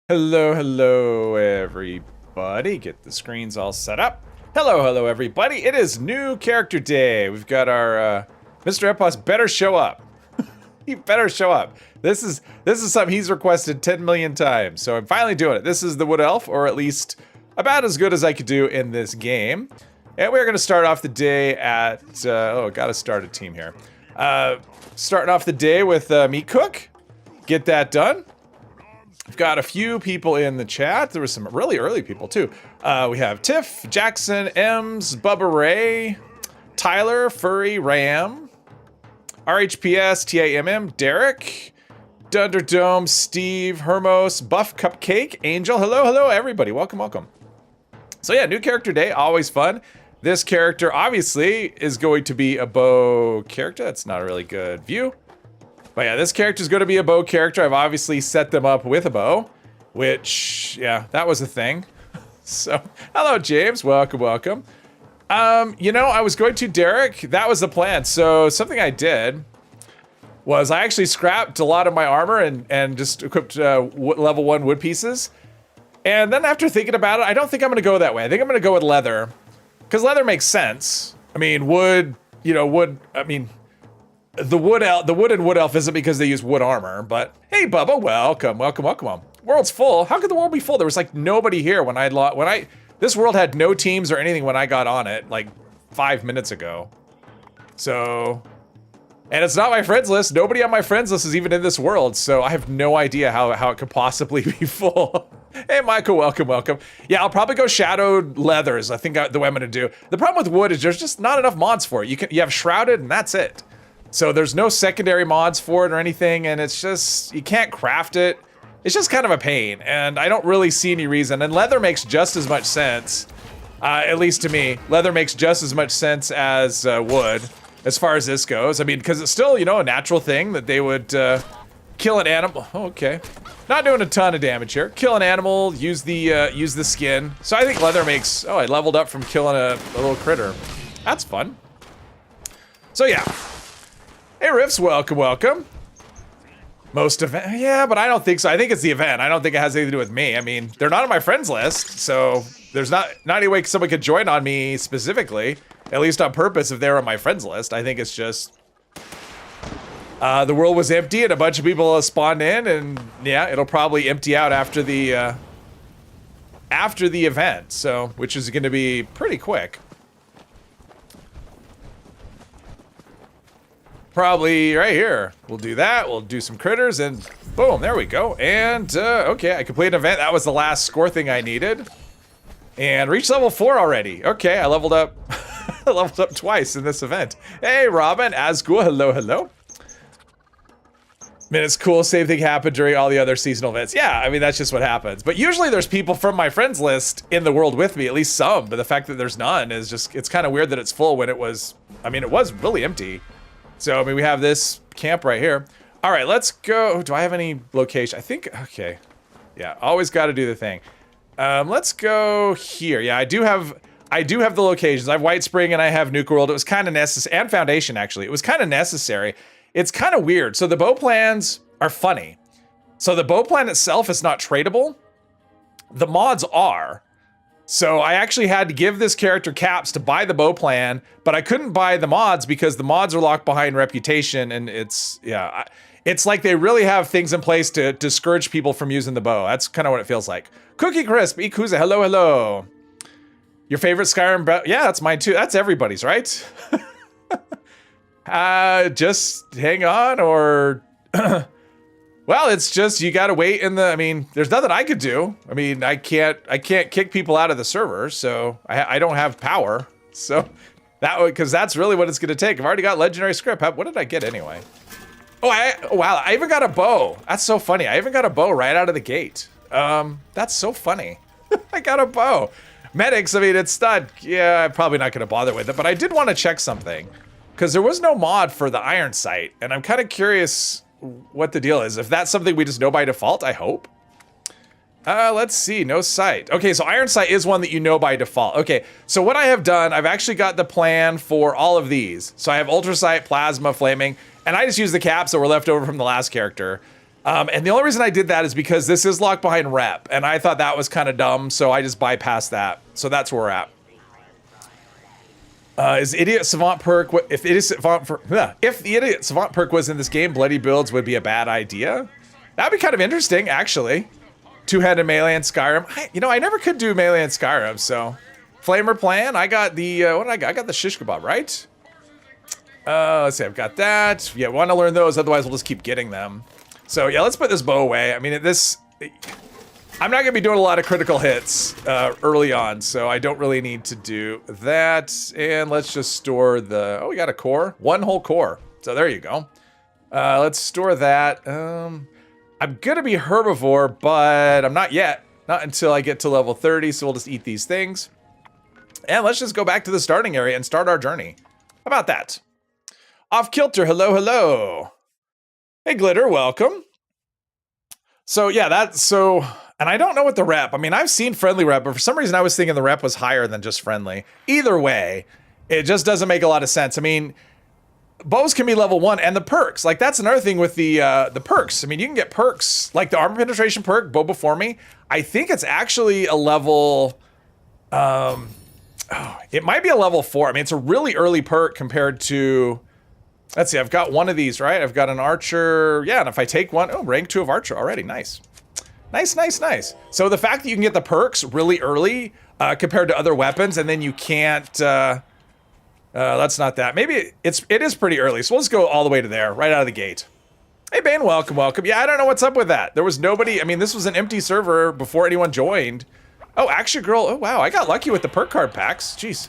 Hello, hello, everybody. Get the screens all set up. Hello, hello, everybody. It is new character day. We've got our Mr. Epos better show up. He better show up. This is something he's requested 10 million times. So I'm finally doing it. This is the Wood Elf, or at least about as good as I could do in this game. And we're going to start off the day at gotta start a team here. Starting off the day with Meat Cook. Get that done. We've got a few people in the chat. There were some really early people too. We have Tiff, Jackson, Ems, Bubba Ray, Tyler, Furry, Ram, RHPS, TAMM, Derek, Dunderdome, Steve, Hermos, Buff Cupcake, Angel. Hello, hello, everybody. Welcome, welcome. So yeah, new character day, always fun. This character obviously is going to be a bow character. That's not a really good view. But yeah, this character is going to be a bow character. I've obviously set them up with a bow, which, yeah, that was a thing. So, hello, James. Welcome, welcome. You know, I was going to Derek. That was the plan. So, something I did was I actually scrapped a lot of my armor and just equipped level 1 wood pieces. And then after thinking about it, I don't think I'm going to go that way. I think I'm going to go with leather. Because leather makes sense. I mean, wood, the wood and wood elf isn't because they use wood armor, but hey, Bubba, welcome, welcome, welcome. World's full. How could the world be full? There was like nobody here when this world had no teams or anything when I got on it like 5 minutes ago. So, and it's not my friends list. Nobody on my friends list is even in this world, so I have no idea how it could possibly be full. Hey, Michael, welcome, welcome. Yeah, I'll probably go shadowed leathers. I think the way I'm gonna do. The problem with wood is there's just not enough mods for it. You have shrouded and that's it. So there's no secondary mods for it or anything, and it's just, you can't craft it. It's just kind of a pain, and I don't really see any reason. And leather makes just as much sense, at least to me. Leather makes just as much sense as wood, as far as this goes. I mean, because it's still, you know, a natural thing that they would kill an animal. Oh, okay, not doing a ton of damage here. Kill an animal, use the skin. So I think leather makes. Oh, I leveled up from killing a little critter. That's fun. So yeah. Hey, Riffs, welcome, welcome. Most event, yeah, but I don't think so. I think it's the event. I don't think it has anything to do with me. I mean, they're not on my friends list, so there's not any way someone could join on me specifically, at least on purpose if they're on my friends list. I think it's just the world was empty and a bunch of people spawned in, and yeah, it'll probably empty out after the event, so which is going to be pretty quick. Probably right here. We'll do that. We'll do some critters and boom, there we go. And okay, I completed an event. That was the last score thing I needed. And reached level 4 already. Okay, I leveled up I leveled up twice in this event. Hey, Robin, Asgul, hello, hello. I mean, it's cool, same thing happened during all the other seasonal events. Yeah, I mean, that's just what happens. But usually there's people from my friends list in the world with me, at least some. But the fact that there's none is just, it's kind of weird that it's full when it was, I mean, it was really empty. So, I mean, we have this camp right here. All right, let's go. Do I have any location? I think, okay. Yeah, always got to do the thing. Let's go here. Yeah, I do have the locations. I have White Spring and I have Nuke World. It was kind of necessary, and Foundation, actually. It was kind of necessary. It's kind of weird. So the bow plans are funny. So the bow plan itself is not tradable. The mods are. So I actually had to give this character caps to buy the bow plan, but I couldn't buy the mods because the mods are locked behind reputation, and it's, yeah, it's like they really have things in place to discourage people from using the bow. That's kind of what it feels like. Cookie Crisp, Ikuza, hello, hello. Your favorite Skyrim bow? Yeah, that's mine too. That's everybody's, right? Just hang on, or... Well, it's just, you gotta wait in the, I mean, there's nothing I could do. I mean, I can't kick people out of the server, so I don't have power. So, because that's really what it's gonna take. I've already got legendary script. What did I get anyway? Oh, wow, I even got a bow. That's so funny. I even got a bow right out of the gate. That's so funny. I got a bow. Medics, I mean, it's not, yeah, I'm probably not gonna bother with it, but I did want to check something. Because there was no mod for the iron sight, and I'm kind of curious what the deal is. If that's something we just know by default, I hope. Let's see, no sight. Okay, so iron sight is one that you know by default. Okay, so what I have done, I've actually got the plan for all of these. So I have ultra sight, plasma, flaming, and I just use the caps that were left over from the last character. And the only reason I did that is because this is locked behind rep, and I thought that was kind of dumb, so I just bypassed that. So that's where we're at. Is Idiot Savant perk? If the Idiot Savant perk was in this game, bloody builds would be a bad idea. That'd be kind of interesting, actually. Two-handed melee in Skyrim. I never could do melee in Skyrim, so Flamer plan. I got the what did I got? I got the shish kebab, right? Let's see. I've got that. Yeah, want to learn those. Otherwise, we'll just keep getting them. So yeah, let's put this bow away. I mean, I'm not gonna be doing a lot of critical hits early on, so I don't really need to do that. And let's just store the, we got a core, one whole core. So there you go. Let's store that. I'm gonna be herbivore, but I'm not yet. Not until I get to level 30, so we'll just eat these things. And let's just go back to the starting area and start our journey. How about that? Off Kilter, hello, hello. Hey, Glitter, welcome. So yeah, and I don't know what the rep, I mean, I've seen friendly rep, but for some reason I was thinking the rep was higher than just friendly. Either way, it just doesn't make a lot of sense. I mean, bows can be level 1, and the perks, like that's another thing with the perks. I mean, you can get perks, like the armor penetration perk, bow before me. I think it's actually a level, it might be a level 4. I mean, it's a really early perk compared to, let's see, I've got one of these, right? I've got an archer. Yeah, and if I take one, rank 2 of archer already. Nice. Nice. So the fact that you can get the perks really early compared to other weapons, and then you can't, that's not that. Maybe it is pretty early. So we'll just go all the way to there, right out of the gate. Hey, Bane, welcome. Yeah, I don't know what's up with that. There was nobody, I mean, this was an empty server before anyone joined. Oh, Action Girl, oh wow, I got lucky with the perk card packs. Jeez.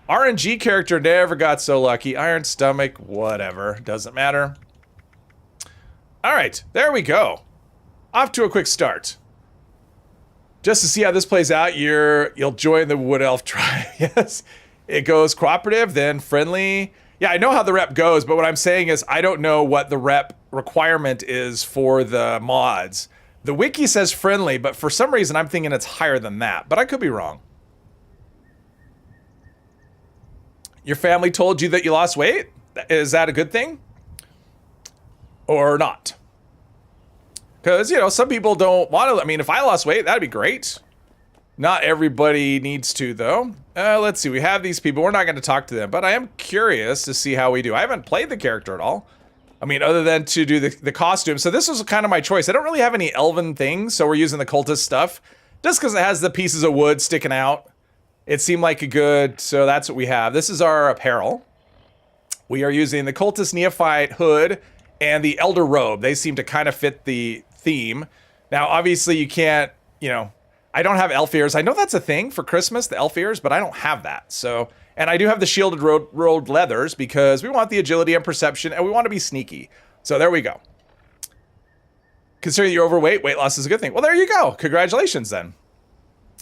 RNG character never got so lucky. Iron Stomach, whatever, doesn't matter. All right, there we go. Off to a quick start. Just to see how this plays out, you'll join the Wood Elf tribe. Yes, it goes cooperative, then friendly. Yeah, I know how the rep goes, but what I'm saying is I don't know what the rep requirement is for the mods. The wiki says friendly, but for some reason I'm thinking it's higher than that, but I could be wrong. Your family told you that you lost weight? Is that a good thing? Or not? Because, some people don't want to, I mean, if I lost weight, that'd be great. Not everybody needs to, though. Let's see, we have these people. We're not going to talk to them, but I am curious to see how we do. I haven't played the character at all. I mean, other than to do the costume. So this was kind of my choice. I don't really have any elven things, so we're using the cultist stuff. Just because it has the pieces of wood sticking out. It seemed like a good, so that's what we have. This is our apparel. We are using the cultist neophyte hood and the elder robe. They seem to kind of fit the theme. Now, obviously you can't, I don't have elf ears. I know that's a thing for Christmas, the elf ears, but I don't have that. So, and I do have the shielded road leathers because we want the agility and perception and we want to be sneaky. So there we go. Considering you're overweight, weight loss is a good thing. Well, there you go. Congratulations then.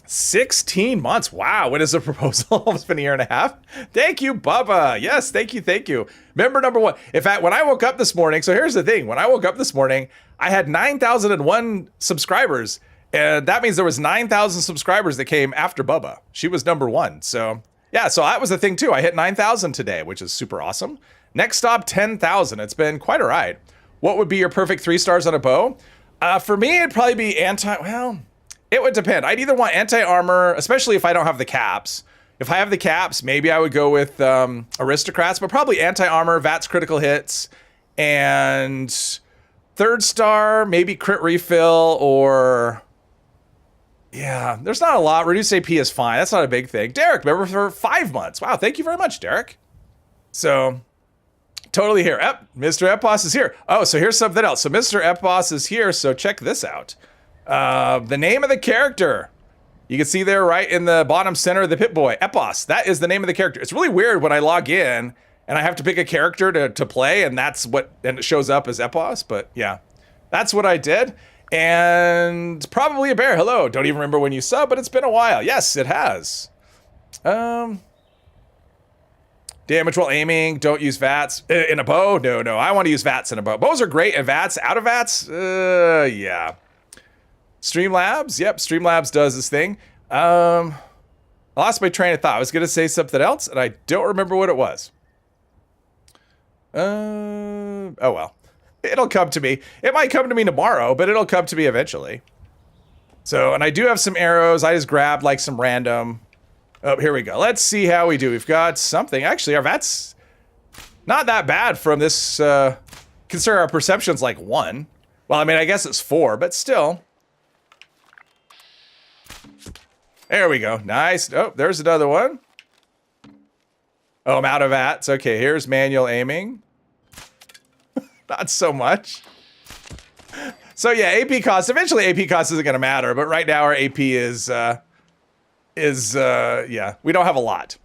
16 months. Wow. When is the proposal? It's been a year and a half. Thank you, Bubba. Yes, thank you. Member number 1. In fact, when I woke up this morning, so here's the thing. When I woke up this morning, I had 9,001 subscribers. And that means there was 9,000 subscribers that came after Bubba. She was number 1. So yeah, so that was the thing too. I hit 9,000 today, which is super awesome. Next stop, 10,000. It's been quite a ride. What would be your perfect 3 stars on a bow? For me, it'd probably be it would depend. I'd either want anti-armor, especially if I don't have the caps. If I have the caps, maybe I would go with aristocrats, but probably anti-armor, VATS critical hits, and 3rd star, maybe crit refill, or yeah, there's not a lot. Reduced AP is fine. That's not a big thing. Derek, member for 5 months. Wow, thank you very much, Derek. So totally here. Mr. Epos is here. Oh, so here's something else. So Mr. Epos is here, so check this out. The name of the character. You can see there right in the bottom center of the Pip-Boy. Epos. That is the name of the character. It's really weird when I log in and I have to pick a character to play, and and it shows up as Epos, but yeah. That's what I did. And probably a bear. Hello. Don't even remember when you subbed, but it's been a while. Yes, it has. Damage while aiming. Don't use VATS in a bow. No. I want to use VATS in a bow. Bows are great, and VATS out of VATS. Yeah. Streamlabs. Yep, Streamlabs does this thing. I lost my train of thought. I was going to say something else, and I don't remember what it was. Oh, well. It'll come to me. It might come to me tomorrow, but it'll come to me eventually. So, and I do have some arrows. I just grabbed like some random. Oh, here we go. Let's see how we do. We've got something. Actually, our VAT's not that bad from this. Consider our perception's like 1. Well, I mean, I guess it's 4, but still. There we go. Nice. Oh, there's another one. Oh, I'm out of VATs. Okay, here's manual aiming. Not so much. So yeah, AP cost. Eventually, AP cost isn't going to matter, but right now our AP is yeah, we don't have a lot.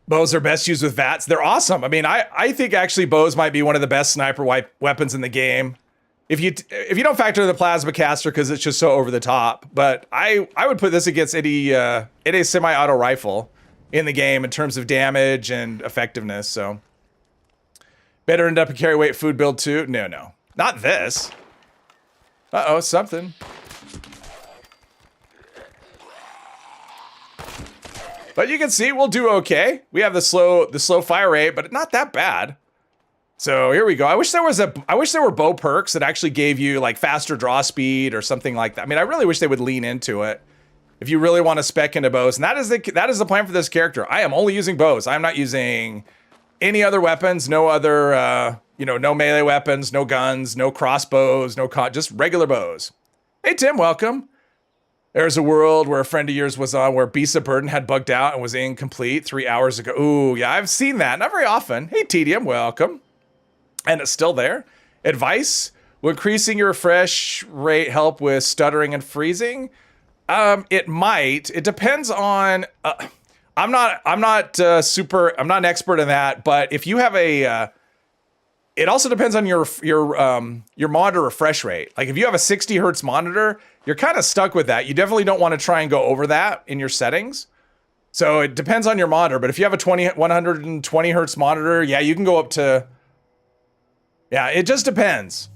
Bows are best used with VATs. They're awesome. I mean, I think actually bows might be one of the best sniper weapons in the game. If you don't factor in the plasma caster because it's just so over the top, but I would put this against any semi-auto rifle in the game in terms of damage and effectiveness. So better end up a carry weight food build too. No, not this. Uh-oh, something. But you can see we'll do okay. We have the slow fire rate, but not that bad. So here we go. I wish there were bow perks that actually gave you like faster draw speed or something like that. I mean, I really wish they would lean into it if you really want to spec into bows. And that is the plan for this character. I am only using bows. I'm not using any other weapons, no other no melee weapons, no guns, no crossbows, just regular bows. Hey Tim, welcome. There's a world where a friend of yours was on where Beast of Burden had bugged out and was incomplete 3 hours ago. Ooh, yeah, I've seen that. Not very often. Hey, Tedium, welcome. And it's still there. Advice: will increasing your refresh rate help with stuttering and freezing? It might. It depends on. I'm not an expert in that, but if you have a. It also depends on your monitor refresh rate. Like if you have a 60 hertz monitor, you're kind of stuck with that. You definitely don't want to try and go over that in your settings. So it depends on your monitor. But if you have a 120 hertz monitor, yeah, you can go up to. Yeah, it just depends.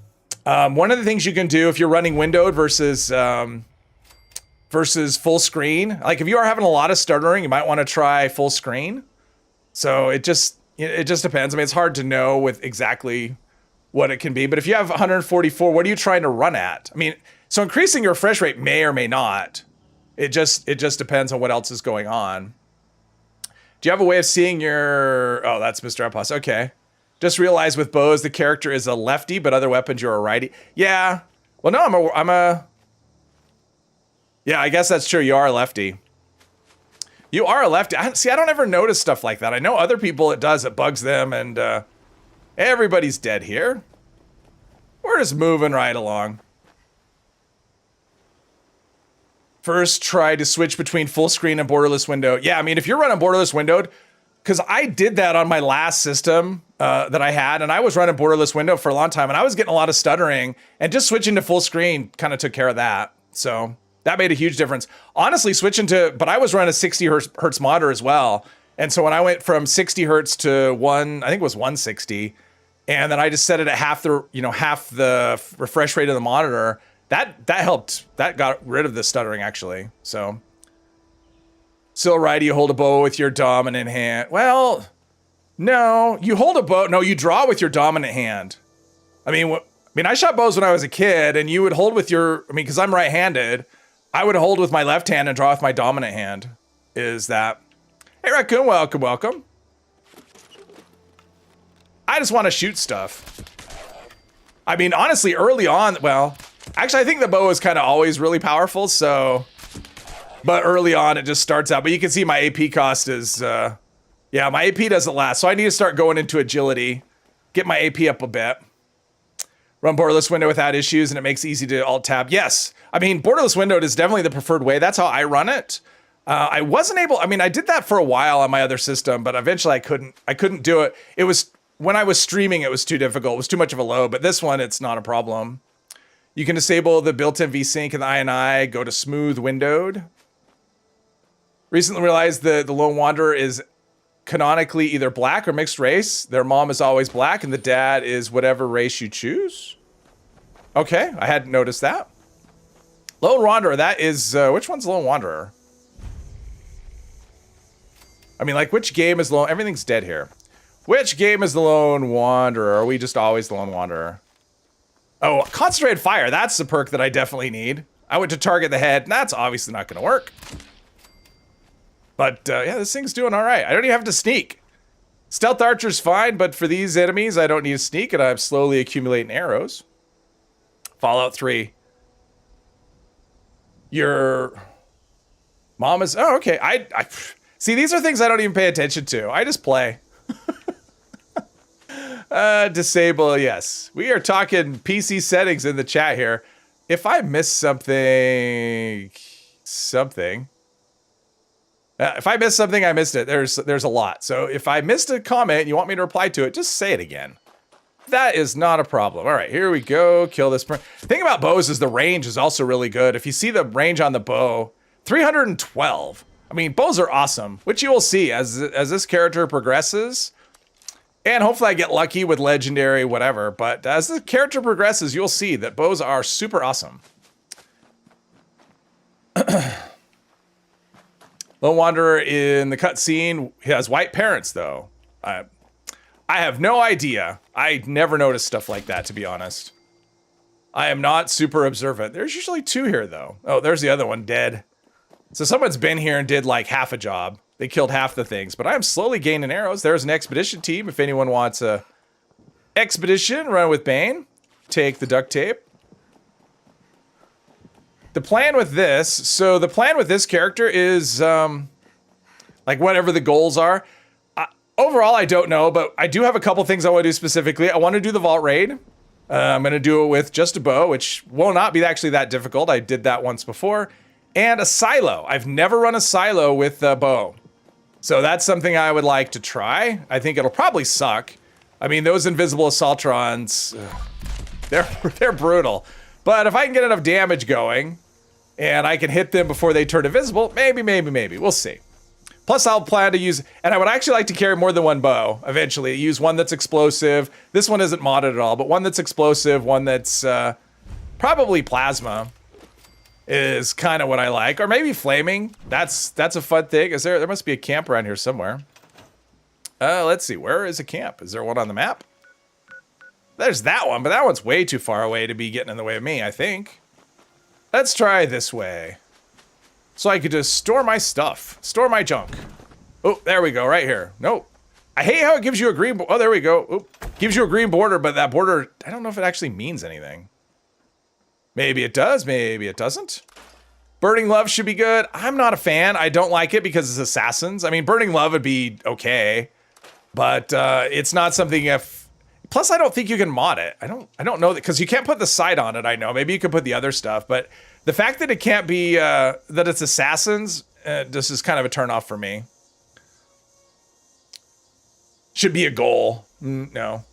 One of the things you can do if you're running windowed versus full screen, like if you are having a lot of stuttering, you might want to try full screen. So it just depends. I mean, it's hard to know with exactly what it can be. But if you have 144, what are you trying to run at? I mean, so increasing your refresh rate may or may not. It just depends on what else is going on. Do you have a way of seeing your... Oh, that's Mr. Epos. Okay. Just realized with bows, the character is a lefty, but other weapons you're a righty. Yeah. Well, no, I'm a... Yeah, I guess that's true. You are a lefty. You are a lefty. I don't ever notice stuff like that. I know other people it bugs them, and everybody's dead here. We're just moving right along. First, try to switch between full screen and borderless window. Yeah, I mean, if you're running borderless windowed, because I did that on my last system that I had, and I was running borderless window for a long time, and I was getting a lot of stuttering, and just switching to full screen kind of took care of that. So that made a huge difference. Honestly, but I was running a 60 hertz monitor as well. And so when I went from 60 hertz to I think it was 160, and then I just set it at half the refresh rate of the monitor, that helped. That got rid of the stuttering actually. So still right, you hold a bow with your dominant hand. Well, no, you hold a bow. No, you draw with your dominant hand. I mean, I shot bows when I was a kid, and you would hold with because I'm right-handed, I would hold with my left hand and draw with my dominant hand. Is that? Hey, Raccoon, welcome. I just want to shoot stuff. I mean, honestly, early on, well, actually, I think the bow is kind of always really powerful, so... But early on, it just starts out. But you can see my AP cost is... yeah, my AP doesn't last, so I need to start going into agility. Get my AP up a bit. Run borderless window without issues, and it makes it easy to alt-tab. Yes. I mean, borderless windowed is definitely the preferred way. That's how I run it. I wasn't able... I mean, I did that for a while on my other system, but eventually I couldn't do it. It was... When I was streaming, it was too difficult. It was too much of a load, but this one, it's not a problem. You can disable the built-in VSync and the INI, go to smooth windowed. Recently realized the Lone Wanderer is canonically either black or mixed race. Their mom is always black, and the dad is whatever race you choose. Okay, I hadn't noticed that. Lone Wanderer, that is... which one's Lone Wanderer? I mean, like, which game is Lone... Everything's dead here. Which game is the Lone Wanderer? Are we just always the Lone Wanderer? Oh, Concentrated Fire. That's the perk that I definitely need. I went to target the head, and that's obviously not going to work. But, yeah, this thing's doing all right. I don't even have to sneak. Stealth Archer's fine, but for these enemies, I don't need to sneak, and I'm slowly accumulating arrows. Fallout 3. Your mom is... Oh, okay. I see, these are things I don't even pay attention to. I just play. Disable, yes. We are talking PC settings in the chat here. If I miss something... if I missed something, I missed it. There's a lot. So if I missed a comment and you want me to reply to it, just say it again. That is not a problem. All right, here we go. Kill this. The thing about bows is the range is also really good. If you see the range on the bow, 312. I mean, bows are awesome, which you will see as this character progresses. And hopefully I get lucky with legendary, whatever. But as the character progresses, you'll see that bows are super awesome. Lone Wanderer in the cutscene has white parents, though. I have no idea. I never noticed stuff like that, to be honest. I am not super observant. There's usually two here, though. Oh, there's the other one, dead. So someone's been here and did like half a job. They killed half the things, but I'm slowly gaining arrows. There's an expedition team. If anyone wants a expedition, run with Bane. Take the duct tape. The plan with this, so the plan with this character is, like whatever the goals are. Overall, I don't know, but I do have a couple things I want to do specifically. I want to do the Vault Raid. I'm going to do it with just a bow, which will not be actually that difficult. I did that once before. And a silo. I've never run a silo with a bow. So that's something I would like to try. I think it'll probably suck. I mean, those invisible assaultrons, they're brutal. But if I can get enough damage going, and I can hit them before they turn invisible, maybe. We'll see. Plus, I'll plan to use, and I would actually like to carry more than one bow eventually. Use one that's explosive. This one isn't modded at all, but one that's explosive, one that's probably plasma is kind of what I like. Or maybe flaming. That's a fun thing. There must be a camp around here somewhere. Let's see. Where is a camp? Is there one on the map? There's that one, but that one's way too far away to be getting in the way of me, I think. Let's try this way. So I could just store my stuff. Store my junk. Oh, there we go, right here. Nope. I hate how it gives you a green... Oh, there we go. Oop. Gives you a green border, but that border... I don't know if it actually means anything. Maybe it does, maybe it doesn't. Burning Love should be good. I'm not a fan. I don't like it because it's assassins. I mean, Burning Love would be okay. But it's not something if... Plus, I don't think you can mod it. I don't know that... Because you can't put the sight on it, I know. Maybe you could put the other stuff, but... The fact that it can't be, that it's assassins, this is kind of a turnoff for me. Should be a goal. No.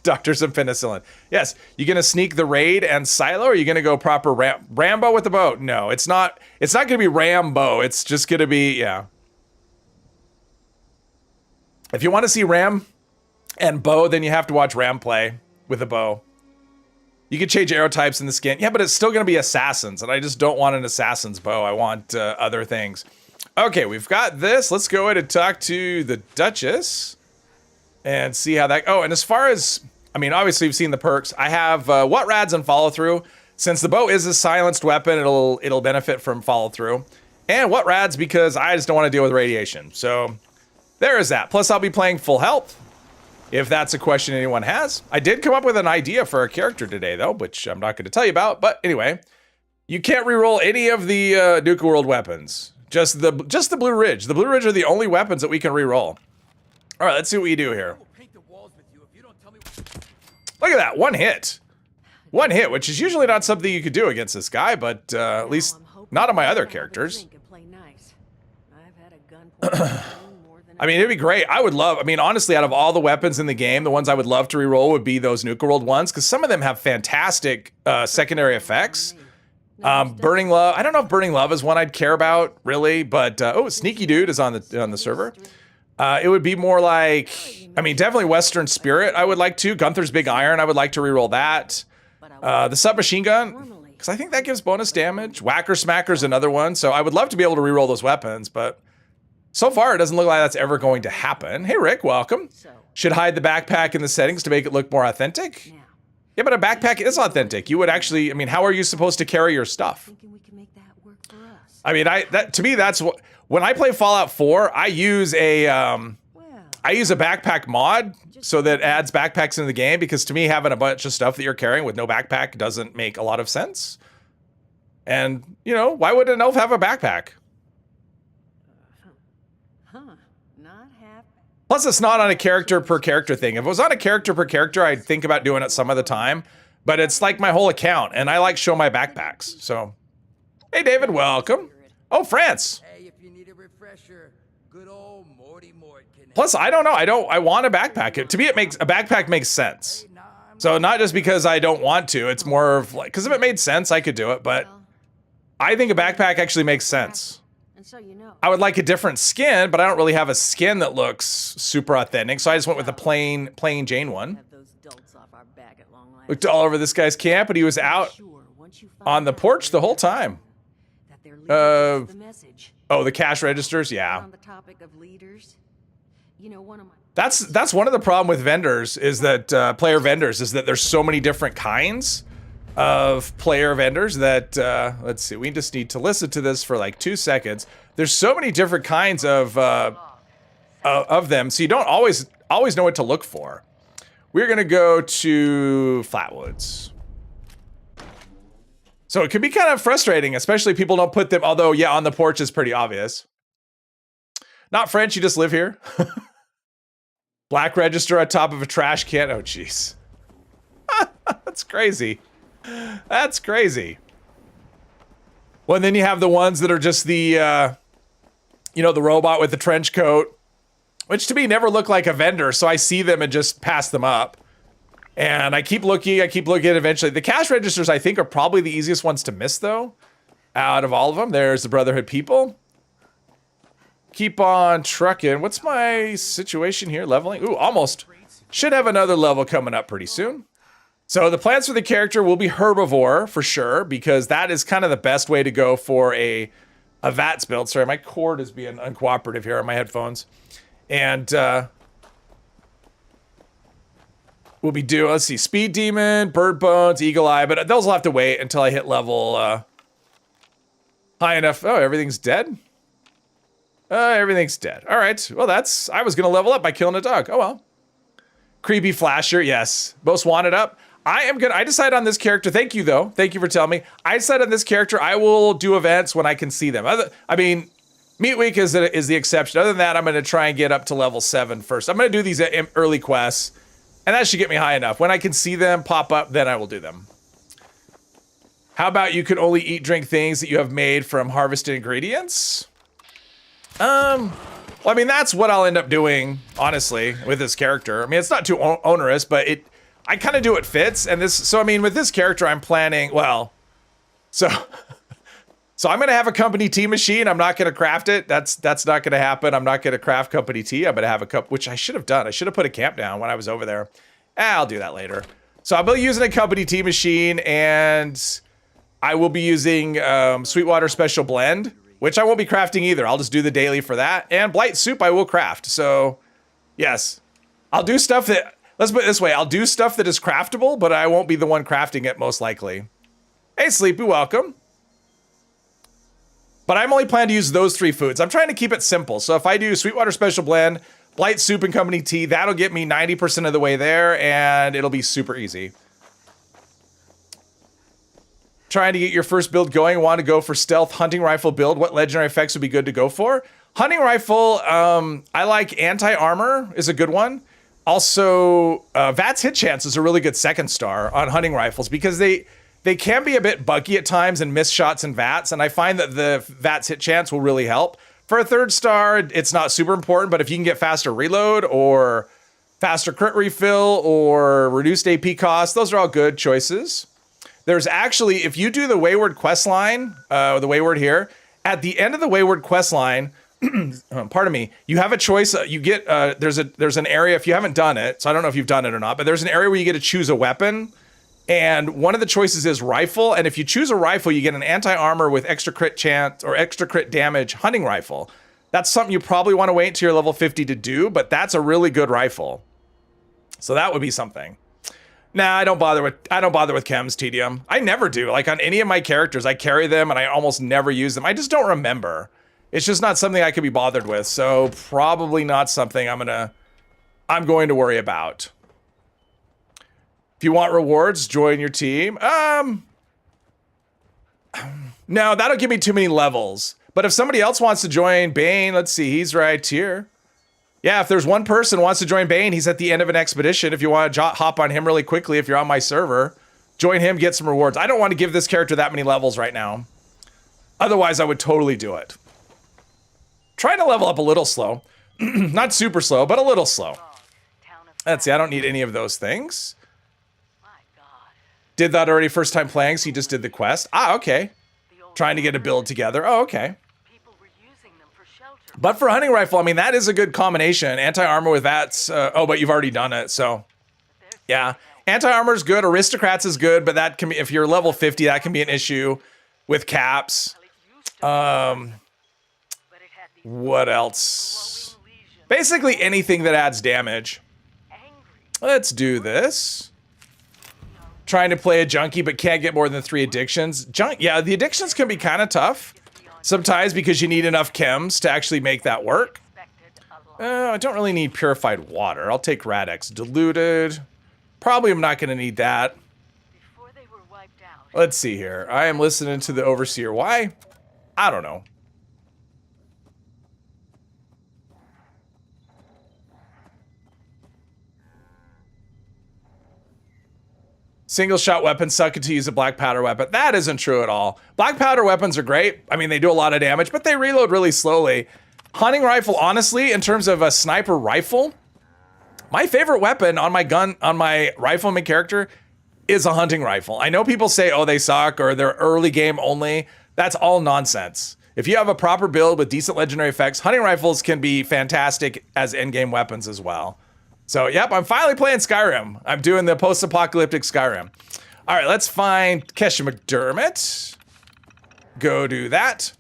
Doctors of penicillin. Yes, you gonna sneak the raid and silo, or are you gonna go proper Rambo with the bow? No, it's not gonna be Rambo. It's just gonna be, yeah. If you want to see Ram and bow, then you have to watch Ram play with a bow. You can change arrow types in the skin. Yeah, but it's still going to be assassins, and I just don't want an assassin's bow. I want other things. Okay, we've got this. Let's go ahead and talk to the Duchess and see how that... Oh, and as far as... I mean, obviously, you've seen the perks. I have What Rads and Follow Through. Since the bow is a silenced weapon, it'll benefit from Follow Through. And What Rads because I just don't want to deal with radiation. So there is that. Plus, I'll be playing full health. If that's a question anyone has. I did come up with an idea for a character today, though, which I'm not going to tell you about. But anyway, you can't reroll any of the Nuka World weapons. Just the Blue Ridge. The Blue Ridge are the only weapons that we can reroll. All right, let's see what we do here. Look at that, one hit. One hit, which is usually not something you could do against this guy, but at least not on my other characters. I mean, it'd be great. I would love, I mean, honestly, out of all the weapons in the game, the ones I would love to reroll would be those Nuka World ones, because some of them have fantastic secondary effects. Burning Love, I don't know if Burning Love is one I'd care about, really, but, oh, Sneaky Dude is on the server. It would be more like, I mean, definitely Western Spirit I would like to. Gunther's Big Iron, I would like to reroll that. The Submachine Gun, because I think that gives bonus damage. Whacker Smacker's another one, so I would love to be able to reroll those weapons, but... So far, it doesn't look like that's ever going to happen. Hey, Rick, welcome. Should hide the backpack in the settings to make it look more authentic. Yeah, but a backpack is authentic. You would actually, I mean, how are you supposed to carry your stuff? I mean, to me, that's what, when I play Fallout 4, I use a backpack mod so that adds backpacks into the game, because to me, having a bunch of stuff that you're carrying with no backpack doesn't make a lot of sense. And, you know, why would an elf have a backpack? Plus, it's not on a character per character thing. If it was on a character per character, I'd think about doing it some other time. But it's like my whole account, and I like show my backpacks. So, hey, David, welcome. Oh, France. Hey, if you need a refresher, good old Morty Mort can. Plus, I don't know. I want a backpack. To me, a backpack makes sense. So not just because I don't want to. It's more of like, because if it made sense, I could do it. But I think a backpack actually makes sense. I would like a different skin, but I don't really have a skin that looks super authentic, so I just went with a plain Jane one. Looked all over this guy's camp, and he was out on the porch the whole time. Oh, the cash registers, yeah. That's one of the problem with vendors is that player vendors is that there's so many different kinds of player vendors that let's see, we just need to listen to this for like 2 seconds. There's so many different kinds of them, so you don't always know what to look for. We're gonna go to Flatwoods. So it can be kind of frustrating, especially if people don't put them, although yeah, on the porch is pretty obvious. Not French, you just live here. Black register on top of a trash can. Oh jeez. That's crazy. That's crazy. Well, and then you have the ones that are just the, you know, the robot with the trench coat, which to me never look like a vendor. So I see them and just pass them up. And I keep looking, eventually. The cash registers, I think, are probably the easiest ones to miss, though, out of all of them. There's the Brotherhood people. Keep on trucking. What's my situation here? Leveling? Ooh, almost. Should have another level coming up pretty soon. So the plans for the character will be herbivore for sure, because that is kind of the best way to go for a VATS build. Sorry, my cord is being uncooperative here on my headphones. And we'll be doing, let's see, Speed Demon, Bird Bones, Eagle Eye, but those will have to wait until I hit level high enough. Oh, everything's dead? Everything's dead. All right, well I was gonna level up by killing a dog. Oh well. Creepy Flasher, yes. Most wanted up. I decide on this character. Thank you, though. Thank you for telling me. I decide on this character. I will do events when I can see them. I mean, Meat Week is the exception. Other than that, I'm going to try and get up to level 7 first. I'm going to do these early quests, and that should get me high enough. When I can see them pop up, then I will do them. How about you can only eat, drink things that you have made from harvested ingredients? Well, I mean, that's what I'll end up doing, honestly, with this character. I mean, it's not too onerous, but I kind of do what fits. And so I mean, with this character, I'm planning, well, so I'm going to have a company tea machine. I'm not going to craft it. That's not going to happen. I'm not going to craft company tea. I'm going to have a cup, which I should have done. I should have put a camp down when I was over there. I'll do that later. So I'll be using a company tea machine, and I will be using Sweetwater Special Blend, which I won't be crafting either. I'll just do the daily for that. And Blight Soup I will craft. So, yes. I'll do stuff that, let's put it this way. I'll do stuff that is craftable, but I won't be the one crafting it most likely. Hey, Sleepy, welcome. But I'm only planning to use those 3 foods. I'm trying to keep it simple. So if I do Sweetwater Special Blend, Blight Soup, and Company Tea, that'll get me 90% of the way there, and it'll be super easy. Trying to get your first build going, want to go for stealth hunting rifle build. What legendary effects would be good to go for? Hunting rifle, I like anti-armor is a good one. Also, VATS hit chance is a really good 2nd star on hunting rifles, because they can be a bit buggy at times and miss shots in VATS, and I find that the VATS hit chance will really help. For a 3rd star, it's not super important, but if you can get faster reload or faster crit refill or reduced AP cost, those are all good choices. There's actually, if you do the Wayward quest line, the Wayward here, at the end of the Wayward quest line, pardon me, you have a choice. You get, there's an area, if you haven't done it, so I don't know if you've done it or not, but there's an area where you get to choose a weapon. And one of the choices is rifle. And if you choose a rifle, you get an anti-armor with extra crit chance or extra crit damage hunting rifle. That's something you probably want to wait until you're level 50 to do, but that's a really good rifle. So that would be something. Nah, I don't bother with chems, tedium. I never do. Like on any of my characters, I carry them and I almost never use them. I just don't remember. It's just not something I could be bothered with. So probably not something I'm going to worry about. If you want rewards, join your team. No, that'll give me too many levels. But if somebody else wants to join Bane, let's see, he's right here. Yeah, if there's one person who wants to join Bane, he's at the end of an expedition. If you want to hop on him really quickly, if you're on my server, join him, get some rewards. I don't want to give this character that many levels right now. Otherwise, I would totally do it. Trying to level up a little slow. Not super slow, but a little slow. Let's see, I don't need any of those things. Did that already first time playing, so you just did the quest. Ah, okay. Trying to get a build together. Oh, okay. But for hunting rifle, I mean, that is a good combination. Anti-armor with VATS. Oh, but you've already done it, so. Yeah. Anti-armor is good. Aristocrats is good, but that can be, if you're level 50, that can be an issue with caps. What else? Basically anything that adds damage. Let's do this. Trying to play a junkie, but can't get more than 3 addictions. Yeah, the addictions can be kind of tough. Sometimes because you need enough chems to actually make that work. I don't really need purified water. I'll take Radix. Diluted. Probably I'm not going to need that. Let's see here. I am listening to the Overseer. Why? I don't know. Single shot weapons suck until you use a black powder weapon. That isn't true at all. Black powder weapons are great. I mean, they do a lot of damage, but they reload really slowly. Hunting rifle, honestly, in terms of a sniper rifle, my favorite weapon on my gun, on my rifleman character is a hunting rifle. I know people say, oh, they suck or they're early game only. That's all nonsense. If you have a proper build with decent legendary effects, hunting rifles can be fantastic as endgame weapons as well. So, yep, I'm finally playing Skyrim. I'm doing the post-apocalyptic Skyrim. All right, let's find Kesha McDermott. Go do that.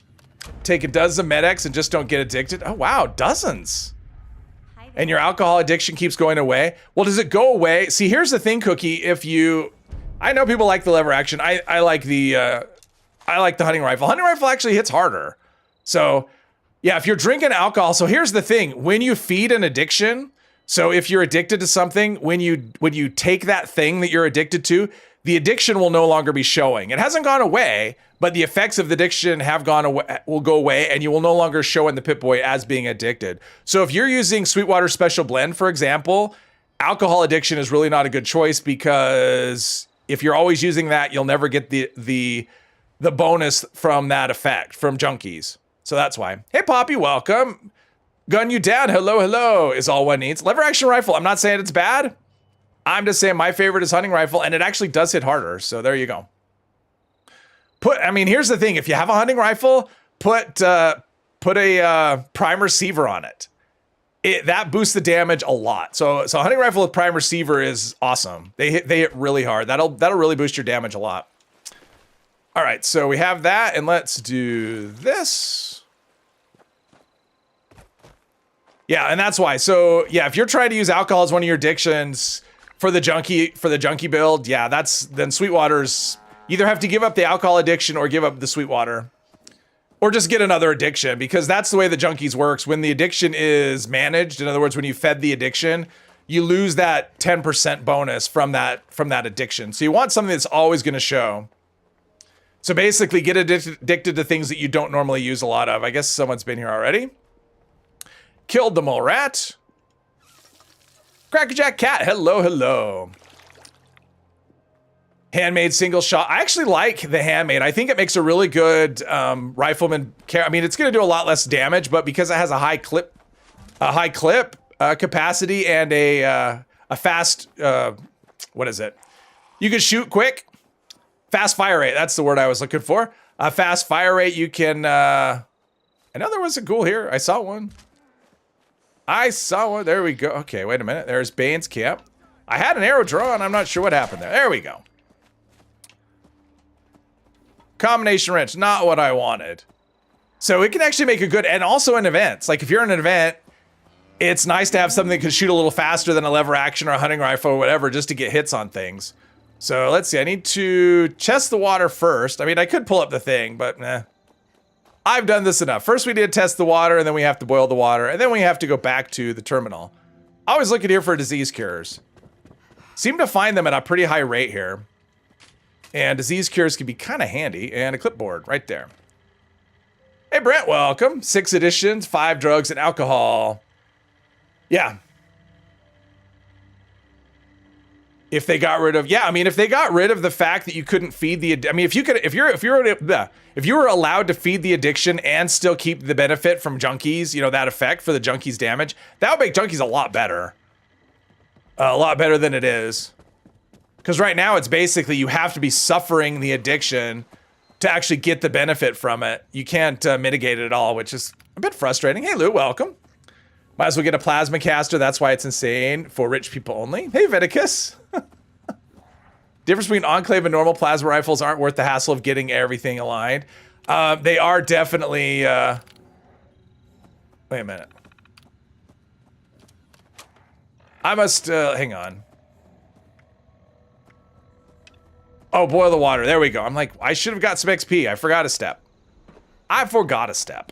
Take a dozen Med-X and just don't get addicted. Oh, wow, dozens. And your alcohol addiction keeps going away. Well, does it go away? See, here's the thing, Cookie. If you... I know people like the lever action. I like the hunting rifle. Hunting rifle actually hits harder. So, yeah, if you're drinking alcohol... So here's the thing. When you feed an addiction... So if you're addicted to something, when you take that thing that you're addicted to, the addiction will no longer be showing. It hasn't gone away, but the effects of the addiction have gone away, will go away, and you will no longer show in the Pip-Boy as being addicted. So if you're using Sweetwater Special Blend, for example, alcohol addiction is really not a good choice because if you're always using that, you'll never get the bonus from that effect from junkies. So that's why. Hey, Poppy, welcome. Gun you down, hello, hello, is all one needs. Lever action rifle, I'm not saying it's bad. I'm just saying my favorite is hunting rifle, and it actually does hit harder, so there you go. I mean, here's the thing, if you have a hunting rifle, put a prime receiver on it. That boosts the damage a lot. So hunting rifle with prime receiver is awesome. They hit really hard. That'll really boost your damage a lot. All right, so we have that, and let's do this. Yeah, and that's why. So yeah, if you're trying to use alcohol as one of your addictions for the junkie build, yeah, then Sweetwater's either have to give up the alcohol addiction or give up the Sweetwater. Or just get another addiction, because that's the way the junkies works. When the addiction is managed, in other words, when you fed the addiction, you lose that 10% bonus from that addiction. So you want something that's always going to show. So basically get addicted to things that you don't normally use a lot of. I guess someone's been here already. Killed the mole rat. Crackerjack cat, hello, hello. Handmade single shot. I actually like the handmade. I think it makes a really good rifleman. I mean, it's going to do a lot less damage, but because it has a high clip capacity and a fast, what is it? You can shoot quick. Fast fire rate. That's the word I was looking for. A fast fire rate. You can. I know there was a ghoul here. I saw one. There we go. Okay, wait a minute. There's Bane's camp. I had an arrow drawn. I'm not sure what happened there. There we go. Combination wrench. Not what I wanted. So it can actually make a good, and also in events. Like if you're in an event, it's nice to have something that can shoot a little faster than a lever action or a hunting rifle or whatever, just to get hits on things. So let's see, I need to test the water first. I mean, I could pull up the thing, but nah. I've done this enough. First we need to test the water, and then we have to boil the water, and then we have to go back to the terminal. I always look at here for disease cures. Seem to find them at a pretty high rate here. And disease cures can be kind of handy, and a clipboard right there. Hey Brent, welcome. 6 additions, 5 drugs, and alcohol. Yeah. If they got rid of, yeah, I mean, if they got rid of the fact that you couldn't feed the, I mean, if you were allowed to feed the addiction and still keep the benefit from junkies, you know, that effect for the junkies damage, that would make junkies a lot better than it is. Because right now it's basically you have to be suffering the addiction to actually get the benefit from it. You can't mitigate it at all, which is a bit frustrating. Hey Lou, welcome. Might as well get a plasma caster. That's why it's insane for rich people only. Hey Viticus. Difference between Enclave and normal plasma rifles aren't worth the hassle of getting everything aligned. They are definitely, wait a minute. I must, hang on. Oh, boil the water. There we go. I'm like, I should have got some XP. I forgot a step. I forgot a step.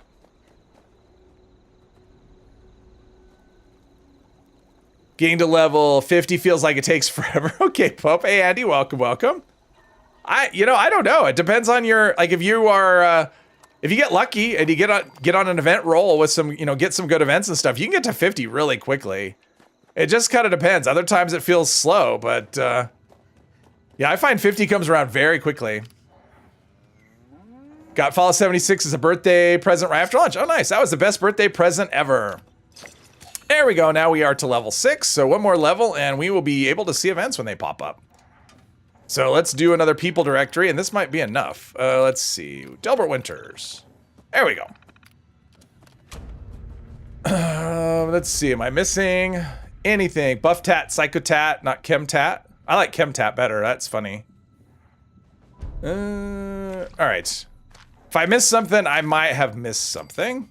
Getting to level 50 feels like it takes forever. Okay, Pope. Hey, Andy, welcome, welcome. I don't know. It depends on your, like, if you are, if you get lucky and you get on an event roll with some, get some good events and stuff, you can get to 50 really quickly. It just kind of depends. Other times it feels slow, but, yeah, I find 50 comes around very quickly. Got Fallout 76 as a birthday present right after lunch. Oh, nice. That was the best birthday present ever. There we go. Now we are to level 6. So one more level and we will be able to see events when they pop up. So let's do another people directory, and this might be enough. Let's see. Delbert Winters. There we go. Let's see. Am I missing anything? Buff Tat, Psycho Tat, not Chem Tat. I like Chem Tat better. That's funny. All right. If I missed something, I might have missed something.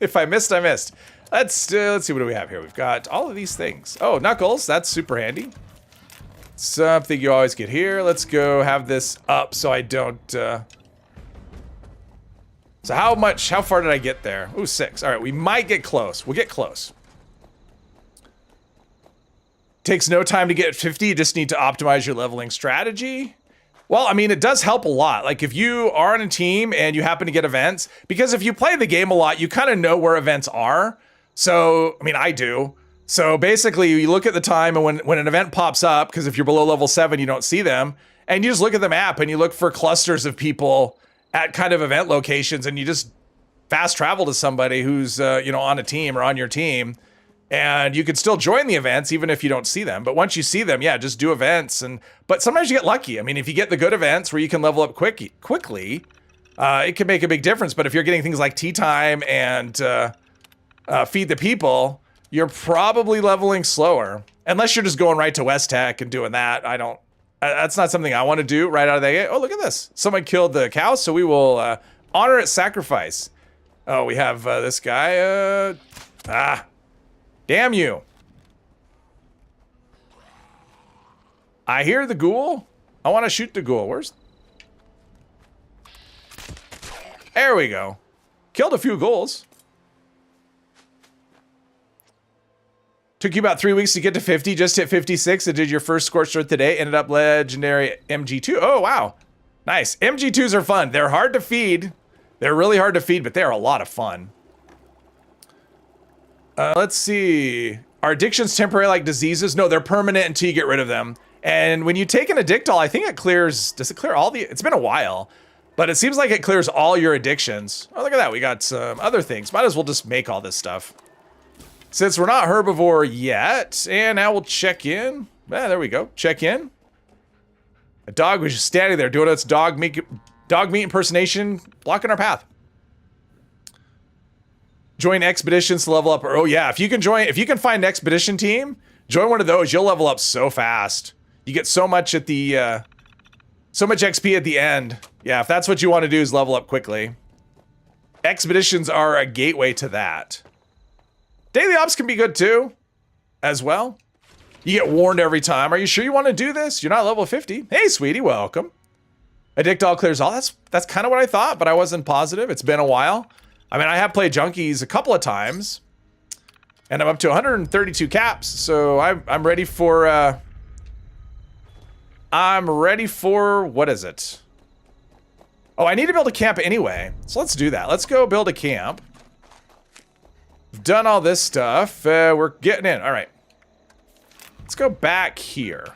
If I missed, I missed. Let's see, what do we have here? We've got all of these things. Oh, Knuckles, that's super handy. Something you always get here. Let's go have this up so I don't, So how far did I get there? Ooh, 6. All right, we might get close. We'll get close. Takes no time to get 50, you just need to optimize your leveling strategy. Well, I mean, it does help a lot. Like if you are on a team and you happen to get events, because if you play the game a lot, you kind of know where events are. So, I mean, I do. So basically you look at the time and when an event pops up, because if you're below level 7, you don't see them, and you just look at the map and you look for clusters of people at kind of event locations, and you just fast travel to somebody who's, on a team or on your team, and you can still join the events even if you don't see them. But once you see them, yeah, just do events. But sometimes you get lucky. I mean, if you get the good events where you can level up quickly, it can make a big difference. But if you're getting things like tea time and feed the people, you're probably leveling slower. Unless you're just going right to West Tech and doing that. That's not something I want to do right out of the gate. Oh, look at this. Someone killed the cow, so we will honor its sacrifice. Oh, we have this guy. Damn you. I hear the ghoul. I want to shoot the ghoul. Where's... There we go. Killed a few ghouls. Took you about 3 weeks to get to 50, just hit 56 and did your first Scorched Earth today. Ended up legendary MG2. Oh, wow. Nice. MG2s are fun. They're hard to feed. They're really hard to feed, but they're a lot of fun. Let's see. Are addictions temporary like diseases? No, they're permanent until you get rid of them. And when you take an Addictol, I think it clears... Does it clear all the... It's been a while, but it seems like it clears all your addictions. Oh, look at that. We got some other things. Might as well just make all this stuff. Since we're not herbivore yet, and now we'll check in. There we go. Check in. A dog was just standing there doing its dog meat impersonation, blocking our path. Join expeditions to level up. Oh yeah, if you can find an expedition team, join one of those. You'll level up so fast. You get so much at the, so much XP at the end. Yeah, if that's what you want to do is level up quickly. expeditions are a gateway to that. Daily ops can be good too, as well. You get warned every time. Are you sure you want to do this? You're not level 50. Hey, sweetie, welcome. Addict all clears all. That's kind of what I thought, but I wasn't positive. It's been a while. I mean, I have played Junkies a couple of times, and I'm up to 132 caps, so I'm ready for what is it? Oh, I need to build a camp anyway, so let's do that. Let's go build a camp. We've done all this stuff. We're getting in. All right. Let's go back here.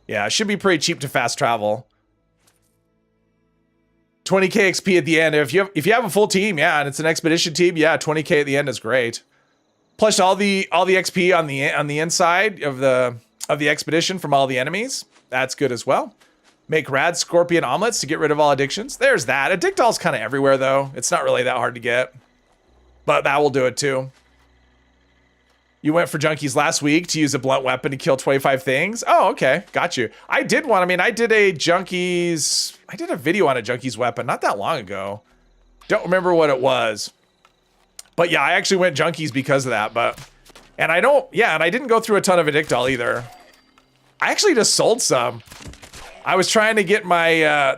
Yeah, it should be pretty cheap to fast travel. 20k XP at the end. If you have a full team, yeah, and it's an expedition team, yeah, 20k at the end is great. Plus all the XP on the inside of the expedition from all the enemies. That's good as well. Make rad scorpion omelets to get rid of all addictions. There's that. Addictol's kind of everywhere though. It's not really that hard to get. But that will do it too. You went for Junkies last week to use a blunt weapon to kill 25 things? Oh, okay. Got you. I did a video on a Junkies weapon not that long ago. Don't remember what it was. But yeah, I actually went Junkies because of that, and I didn't go through a ton of Addictol either. I actually just sold some. I was trying to get my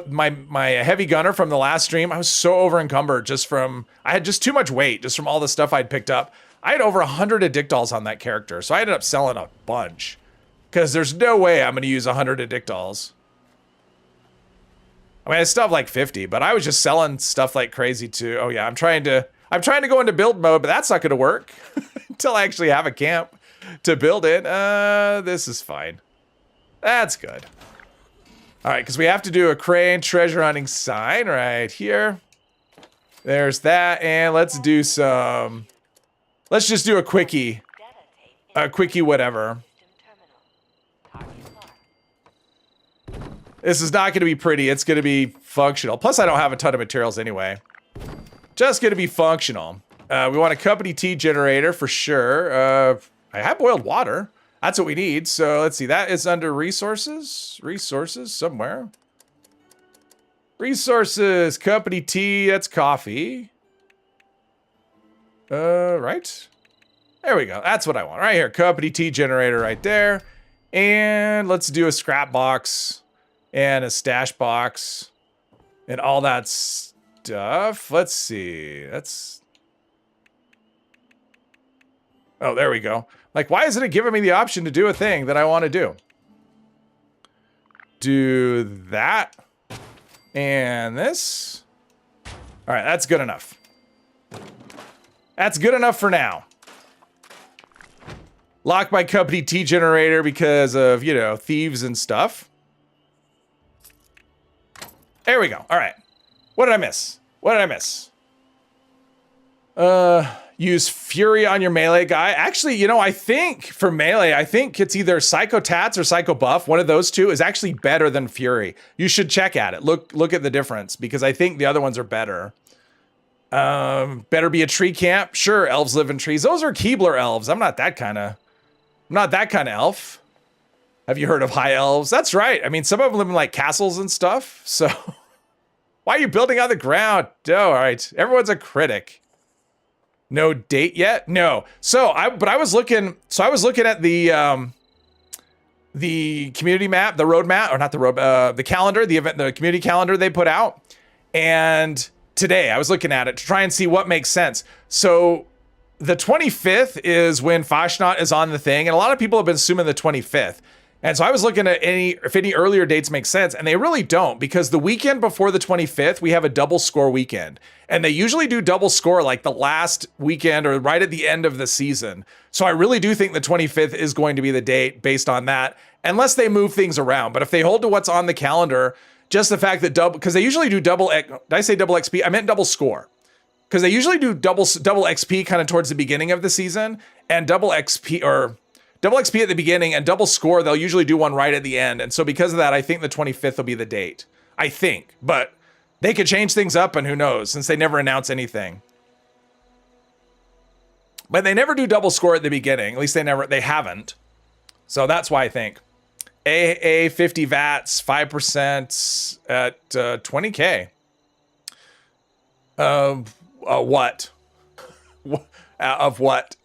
my heavy gunner from the last stream. I was so over encumbered I had just too much weight just from all the stuff I'd picked up. I had over 100 Addictols on that character, so I ended up selling a bunch because there's no way I'm going to use 100 Addictols. I mean, I still have like 50, but I was just selling stuff like crazy too. Oh yeah, I'm trying to go into build mode, but that's not going to work until I actually have a camp to build it. This is fine. That's good. All right, because we have to do a crane treasure hunting sign right here. There's that, and let's just do a quickie. A quickie whatever. This is not going to be pretty. It's going to be functional. Plus, I don't have a ton of materials anyway. Just going to be functional. We want a company tea generator for sure. I have boiled water. That's what we need. So let's see. That is under resources. Resources somewhere. Resources. Company tea. That's coffee. Right. There we go. That's what I want. Right here. Company tea generator right there. And let's do a scrap box. And a stash box. And all that stuff. Let's see. Oh, there we go. Like, why isn't it giving me the option to do a thing that I want to do? Do that. And this. All right, that's good enough. That's good enough for now. Lock my company tea generator because of, thieves and stuff. There we go. All right. What did I miss? Use Fury on your melee guy. Actually, I think for melee, it's either Psycho Tats or Psycho Buff. One of those two is actually better than Fury. You should check at it. Look at the difference because I think the other ones are better. Better be a tree camp. Sure, elves live in trees. Those are Keebler elves. I'm not that kind of elf. Have you heard of high elves? That's right. I mean, some of them live in like castles and stuff. So why are you building on the ground? Oh, all right. Everyone's a critic. No date yet? No. I was looking at the community map, the road map, or not the road, the calendar, the community calendar they put out. And today I was looking at it to try and see what makes sense. So the 25th is when Fashnot is on the thing. And a lot of people have been assuming the 25th. And so I was looking at if any earlier dates make sense, and they really don't, because the weekend before the 25th, we have a double score weekend. And they usually do double score like the last weekend or right at the end of the season. So I really do think the 25th is going to be the date based on that, unless they move things around. But if they hold to what's on the calendar, just the fact that because they usually do did I say double XP? I meant double score. Because they usually do double XP kind of towards the beginning of the season, and double XP at the beginning and double score, they'll usually do one right at the end. And so because of that, I think the 25th will be the date. I think. But they could change things up, and who knows, since they never announce anything. But they never do double score at the beginning. At least they haven't. So that's why I think. AA 50 VATs, 5% at 20K. What? Of what?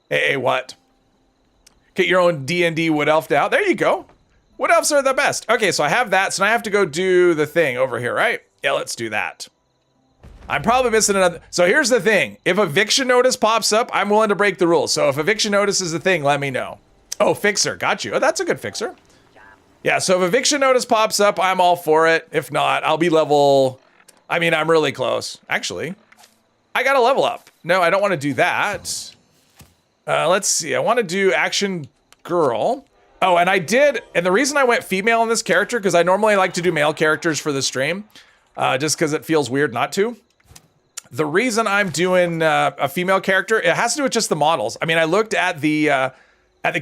What? Get your own D&D wood elf now. There you go. Wood elves are the best. Okay, so I have that. So now I have to go do the thing over here, right? Yeah, let's do that. I'm probably missing another. So here's the thing. If eviction notice pops up, I'm willing to break the rules. So if eviction notice is a thing, let me know. Oh, fixer. Got you. Oh, that's a good fixer. Yeah, so if eviction notice pops up, I'm all for it. If not, I'll be level... I mean, I'm really close. Actually, I got to level up. No, I don't want to do that. Let's see. I want to do action girl. Oh, and I did... And the reason I went female in this character, because I normally like to do male characters for the stream, just because it feels weird not to. The reason I'm doing a female character, it has to do with just the models. I mean, I looked at the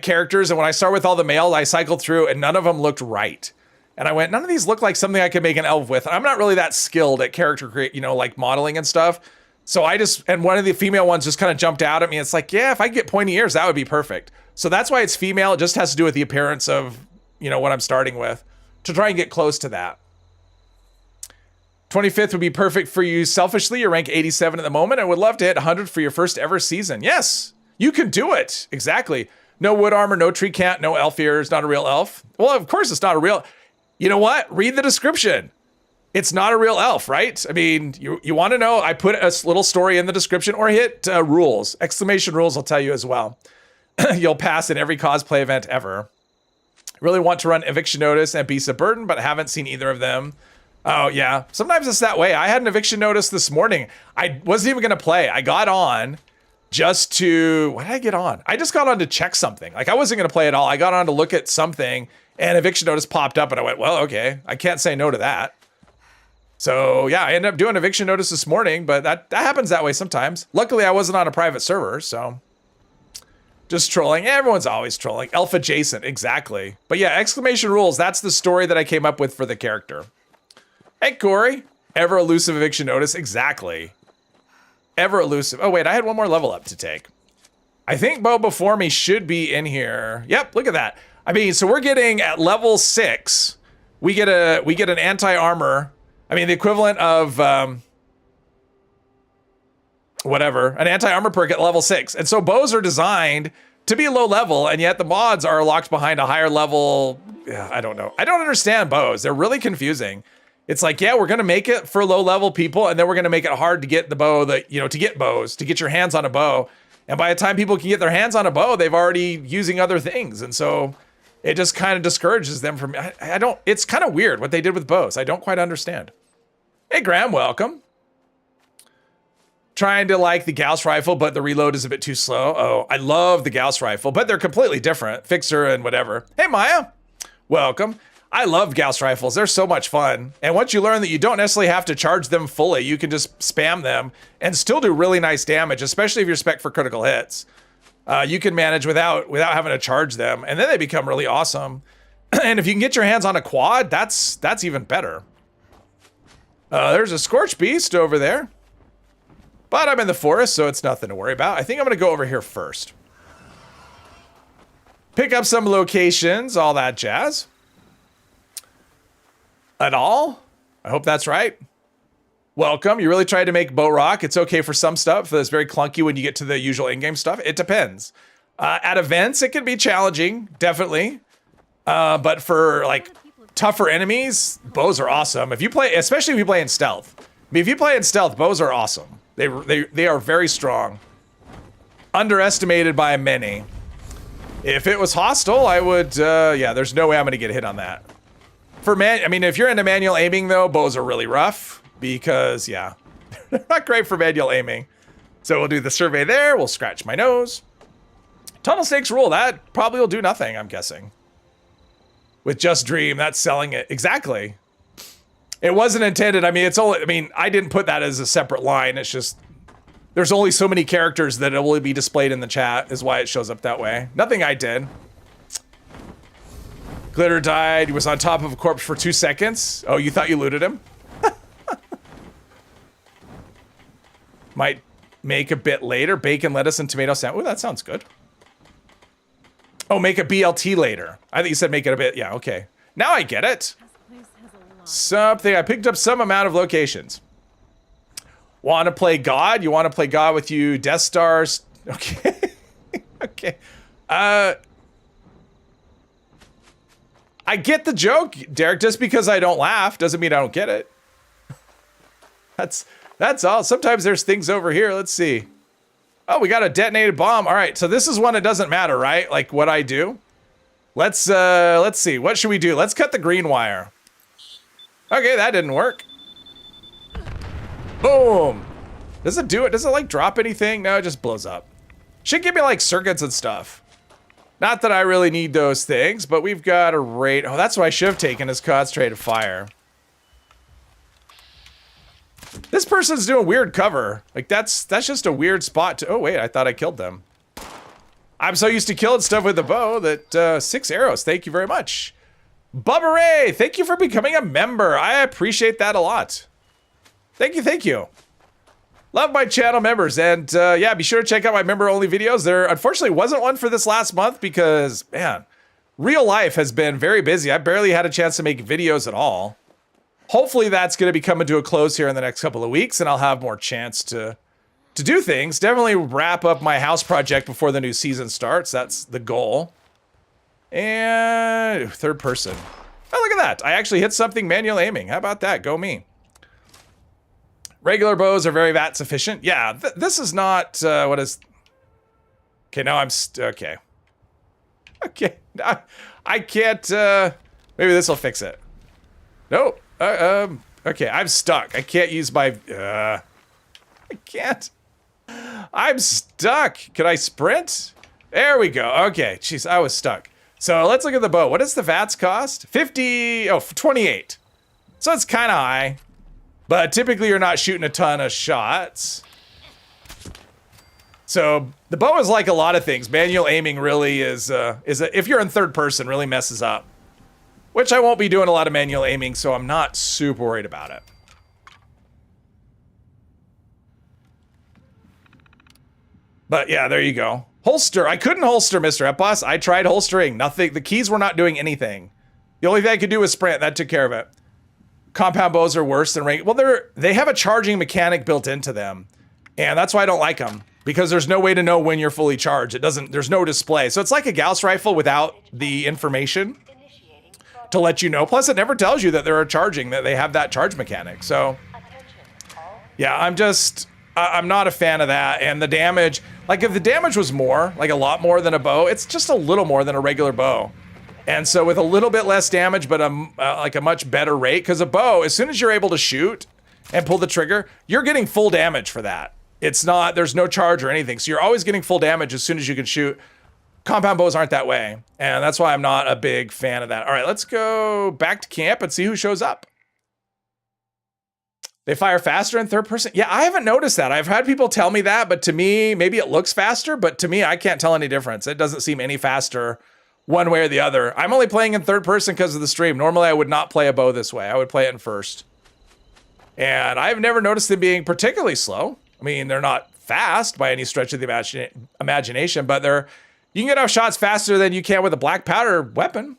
characters, and when I started with all the males, I cycled through, and none of them looked right. And I went, none of these look like something I could make an elf with. And I'm not really that skilled at character create, you know, like modeling and stuff. So I just, and one of the female ones just kind of jumped out at me. It's like, yeah, if I could get pointy ears, that would be perfect. So that's why it's female. It just has to do with the appearance of, you know, what I'm starting with, to try and get close to that. 25th would be perfect for you selfishly. You're rank 87 at the moment. I would love to hit 100 for your first ever season. Yes, you can do it. Exactly. No wood armor, no tree cat, no elf ears, not a real elf. Well, of course it's not a real... You know what? Read the description. It's not a real elf, right? I mean, you want to know, I put a little story in the description, or hit rules. Exclamation rules will tell you as well. You'll pass in every cosplay event ever. Really want to run eviction notice and beast of burden, but haven't seen either of them. Oh, yeah. Sometimes it's that way. I had an eviction notice this morning. I wasn't even going to play. I got on just to... Why did I get on? I just got on to check something. Like, I wasn't going to play at all. I got on to look at something, and eviction notice popped up, and I went, well, okay. I can't say no to that. So, yeah, I ended up doing eviction notice this morning, but that happens that way sometimes. Luckily, I wasn't on a private server, so... Just trolling. Everyone's always trolling. Elf adjacent, exactly. But yeah, exclamation rules. That's the story that I came up with for the character. Hey, Corey. Ever elusive eviction notice. Exactly. Ever elusive. Oh, wait, I had one more level up to take. I think Bo before me should be in here. Yep, look at that. I mean, so we're getting at level 6. We get an anti-armor. I mean, the equivalent of... whatever, an anti-armor perk at level 6. And so bows are designed to be low level, and yet the mods are locked behind a higher level. I don't know. I don't understand bows. They're really confusing. It's like, yeah, we're going to make it for low level people, and then we're going to make it hard to get the bow that, you know, to get bows, to get your hands on a bow. And by the time people can get their hands on a bow, they've already using other things. And so it just kind of discourages them from, I don't, it's kind of weird what they did with bows. I don't quite understand. Hey, Graham, welcome. Trying to like the Gauss rifle, but the reload is a bit too slow. Oh, I love the Gauss rifle, but they're completely different. Fixer and whatever. Hey, Maya. Welcome. I love Gauss rifles. They're so much fun. And once you learn that you don't necessarily have to charge them fully, you can just spam them and still do really nice damage, especially if you're spec for critical hits. You can manage without having to charge them, and then they become really awesome. And if you can get your hands on a quad, that's even better. There's a Scorch Beast over there. But I'm in the forest, so it's nothing to worry about. I think I'm going to go over here first. Pick up some locations, all that jazz. At all? I hope that's right. Welcome. You really tried to make bow rock. It's okay for some stuff, but it's very clunky when you get to the usual in-game stuff. It depends. At events, it can be challenging, definitely. But for, like, tougher enemies, bows are awesome. If you play, especially if you play in stealth. I mean, if you play in stealth, bows are awesome. They are very strong. Underestimated by many. If it was hostile, I would, yeah, there's no way I'm gonna get hit on that. I mean, if you're into manual aiming though, bows are really rough because, yeah, they're not great for manual aiming. So we'll do the survey there, we'll scratch my nose. Tunnel Snakes rule, that probably will do nothing, I'm guessing. With Just Dream, that's selling it. Exactly. It wasn't intended. I mean, I didn't put that as a separate line. It's just, there's only so many characters that it will be displayed in the chat is why it shows up that way. Nothing I did. Glitter died. He was on top of a corpse for 2 seconds. Oh, you thought you looted him? Might make a bit later. Bacon, lettuce, and tomato sandwich. Ooh, that sounds good. Oh, make a BLT later. I think you said make it a bit. Yeah, okay. Now I get it. Something. I picked up some amount of locations. Want to play God? You want to play God with you, Death Stars? Okay. Okay. I get the joke, Derek. Just because I don't laugh doesn't mean I don't get it. That's all. Sometimes there's things over here. Let's see. Oh, we got a detonated bomb. All right, so this is one that doesn't matter, right? Like what I do. Let's see. What should we do? Let's cut the green wire. Okay, that didn't work. Boom. Does it do it? Does it like drop anything? No, it just blows up. Should give me like circuits and stuff. Not that I really need those things, but we've got a rate. Oh, that's what I should have taken is concentrated fire. This person's doing weird cover. Like that's just a weird spot to, oh wait, I thought I killed them. I'm so used to killing stuff with the bow that 6 arrows. Thank you very much. Bubba Ray, thank you for becoming a member. I appreciate that a lot. Thank you, thank you. Love my channel members, and yeah, be sure to check out my member-only videos. There unfortunately wasn't one for this last month because, man, real life has been very busy. I barely had a chance to make videos at all. Hopefully that's going to be coming to a close here in the next couple of weeks, and I'll have more chance to do things. Definitely wrap up my house project before the new season starts. That's the goal. And third person. Oh, look at that. I actually hit something manual aiming. How about that? Go me. Regular bows are very VAT sufficient. Yeah, this is not, what is... Okay, now I'm, okay. Okay, I can't, maybe this will fix it. Nope, okay, I'm stuck. I can't use my, I can't. I'm stuck. Can I sprint? There we go. Okay, jeez, I was stuck. So let's look at the bow. What does the VATS cost? 28. So it's kind of high. But typically you're not shooting a ton of shots. So the bow is like a lot of things. Manual aiming really is if you're in third person, really messes up. Which I won't be doing a lot of manual aiming, so I'm not super worried about it. But yeah, there you go. Holster. I couldn't holster, Mr. Epos. I tried holstering. Nothing. The keys were not doing anything. The only thing I could do was sprint. That took care of it. Compound bows are worse than range. Well, they have a charging mechanic built into them, and that's why I don't like them, because there's no way to know when you're fully charged. There's no display. So it's like a Gauss rifle without the information to let you know. Plus, it never tells you that they're charging, that they have that charge mechanic. So yeah, I'm not a fan of that. And the damage, like if the damage was more, like a lot more than a bow, it's just a little more than a regular bow. And so with a little bit less damage, but like a much better rate, because a bow, as soon as you're able to shoot and pull the trigger, you're getting full damage for that. It's not, there's no charge or anything. So you're always getting full damage as soon as you can shoot. Compound bows aren't that way. And that's why I'm not a big fan of that. All right, let's go back to camp and see who shows up. They fire faster in third person. Yeah, I haven't noticed that. I've had people tell me that, but to me, maybe it looks faster, but to me, I can't tell any difference. It doesn't seem any faster one way or the other. I'm only playing in third person because of the stream. Normally I would not play a bow this way. I would play it in first. And I've never noticed them being particularly slow. I mean, they're not fast by any stretch of the imagination, but you can get off shots faster than you can with a black powder weapon.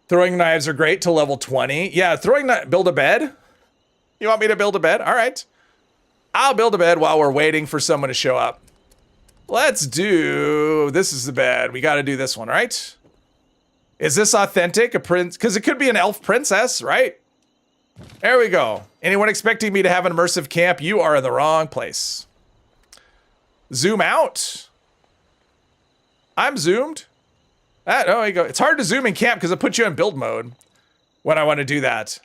Throwing knives are great till level 20. Yeah, build a bed. You want me to build a bed? All right. I'll build a bed while we're waiting for someone to show up. Let's do, this is the bed. We got to do this one, right? Is this authentic? A prince? Because it could be an elf princess, right? There we go. Anyone expecting me to have an immersive camp? You are in the wrong place. Zoom out. I'm zoomed. Oh, there you go. It's hard to zoom in camp because it puts you in build mode when I want to do that.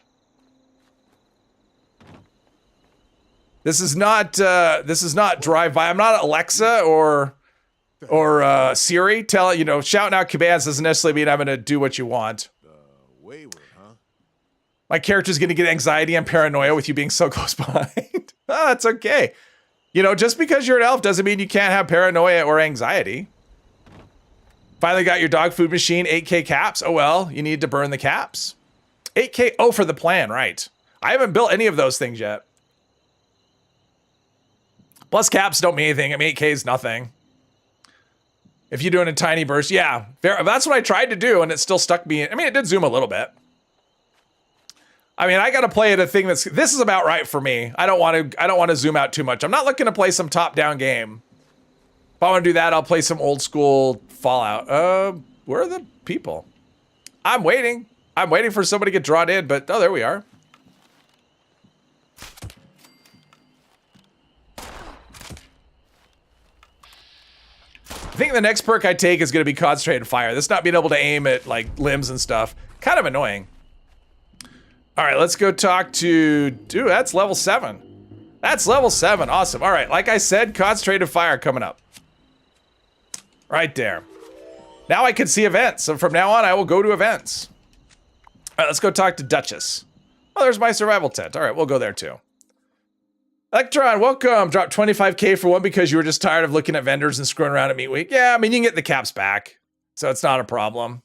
This is not drive-by. I'm not Alexa or Siri. Shouting out commands doesn't necessarily mean I'm going to do what you want. Wayward, huh? My character's going to get anxiety and paranoia with you being so close behind. Oh, that's okay. Just because you're an elf doesn't mean you can't have paranoia or anxiety. Finally got your dog food machine, 8K caps. Oh, well, you need to burn the caps. 8K, oh, for the plan, right. I haven't built any of those things yet. Plus caps don't mean anything. I mean, 8K is nothing. If you do it in tiny bursts, yeah. That's what I tried to do, and it still stuck me. I mean, it did zoom a little bit. I mean, I got to play at a thing this is about right for me. I don't want to zoom out too much. I'm not looking to play some top-down game. If I want to do that, I'll play some old school Fallout. Where are the people? I'm waiting. I'm waiting for somebody to get drawn in, but oh, there we are. I think the next perk I take is going to be concentrated fire. This not being able to aim at like limbs and stuff. Kind of annoying. All right, let's go talk to, dude, that's level 7. That's level 7, awesome. All right, like I said, concentrated fire coming up. Right there. Now I can see events, so from now on I will go to events. All right, let's go talk to Duchess. Oh, there's my survival tent. All right, we'll go there too. Electron, welcome. Dropped 25K for one because you were just tired of looking at vendors and screwing around at Meat Week. Yeah, I mean, you can get the caps back, so it's not a problem.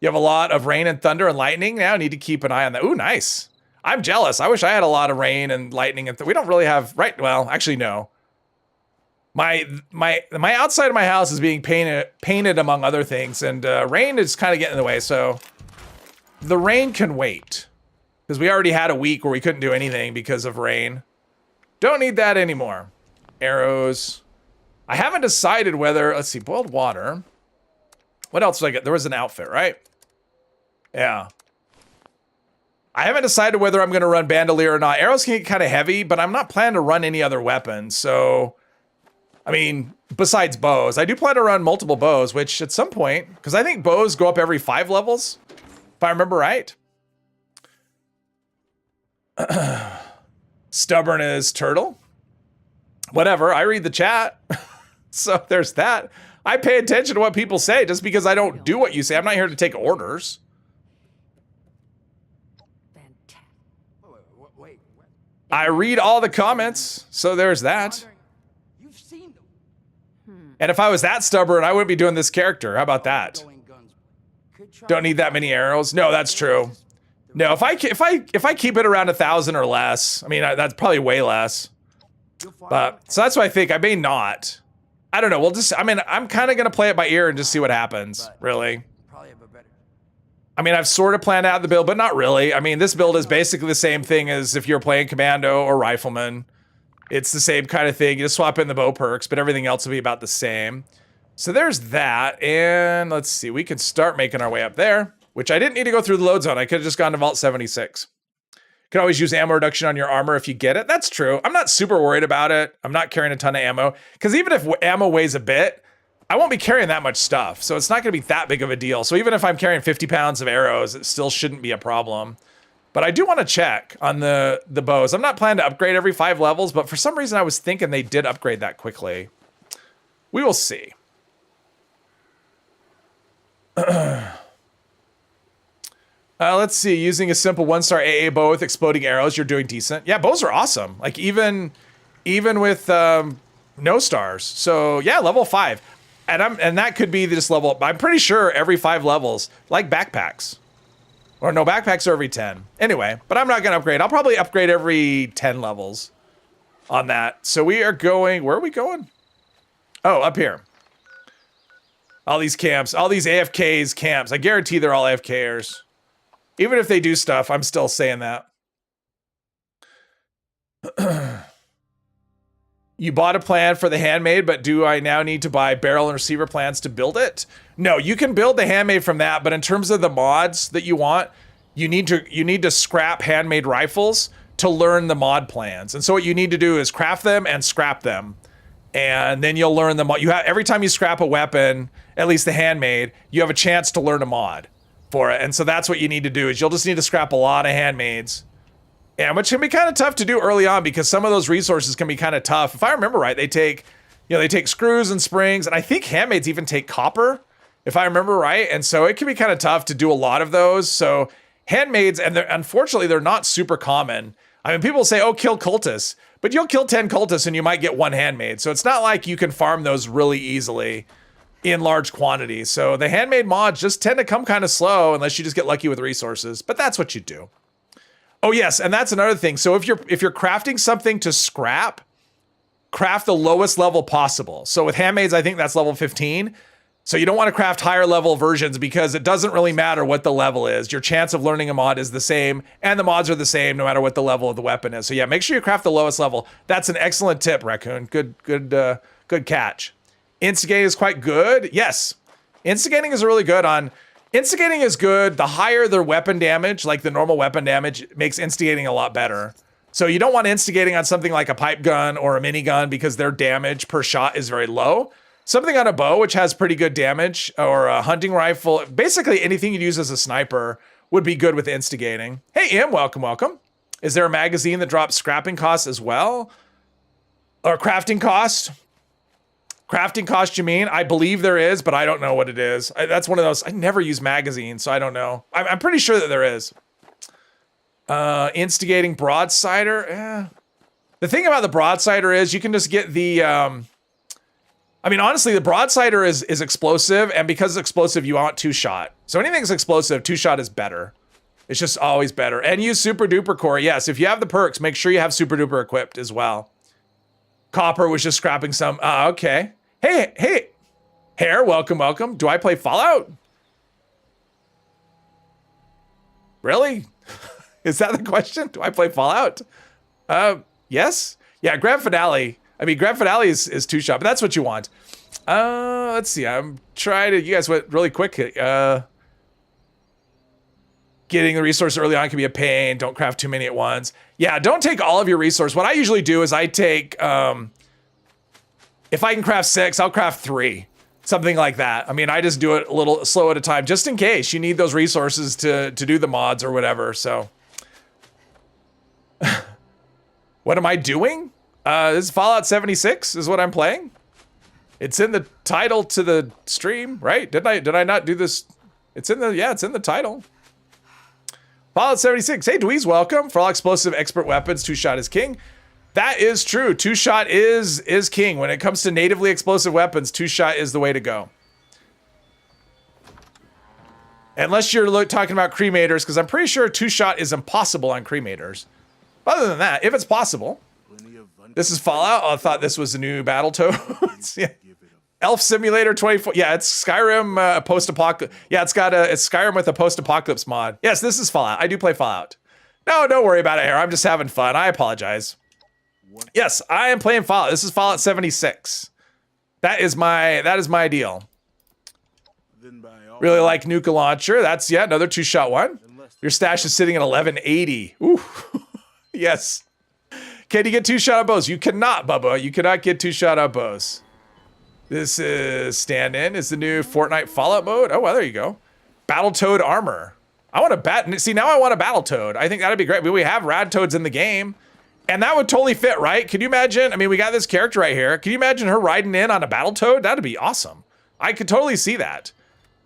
You have a lot of rain and thunder and lightning now. Need to keep an eye on that. Ooh, nice. I'm jealous. I wish I had a lot of rain and lightning and we don't really have, right? Well, actually, no. My outside of my house is being painted among other things, and rain is kind of getting in the way, so the rain can wait. Because we already had a week where we couldn't do anything because of rain. Don't need that anymore. Arrows. I haven't decided whether, let's see, boiled water. What else did I get? There was an outfit, right? Yeah. I haven't decided whether I'm going to run bandolier or not. Arrows can get kind of heavy, but I'm not planning to run any other weapons. So, I mean, besides bows, I do plan to run multiple bows, which at some point, because I think bows go up every 5 levels, if I remember right. Stubborn as turtle. Whatever, I read the chat. So there's that. I pay attention to what people say just because I don't do what you say. I'm not here to take orders. Wait. I read all the comments, so there's that. You've seen them. And if I was that stubborn, I wouldn't be doing this character. How about that? Don't need that many arrows. No, that's true. No, if I keep it around 1,000 or less, I mean that's probably way less. But so that's why I think I may not. I don't know. We'll just. I mean, I'm kind of gonna play it by ear and just see what happens. Really. I mean, I've sort of planned out the build, but not really. I mean, this build is basically the same thing as if you're playing Commando or Rifleman. It's the same kind of thing. You just swap in the bow perks, but everything else will be about the same. So there's that, and let's see. We can start making our way up there. Which I didn't need to go through the load zone. I could have just gone to Vault 76. You can always use ammo reduction on your armor if you get it. That's true. I'm not super worried about it. I'm not carrying a ton of ammo. Because even if ammo weighs a bit, I won't be carrying that much stuff. So it's not going to be that big of a deal. So even if I'm carrying 50 pounds of arrows, it still shouldn't be a problem. But I do want to check on the bows. I'm not planning to upgrade every 5 levels, but for some reason I was thinking they did upgrade that quickly. We will see. Let's see, using a simple 1-star AA bow with exploding arrows, you're doing decent. Yeah, bows are awesome. Like even with no stars. So yeah, level 5. And that could be this level up. I'm pretty sure every 5 levels, like backpacks. Or no, backpacks are every 10. Anyway, but I'm not gonna upgrade. I'll probably upgrade every 10 levels on that. So we are going, where are we going? Oh, up here. All these camps, all these AFKs camps. I guarantee they're all AFKers. Even if they do stuff, I'm still saying that. You bought a plan for the handmade, but do I now need to buy barrel and receiver plans to build it? No, you can build the handmade from that, but in terms of the mods that you want, you need to scrap handmade rifles to learn the mod plans. And so what you need to do is craft them and scrap them. And then you'll learn the mod. You have, every time you scrap a weapon, at least the handmade, you have a chance to learn a mod for it. And so that's what you need to do, is you'll just need to scrap a lot of handmaids. And which can be kind of tough to do early on because some of those resources can be kind of tough. If I remember right, they take screws and springs, and I think handmaids even take copper, if I remember right. And so it can be kind of tough to do a lot of those. So handmaids, and unfortunately, they're not super common. I mean, people say, oh, kill cultists, but you'll kill 10 cultists and you might get 1 handmaid. So it's not like you can farm those really easily in large quantities. So the handmade mods just tend to come kind of slow unless you just get lucky with resources, but that's what you do. Oh yes, and that's another thing. So if you're crafting something to scrap, craft the lowest level possible. So with handmaids, I think that's level 15. So you don't want to craft higher level versions because it doesn't really matter what the level is. Your chance of learning a mod is the same, and the mods are the same no matter what the level of the weapon is. So yeah, make sure you craft the lowest level. That's an excellent tip, Raccoon. Good catch. Instigating is quite good. Yes, instigating is really good on. Instigating is good. The higher their weapon damage, like the normal weapon damage, makes instigating a lot better. So you don't want instigating on something like a pipe gun or a minigun because their damage per shot is very low. Something on a bow, which has pretty good damage, or a hunting rifle, basically anything you'd use as a sniper would be good with instigating. Hey, Im, welcome, welcome. Is there a magazine that drops scrapping costs as well? Or crafting cost? Crafting cost, you mean? I believe there is, but I don't know what it is. That's one of those, I never use magazines, so I don't know. I'm pretty sure that there is. Instigating broadsider, The thing about the broadsider is you can just get the, I mean, honestly, the broadsider is explosive, and because it's explosive, you want 2-shot. So anything that's explosive, 2-shot is better. It's just always better. And use super duper core. Yes, if you have the perks, make sure you have super duper equipped as well. Copper was just scrapping some. Okay. Hey, Hair, welcome, welcome. Do I play Fallout? Really? Is that the question? Do I play Fallout? Yes. Yeah, Grand Finale. I mean, Grand Finale is 2-shot, but that's what you want. Let's see. I'm trying to. You guys went really quick. Getting the resource early on can be a pain. Don't craft too many at once. Yeah, don't take all of your resource. What I usually do is I take. If I can craft 6, I'll craft 3. Something like that. I mean, I just do it a little slow at a time, just in case you need those resources to do the mods or whatever. So, what am I doing? This is Fallout 76 is what I'm playing. It's in the title to the stream, right? Did I not do this? It's in the title. Fallout 76. Hey, Dweez, welcome. For all explosive expert weapons, 2-shot is king. That is true. 2-shot is king. When it comes to natively explosive weapons, 2-shot is the way to go. Unless you're talking about cremators, because I'm pretty sure 2-shot is impossible on cremators. Other than that, if it's possible. This is Fallout. Oh, I thought this was a new Battletoads. Yeah. Elf Simulator 24. Yeah, it's Skyrim post-apocalypse. Yeah, it's Skyrim with a post-apocalypse mod. Yes, this is Fallout. I do play Fallout. No, don't worry about it here. I'm just having fun. I apologize. Yes, I am playing Fallout. This is Fallout 76. That is my deal. Really like Nuka Launcher. That's, yeah, another 2-shot one. Your stash is sitting at 1180. Ooh. Yes. Can you get 2-shot on bows? You cannot, Bubba. You cannot get 2-shot on bows. This is stand-in. Is the new Fortnite Fallout mode. Oh, well, there you go. Battletoad armor. I want to see, now I want a Battletoad. I think that'd be great. We have Rad Toads in the game. And that would totally fit, right? Could you imagine? I mean, we got this character right here. Can you imagine her riding in on a Battletoad? That'd be awesome. I could totally see that.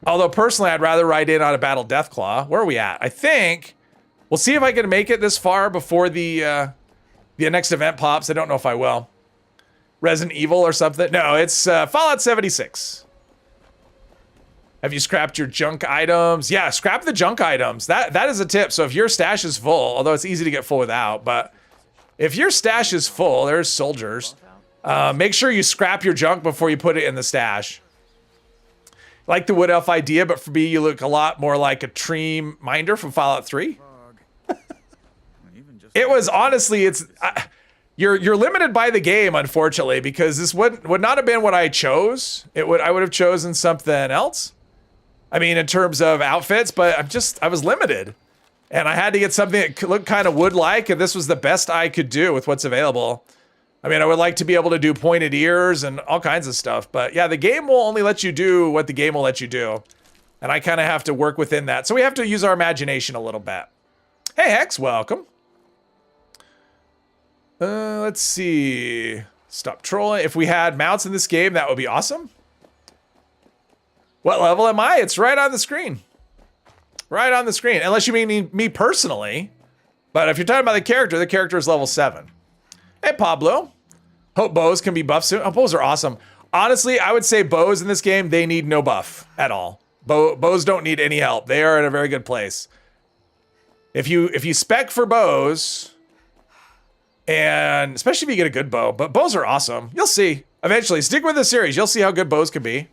Although, personally, I'd rather ride in on a Battle Deathclaw. Where are we at? I think we'll see if I can make it this far before the next event pops. I don't know if I will. Resident Evil or something. No, it's Fallout 76. Have you scrapped your junk items? Yeah, scrap the junk items. That is a tip. So if your stash is full, although it's easy to get full without, but if your stash is full, there's soldiers. Make sure you scrap your junk before you put it in the stash. Like the Wood Elf idea, but for me, you look a lot more like a tree minder from Fallout 3. It was honestly, you're limited by the game, unfortunately, because this would not have been what I chose. I would have chosen something else. I mean, in terms of outfits, but I was limited. And I had to get something that looked kind of wood-like, and this was the best I could do with what's available. I mean, I would like to be able to do pointed ears and all kinds of stuff, but yeah, the game will only let you do what the game will let you do. And I kind of have to work within that. So we have to use our imagination a little bit. Hey, Hex, welcome. Let's see. Stop trolling. If we had mounts in this game, that would be awesome. What level am I? It's right on the screen. Right on the screen. Unless you mean me personally. But if you're talking about the character is level 7. Hey, Pablo. Hope bows can be buffed soon. Oh, bows are awesome. Honestly, I would say bows in this game, they need no buff at all. Bows don't need any help. They are in a very good place. If you spec for bows, and especially if you get a good bow, but bows are awesome. You'll see. Eventually, stick with the series. You'll see how good bows can be.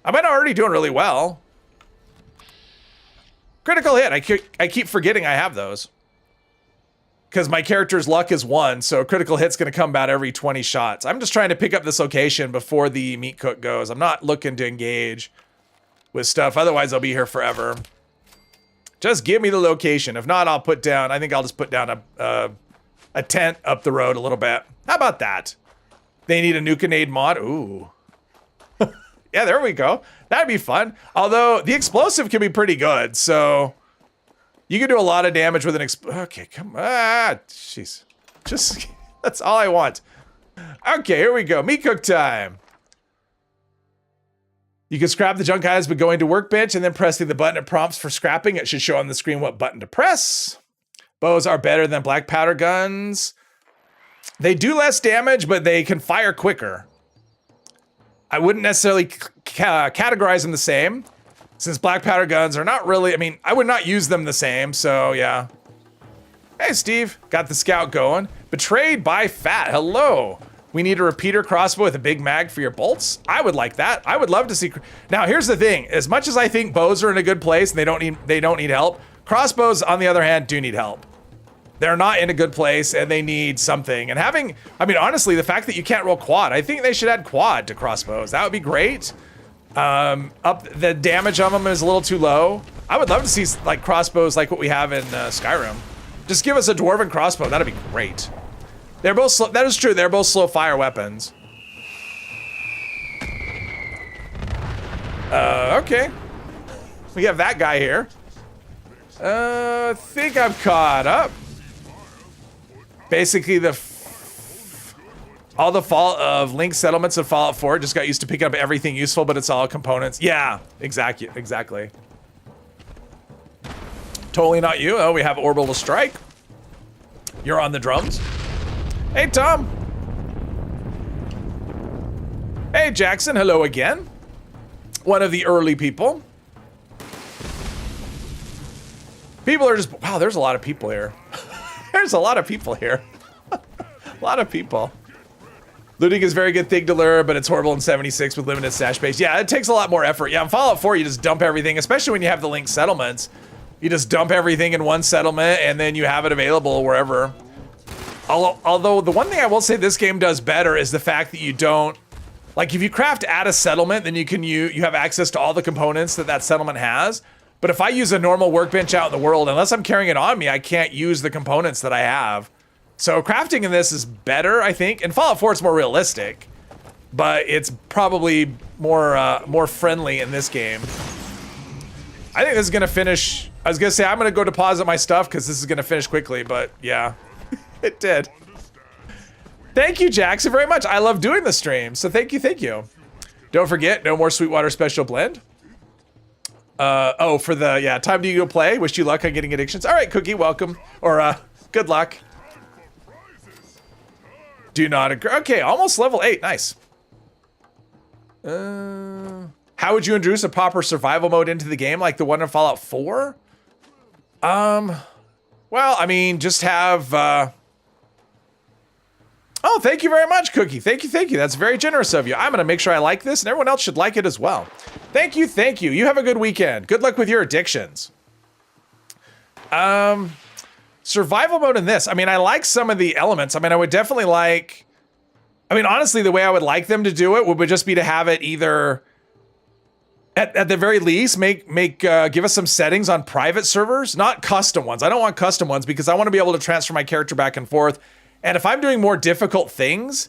I might already doing really well. Critical hit. I keep forgetting I have those. Because my character's luck is 1, so critical hit's going to come about every 20 shots. I'm just trying to pick up this location before the meat cook goes. I'm not looking to engage with stuff. Otherwise, I'll be here forever. Just give me the location. If not, I'll put down... I think I'll just put down a tent up the road a little bit. How about that? They need a nuke-a-nade mod. Ooh. Yeah, there we go. That'd be fun. Although, the explosive can be pretty good, so... You can do a lot of damage with an okay, come on. Jeez. Just... That's all I want. Okay, here we go. Meat cook time. You can scrap the junk items by going to workbench and then pressing the button it prompts for scrapping. It should show on the screen what button to press. Bows are better than black powder guns. They do less damage, but they can fire quicker. I wouldn't necessarily categorize them the same, since black powder guns are not really, I mean, I would not use them the same, so yeah. Hey, Steve, got the scout going. Betrayed by Fat, hello. We need a repeater crossbow with a big mag for your bolts. I would like that. I would love to see. Now, here's the thing. As much as I think bows are in a good place and they don't need help, crossbows, on the other hand, do need help. They're not in a good place and they need something. And having, I mean, honestly, the fact that you can't roll quad, I think they should add quad to crossbows. That would be great. The damage on them is a little too low. I would love to see like crossbows like what we have in Skyrim. Just give us a dwarven crossbow. That'd be great. They're both slow, that is true. They're both slow fire weapons. Okay. We have that guy here. Think I'm caught up. Basically, all the Fallout of Link settlements of Fallout 4 just got used to picking up everything useful, but it's all components. Yeah, exactly. Totally not you. Oh, we have Orbital Strike. You're on the drums. Hey, Tom. Hey, Jackson. Hello again. One of the early people. People are just, wow, there's a lot of people here. There's a lot of people here. A lot of people. Looting is a very good thing to lure, but it's horrible in 76 with limited stash space. Yeah, it takes a lot more effort. Yeah, in Fallout 4, you just dump everything, especially when you have the Link settlements. You just dump everything in one settlement, and then you have it available wherever. Although, the one thing I will say this game does better is the fact that you don't... Like, if you craft at a settlement, then you have access to all the components that settlement has. But if I use a normal workbench out in the world, unless I'm carrying it on me, I can't use the components that I have. So crafting in this is better, I think. In Fallout 4, it's more realistic, but it's probably more friendly in this game. I think this is gonna finish. I was gonna say I'm gonna go deposit my stuff because this is gonna finish quickly, but yeah, it did. Thank you, Jackson, very much. I love doing the stream, so thank you. Don't forget, no more Sweetwater Special Blend. Oh, for the, yeah, time to go play. Wish you luck on getting addictions. All right, Cookie, welcome. Or, good luck. Do not agree. Okay, almost level 8. Nice. How would you introduce a proper survival mode into the game like the one in Fallout 4? Well, I mean, just have, Oh, thank you very much, Cookie. Thank you. That's very generous of you. I'm gonna make sure I like this, and everyone else should like it as well. Thank you. You have a good weekend. Good luck with your addictions. Survival mode in this. I mean, I like some of the elements. I mean, I would definitely like... I mean, honestly, the way I would like them to do it would just be to have it either... At the very least, give us some settings on private servers, not custom ones. I don't want custom ones because I want to be able to transfer my character back and forth. And if I'm doing more difficult things,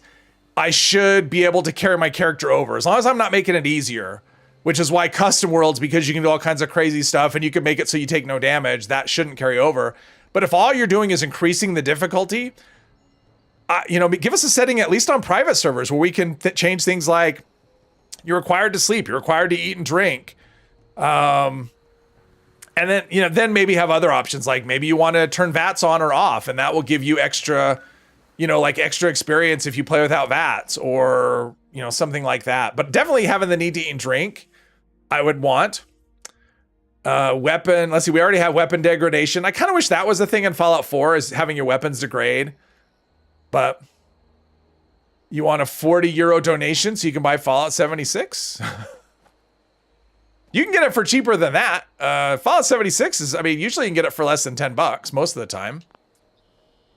I should be able to carry my character over, as long as I'm not making it easier, which is why custom worlds, because you can do all kinds of crazy stuff and you can make it so you take no damage, that shouldn't carry over. But if all you're doing is increasing the difficulty, you know, give us a setting at least on private servers where we can change things like you're required to sleep, you're required to eat and drink. And then, you know, then maybe have other options, like maybe you want to turn VATs on or off, and that will give you extra, you know, like extra experience if you play without VATs or, you know, something like that. But definitely having the need to eat and drink, I would want. Weapon, let's see, we already have weapon degradation. I kind of wish that was a thing in Fallout 4, is having your weapons degrade. But you want a €40 donation so you can buy Fallout 76? You can get it for cheaper than that. Fallout 76 is, I mean, usually you can get it for less than $10 most of the time.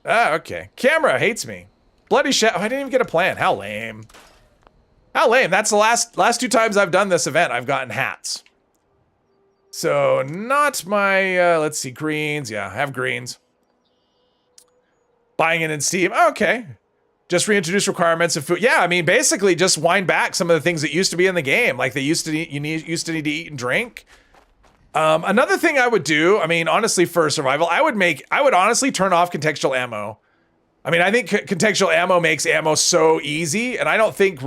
Ah, okay. Camera hates me. Bloody shit. Oh, I didn't even get a plan. How lame. How lame. That's the last 2 times I've done this event, I've gotten hats. So, not my, let's see, greens. Yeah, I have greens. Buying it in Steam. Okay. Just reintroduce requirements of food. Yeah, I mean, basically just wind back some of the things that used to be in the game. Like they used to need to eat and drink. Another thing I would do, I mean, honestly, for survival, I would honestly turn off contextual ammo. I mean, I think contextual ammo makes ammo so easy, and I don't think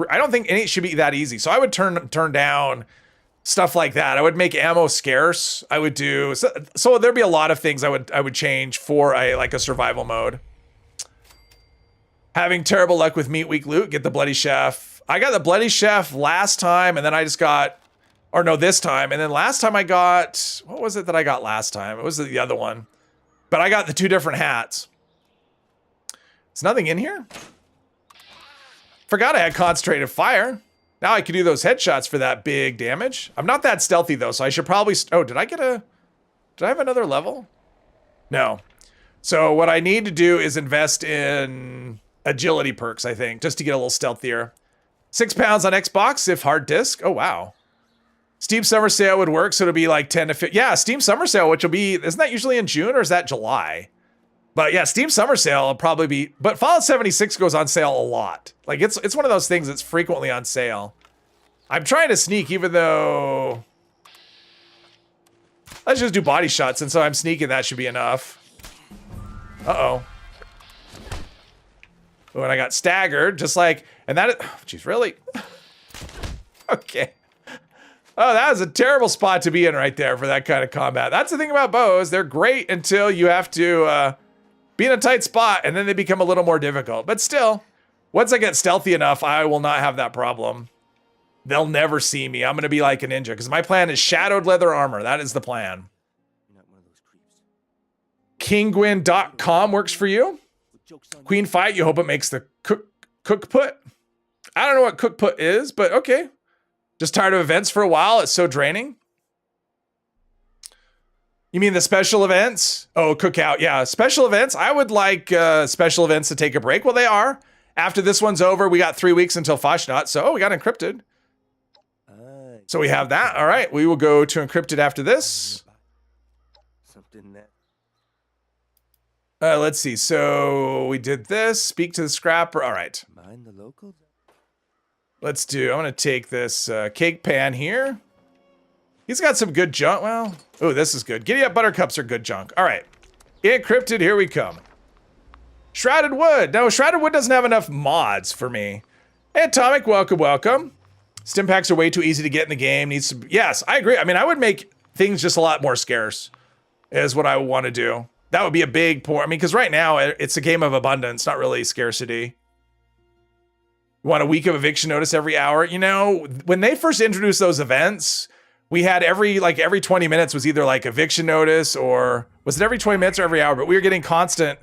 any should be that easy. So I would turn down stuff like that. I would make ammo scarce. I would do so there'd be a lot of things I would change for a survival mode. Having terrible luck with meat week loot. Get the bloody chef. I got the bloody chef last time, and then I just got, or no, this time, and then last time I got, what was it that I got last time? It was the other one, but I got the 2 different hats. There's nothing in here. Forgot I had concentrated fire. Now I can do those headshots for that big damage. I'm not that stealthy though, so I should probably, oh, did I have another level? No. So what I need to do is invest in agility perks, I think, just to get a little stealthier. £6 on Xbox if hard disk. Oh, wow. Steam Summer Sale would work, so it'll be like 10 to 50. Yeah, Steam Summer Sale, which will be, isn't that usually in June or is that July? But yeah, Steam Summer Sale will probably be, but Fallout 76 goes on sale a lot. Like it's one of those things that's frequently on sale. I'm trying to sneak even though, let's just do body shots, and so I'm sneaking, that should be enough. Uh-oh. Oh, and I got staggered, just like, and that, oh, geez, really? Okay. Oh, that was a terrible spot to be in right there for that kind of combat. That's the thing about bows. They're great until you have to be in a tight spot, and then they become a little more difficult. But still, once I get stealthy enough, I will not have that problem. They'll never see me. I'm going to be like a ninja, because my plan is shadowed leather armor. That is the plan. Kingwin.com works for you. Queen fight, you hope it makes the cook put. I don't know what cook put is, but okay. Just tired of events for a while. It's so draining. You mean the special events? Oh, cookout. Yeah, special events. I would like special events to take a break. Well, they are. After this one's over, we got 3 weeks until Fashnot. So, we got encrypted. So we have that. All right, we will go to encrypted after this. Let's see. So we did this. Speak to the scrapper. All right. Mind the locals? Let's do. I'm gonna take this cake pan here. He's got some good junk. Well, oh, this is good. Giddy up buttercups are good junk. All right, encrypted. Here we come. Shrouded wood. No, shrouded wood doesn't have enough mods for me. Hey, Atomic, welcome, welcome. Stim packs are way too easy to get in the game. Needs to. Yes, I agree. I mean, I would make things just a lot more scarce. Is what I want to do. That would be a big pour. I mean, because right now it's a game of abundance, not really scarcity. You want a week of eviction notice every hour. You know, when they first introduced those events, we had every 20 minutes was either like eviction notice, or was it every 20 minutes or every hour? But we were getting constant,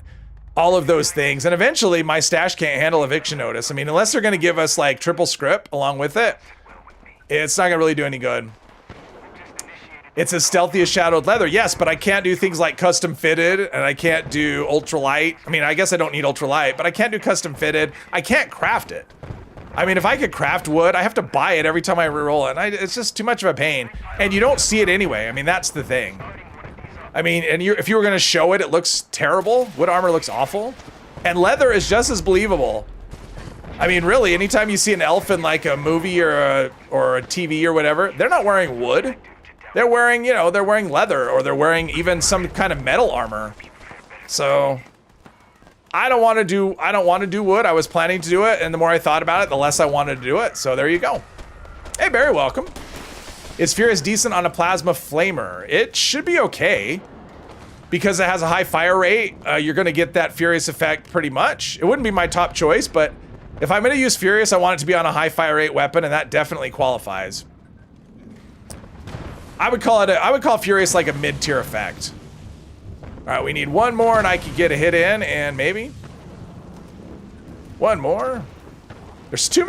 all of those things. And eventually my stash can't handle eviction notice. I mean, unless they're going to give us like triple script along with it, it's not going to really do any good. It's as stealthy as shadowed leather. Yes, but I can't do things like custom fitted, and I can't do ultralight. I mean, I guess I don't need ultralight, but I can't do custom fitted. I can't craft it. I mean, if I could craft wood, I have to buy it every time I reroll it. And it's just too much of a pain. And you don't see it anyway. I mean, that's the thing. I mean, and if you were going to show it, it looks terrible. Wood armor looks awful. And leather is just as believable. I mean, really, anytime you see an elf in like a movie or a TV or whatever, they're not wearing wood. They're wearing, you know, they're wearing leather, or they're wearing even some kind of metal armor. So I don't want to do wood. I was planning to do it, and the more I thought about it, the less I wanted to do it. So there you go. Hey, Barry, welcome. Is Furious decent on a plasma flamer? It should be okay. Because it has a high fire rate, you're gonna get that Furious effect pretty much. It wouldn't be my top choice, but if I'm gonna use Furious, I want it to be on a high fire rate weapon, and that definitely qualifies. I would call Furious like a mid-tier effect. All right, we need one more, and I could get a hit in, and maybe one more. There's so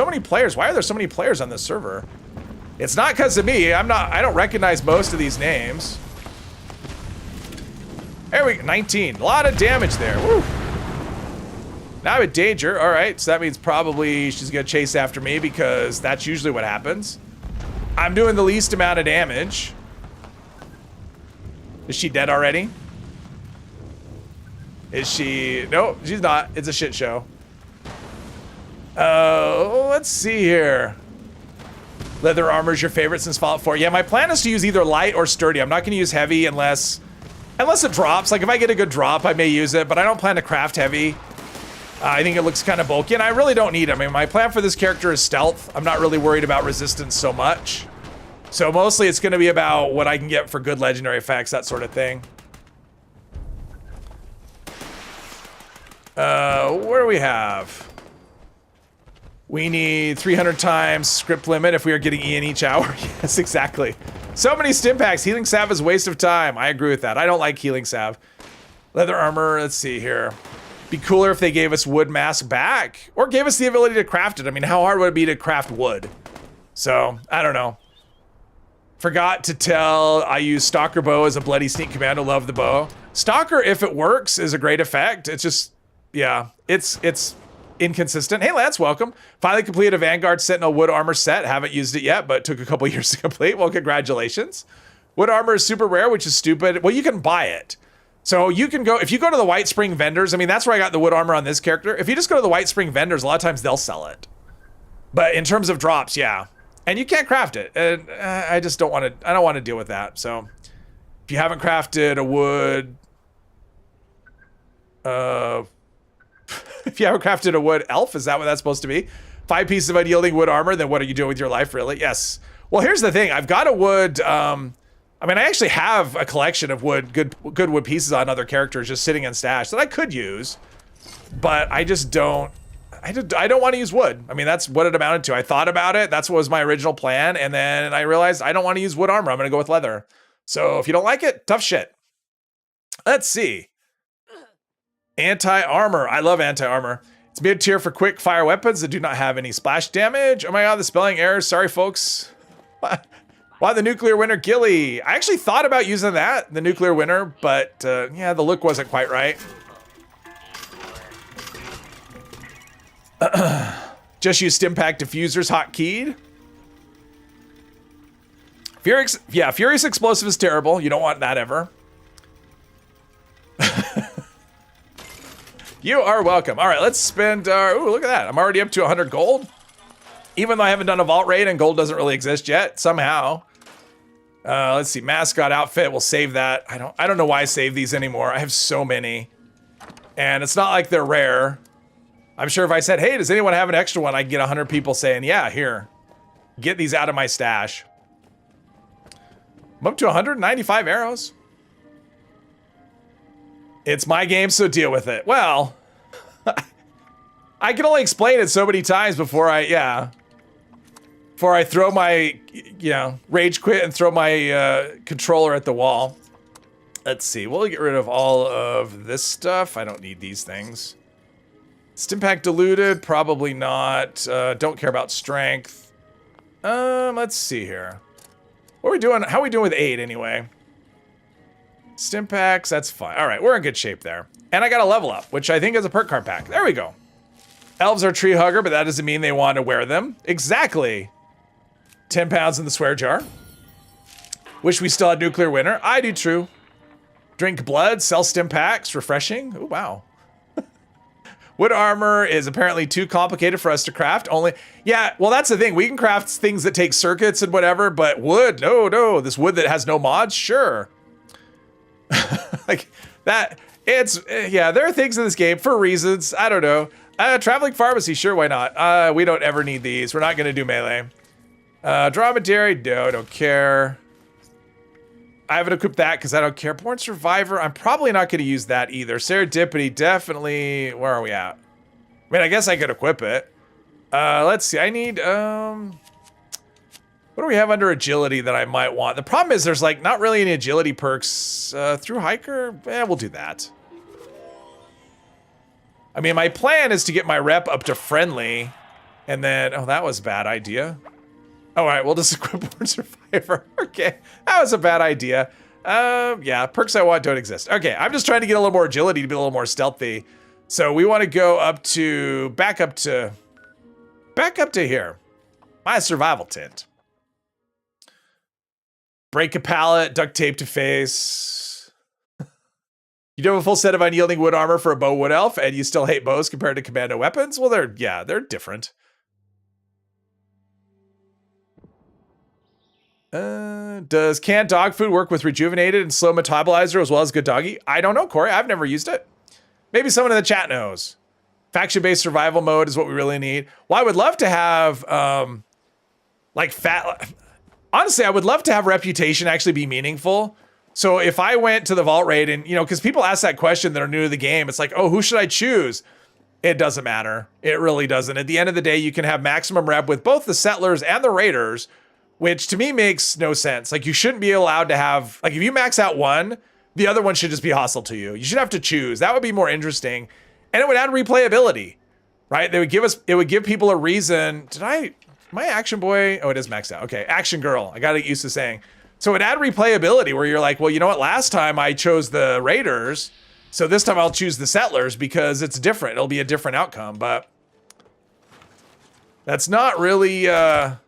many players. Why are there so many players on this server? It's not because of me. I don't recognize most of these names. There we go, 19. A lot of damage there. Woo. Now I'm in danger. All right, so that means probably she's gonna chase after me because that's usually what happens. I'm doing the least amount of damage. Is she dead already? Is she? No, she's not. It's a shit show. Let's see here. Leather armor is your favorite since Fallout 4. Yeah, my plan is to use either light or sturdy. I'm not gonna use heavy unless it drops. Like if I get a good drop, I may use it, but I don't plan to craft heavy. I think it looks kind of bulky, and I really don't need it. I mean, my plan for this character is stealth. I'm not really worried about resistance so much. So mostly it's gonna be about what I can get for good legendary effects, that sort of thing. What do we have? We need 300 times script limit if we are getting E in each hour. Yes, exactly. So many stim packs. Healing salve is a waste of time. I agree with that. I don't like healing salve. Leather armor, let's see here. Be cooler if they gave us wood mask back or gave us the ability to craft it. I mean, how hard would it be to craft wood? So, I don't know. Forgot to tell I use Stalker Bow as a bloody sneak commando. Love the bow. Stalker, if it works, is a great effect. It's just, yeah, it's inconsistent. Hey, Lance, welcome. Finally completed a Vanguard Sentinel wood armor set. Haven't used it yet, but took a couple years to complete. Well, congratulations. Wood armor is super rare, which is stupid. Well, you can buy it. So you can go, if you go to the White Spring vendors, I mean, that's where I got the wood armor on this character. If you just go to the White Spring vendors, a lot of times they'll sell it. But in terms of drops, yeah. And you can't craft it. And I just don't want to, I don't want to deal with that. So if you haven't crafted a wood, if you haven't crafted a wood elf, is that what that's supposed to be? 5 pieces of unyielding wood armor, then what are you doing with your life, really? Yes. Well, here's the thing. I've got a wood, I mean, I actually have a collection of wood, good wood pieces on other characters just sitting in stash that I could use, but I just don't, I don't want to use wood. I mean, that's what it amounted to. I thought about it. That's what was my original plan. And then I realized I don't want to use wood armor. I'm going to go with leather. So if you don't like it, tough shit. Let's see. Anti-armor. I love anti-armor. It's mid-tier for quick fire weapons that do not have any splash damage. Oh my God, the spelling errors. Sorry, folks. Why the nuclear winter Gilly? I actually thought about using that, the nuclear winter, but yeah, the look wasn't quite right. Just use Stimpack diffusers hotkeyed. Furious explosive is terrible. You don't want that ever. You are welcome. All right, let's spend, ooh, look at that. I'm already up to 100 gold. Even though I haven't done a vault raid and gold doesn't really exist yet, somehow. Let's see, mascot outfit, we'll save that. I don't know why I save these anymore. I have so many. And it's not like they're rare. I'm sure if I said, hey, does anyone have an extra one? I can get 100 people saying, yeah, here. Get these out of my stash. I'm up to 195 arrows. It's my game, so deal with it. Well, I can only explain it so many times before I throw my, rage quit and throw my controller at the wall. Let's see, we'll get rid of all of this stuff. I don't need these things. Stimpack diluted, probably not. Don't care about strength. Let's see here. What are we doing? How are we doing with 8 anyway? Stimpaks, that's fine. All right, we're in good shape there. And I got a level up, which I think is a perk card pack. There we go. Elves are tree hugger, but that doesn't mean they want to wear them. Exactly. 10 pounds in the swear jar. Wish we still had nuclear winter. I do true. Drink blood, sell stim packs, refreshing. Oh, wow. Wood armor is apparently too complicated for us to craft. Yeah, well, that's the thing. We can craft things that take circuits and whatever, but wood, no. This wood that has no mods, sure. Like that, yeah, there are things in this game for reasons. I don't know. Traveling pharmacy, sure, why not? We don't ever need these. We're not gonna do melee. Dromedary, no, don't care. I haven't equipped that because I don't care. Born Survivor, I'm probably not gonna use that either. Serendipity, definitely, where are we at? I mean, I guess I could equip it. Let's see, I need, what do we have under agility that I might want? The problem is there's like not really any agility perks through hiker. We'll do that. I mean, my plan is to get my rep up to friendly and then, oh, that was a bad idea. All right, we'll just equip Born Survivor. Okay, that was a bad idea. Yeah, perks I want don't exist. Okay, I'm just trying to get a little more agility to be a little more stealthy. So we want to go back up to here. My survival tent. Break a pallet, duct tape to face. You do have a full set of unyielding wood armor for a bow wood elf, and you still hate bows compared to commando weapons? Well, they're different. Does canned dog food work with rejuvenated and slow metabolizer as well as good doggy? I don't know, Corey. I've never used it. Maybe someone in the chat knows. Faction-based survival mode is what we really need. Well, I would love to have, honestly, I would love to have reputation actually be meaningful. So if I went to the vault raid and, you know, because people ask that question that are new to the game, it's like, oh, who should I choose? It doesn't matter. It really doesn't. At the end of the day, you can have maximum rep with both the settlers and the raiders, which to me makes no sense. Like, you shouldn't be allowed to have, like, if you max out one, the other one should just be hostile to you. You should have to choose. That would be more interesting. And it would add replayability, right? It would give people a reason. My action boy? Oh, it is maxed out. Okay, action girl. I got to get used to saying. So it would add replayability where you're like, well, you know what? Last time I chose the raiders, so this time I'll choose the settlers because it's different. It'll be a different outcome, but that's not really how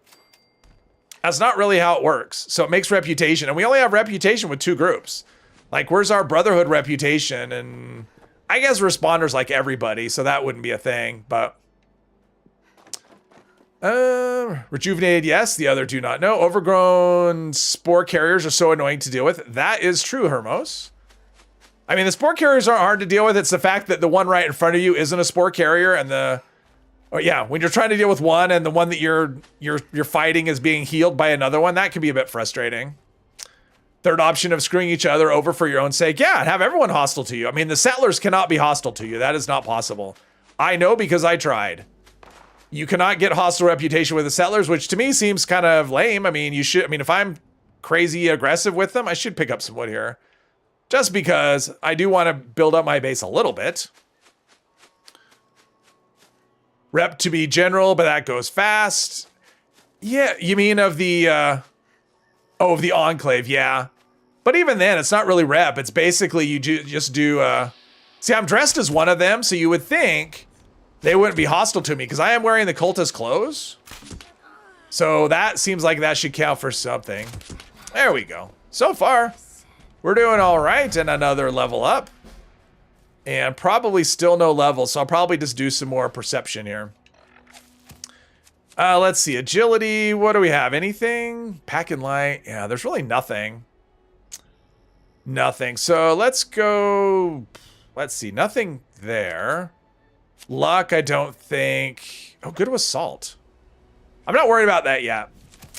it works. So it makes reputation, and we only have reputation with 2 groups. Like, where's our brotherhood reputation? And I guess responders like everybody, so that wouldn't be a thing, but rejuvenated, yes. The other do not know. Overgrown spore carriers are so annoying to deal with. That is true, Hermos. I mean, the spore carriers aren't hard to deal with. It's the fact that the one right in front of you isn't a spore carrier, and when you're trying to deal with one and the one that you're fighting is being healed by another one, that can be a bit frustrating. Third option of screwing each other over for your own sake. Yeah, and have everyone hostile to you. I mean, the settlers cannot be hostile to you. That is not possible. I know because I tried. You cannot get hostile reputation with the settlers, which to me seems kind of lame. I mean, if I'm crazy aggressive with them, I should pick up some wood here. Just because I do want to build up my base a little bit. Rep to be general, but that goes fast. Yeah, you mean of the, of the enclave, yeah. But even then, it's not really rep. It's basically you just do, see, I'm dressed as one of them, so you would think they wouldn't be hostile to me because I am wearing the cultist clothes. So that seems like that should count for something. There we go. So far, we're doing all right, and another level up. And probably still no level, so I'll probably just do some more perception here. Let's see, agility, what do we have? Anything? Pack and light, yeah, there's really nothing. Nothing, so let's go, let's see, nothing there. Luck, I don't think, oh, good with salt. I'm not worried about that yet.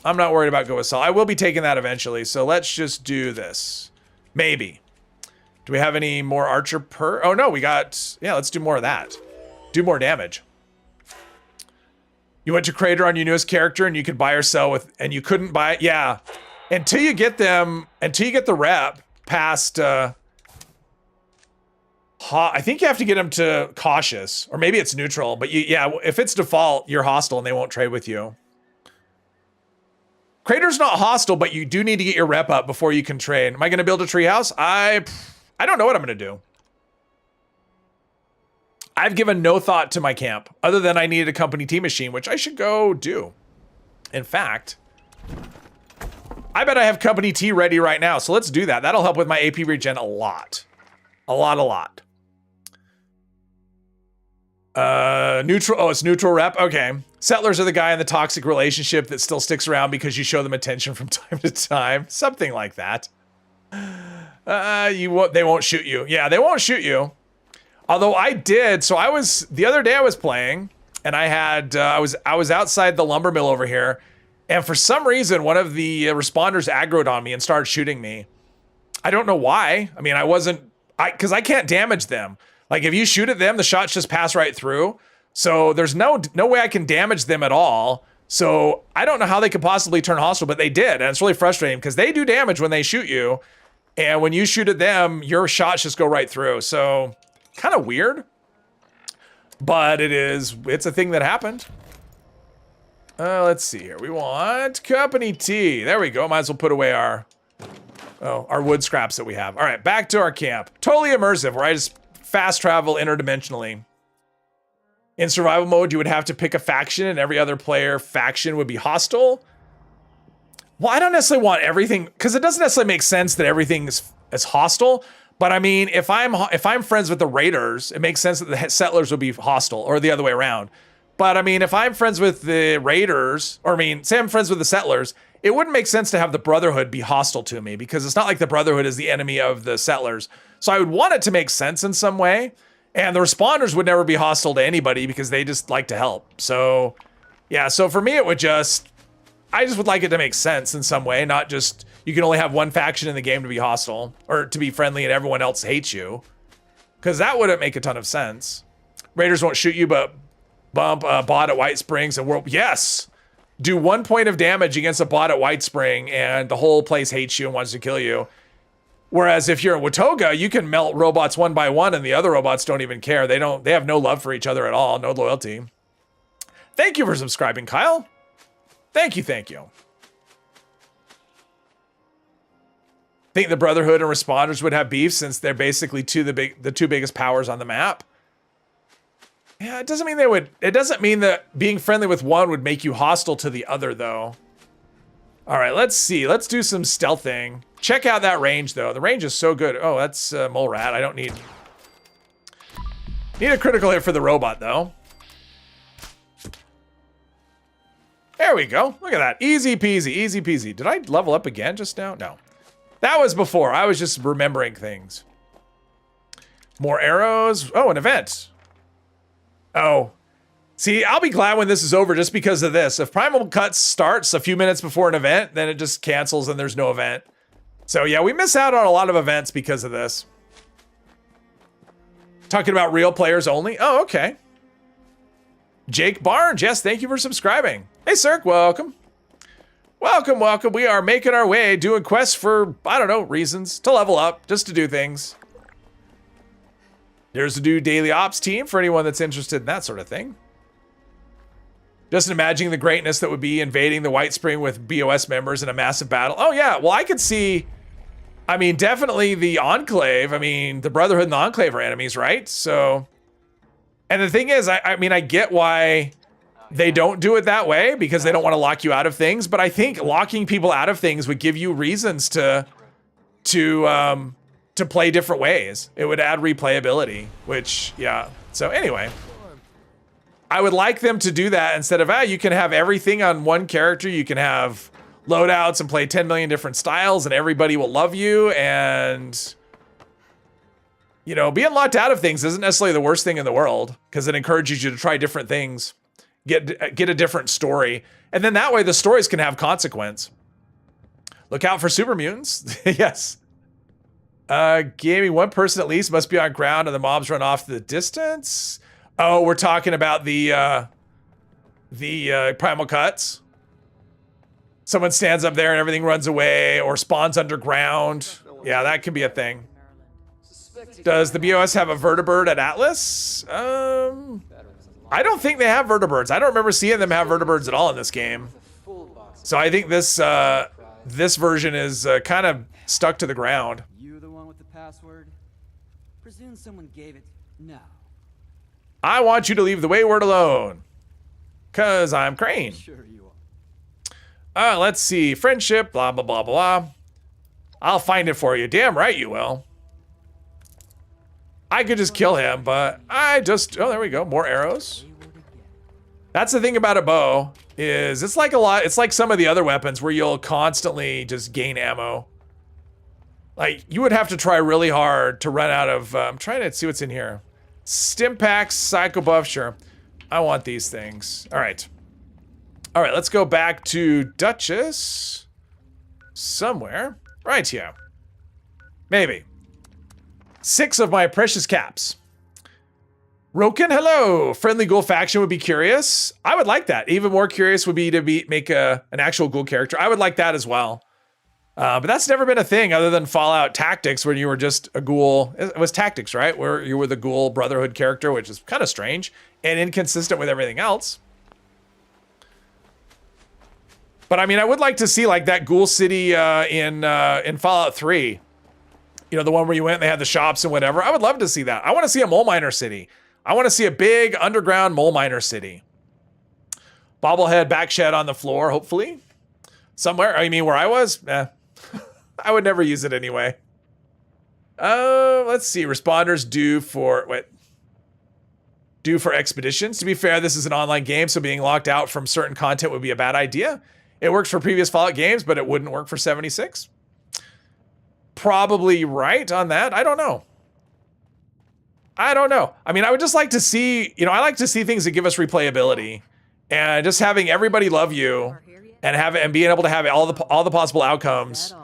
I'm not worried about good with salt. I will be taking that eventually, so let's just do this. Maybe. Do we have any more archer oh no, we got, yeah, let's do more of that. Do more damage. You went to Crater on your newest character and you could buy or sell with, and you couldn't buy it, yeah. Until you get the rep past, I think you have to get them to cautious, or maybe it's neutral, but yeah, if it's default, you're hostile and they won't trade with you. Crater's not hostile, but you do need to get your rep up before you can trade. Am I going to build a treehouse? I don't know what I'm going to do. I've given no thought to my camp, other than I needed a company tea machine, which I should go do. In fact, I bet I have company tea ready right now, so let's do that. That'll help with my AP regen a lot. A lot. Neutral, oh, it's neutral rep, okay. Settlers are the guy in the toxic relationship that still sticks around because you show them attention from time to time. Something like that. They won't shoot you. Yeah, they won't shoot you. Although I did, so the other day I was playing, and I had, I was outside the lumber mill over here, and for some reason, one of the responders aggroed on me and started shooting me. I don't know why. I mean, because I can't damage them. Like, if you shoot at them, the shots just pass right through. So there's no way I can damage them at all. So I don't know how they could possibly turn hostile, but they did. And it's really frustrating because they do damage when they shoot you. And when you shoot at them, your shots just go right through. So kind of weird, but it's a thing that happened. Let's see here. We want company tea. There we go. Might as well put away our wood scraps that we have. All right, back to our camp. Totally immersive, where I just fast travel interdimensionally. In survival mode, you would have to pick a faction, and every other player faction would be hostile. Well, I don't necessarily want everything, because it doesn't necessarily make sense that everything is hostile. But I mean, if I'm friends with the raiders, it makes sense that the settlers would be hostile, or the other way around. But I mean, if I'm friends with the raiders, or I mean, say I'm friends with the settlers, it wouldn't make sense to have the Brotherhood be hostile to me, because it's not like the Brotherhood is the enemy of the settlers. So I would want it to make sense in some way. And the responders would never be hostile to anybody because they just like to help. So yeah, so for me, it would just, I just would like it to make sense in some way, not just you can only have one faction in the game to be hostile or to be friendly and everyone else hates you. Because that wouldn't make a ton of sense. Raiders won't shoot you, but bump a bot at White Springs and yes! Do 1 point of damage against a bot at White Spring and the whole place hates you and wants to kill you. Whereas if you're in Watoga, you can melt robots one by one and the other robots don't even care. They have no love for each other at all, no loyalty. Thank you for subscribing, Kyle. Thank you, thank you. Think the Brotherhood and Responders would have beef since they're basically the two biggest powers on the map. Yeah, it doesn't mean they would. It doesn't mean that being friendly with one would make you hostile to the other, though. All right, let's see. Let's do some stealthing. Check out that range, though. The range is so good. Oh, that's mole rat. I don't need a critical hit for the robot, though. There we go. Look at that. Easy peasy, easy peasy. Did I level up again just now? No. That was before. I was just remembering things. More arrows. Oh, an event. Oh. See, I'll be glad when this is over just because of this. If Primal Cuts starts a few minutes before an event, then it just cancels and there's no event. So yeah, we miss out on a lot of events because of this. Talking about real players only? Oh, okay. Jake Barnes, yes, thank you for subscribing. Hey, Cirque, welcome. Welcome, welcome. We are making our way, doing quests for, I don't know, reasons. To level up, just to do things. There's a new daily ops team for anyone that's interested in that sort of thing. Just imagining the greatness that would be invading the White Spring with BOS members in a massive battle. Oh yeah, well I could see, I mean, definitely the Enclave. I mean, the Brotherhood and the Enclave are enemies, right? So, and the thing is, I mean, I get why they don't do it that way because they don't want to lock you out of things. But I think locking people out of things would give you reasons to play different ways. It would add replayability, which, yeah. So anyway. I would like them to do that instead of, you can have everything on one character. You can have loadouts and play 10 million different styles and everybody will love you. And, you know, being locked out of things isn't necessarily the worst thing in the world because it encourages you to try different things, get a different story. And then that way the stories can have consequence. Look out for super mutants. Yes. Gave me one person at least must be on ground and the mobs run off the distance. Oh, we're talking about the Primal Cuts. Someone stands up there and everything runs away or spawns underground. Yeah, that can be a thing. Does the BOS have a vertibird at Atlas? I don't think they have vertibirds. I don't remember seeing them have vertibirds at all in this game. So I think this this version is kind of stuck to the ground. You the one with the password? Presume someone gave it. No. I want you to leave the wayward alone. Cause I'm Crane. Sure you are. Let's see. Friendship, blah, blah, blah, blah. I'll find it for you. Damn right you will. I could just kill him, but I just, oh, there we go. More arrows. That's the thing about a bow is it's like it's like some of the other weapons where you'll constantly just gain ammo. Like you would have to try really hard to run out of, I'm trying to see what's in here. Stim packs, psycho buff, sure. I want these things. All right. All right, let's go back to Duchess. Somewhere. Right here. Maybe. 6 of my precious caps. Roken, hello. Friendly ghoul faction would be curious. I would like that. Even more curious would be to make an actual ghoul character. I would like that as well. But that's never been a thing other than Fallout Tactics, where you were just a ghoul. It was Tactics, right? Where you were the ghoul Brotherhood character, which is kind of strange and inconsistent with everything else. But I mean, I would like to see like that Ghoul City in Fallout 3. You know, the one where you went and they had the shops and whatever. I would love to see that. I want to see a mole miner city. I want to see a big underground mole miner city. Bobblehead back shed on the floor, hopefully. Somewhere. I mean, where I was? I would never use it anyway. Let's see. Responders due for expeditions. To be fair, this is an online game, so being locked out from certain content would be a bad idea. It works for previous Fallout games, but it wouldn't work for 76. Probably right on that. I don't know. I mean, I would just like to see, you know, I like to see things that give us replayability, and just having everybody love you and being able to have all the possible outcomes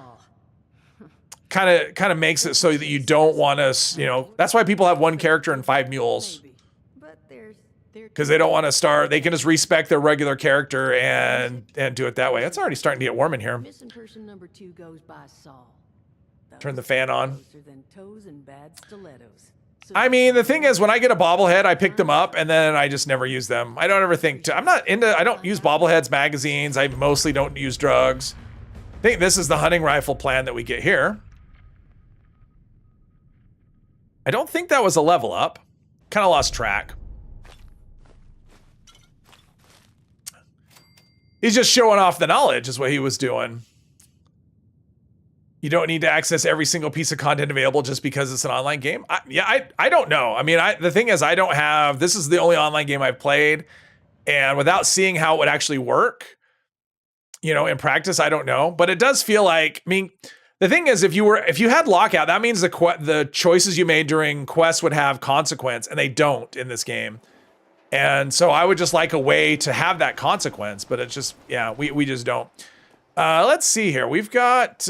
kind of makes it so that you don't want to, you know, that's why people have one character and 5 mules. Because they don't want to start, they can just respec their regular character and do it that way. It's already starting to get warm in here. Missing person number 2 goes by Saul. Turn the fan on. Closer than toes and bad stilettos. So I mean, the thing is, when I get a bobblehead, I pick them up and then I just never use them. I don't ever think to, I don't use bobbleheads, magazines. I mostly don't use drugs. I think this is the hunting rifle plan that we get here. I don't think that was a level up. Kind of lost track. He's just showing off the knowledge is what he was doing. You don't need to access every single piece of content available just because it's an online game. I don't know. I mean, the thing is, I don't have, this is the only online game I've played, and without seeing how it would actually work, you know, in practice, I don't know. But it does feel like, I mean, the thing is, if you had lockout, that means the choices you made during quests would have consequence, and they don't in this game. And so I would just like a way to have that consequence, but it's just, yeah, we just don't. Let's see here. We've got,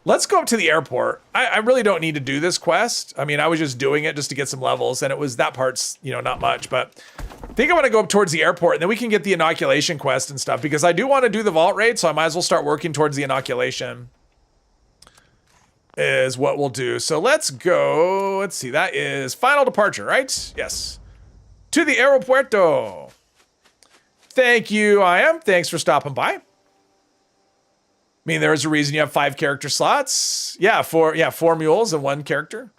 let's go up to the airport. I really don't need to do this quest. I mean, I was just doing it just to get some levels, and it was, that part's, you know, not much, but I think I want to go up towards the airport, and then we can get the inoculation quest and stuff, because I do want to do the vault raid, so I might as well start working towards the inoculation is what we'll do. So let's go, let's see, that is final departure, right? Yes. To the aeropuerto. Thank you, I am. Thanks for stopping by. I mean, there is a reason you have 5 character slots. Yeah, 4 mules and 1 character.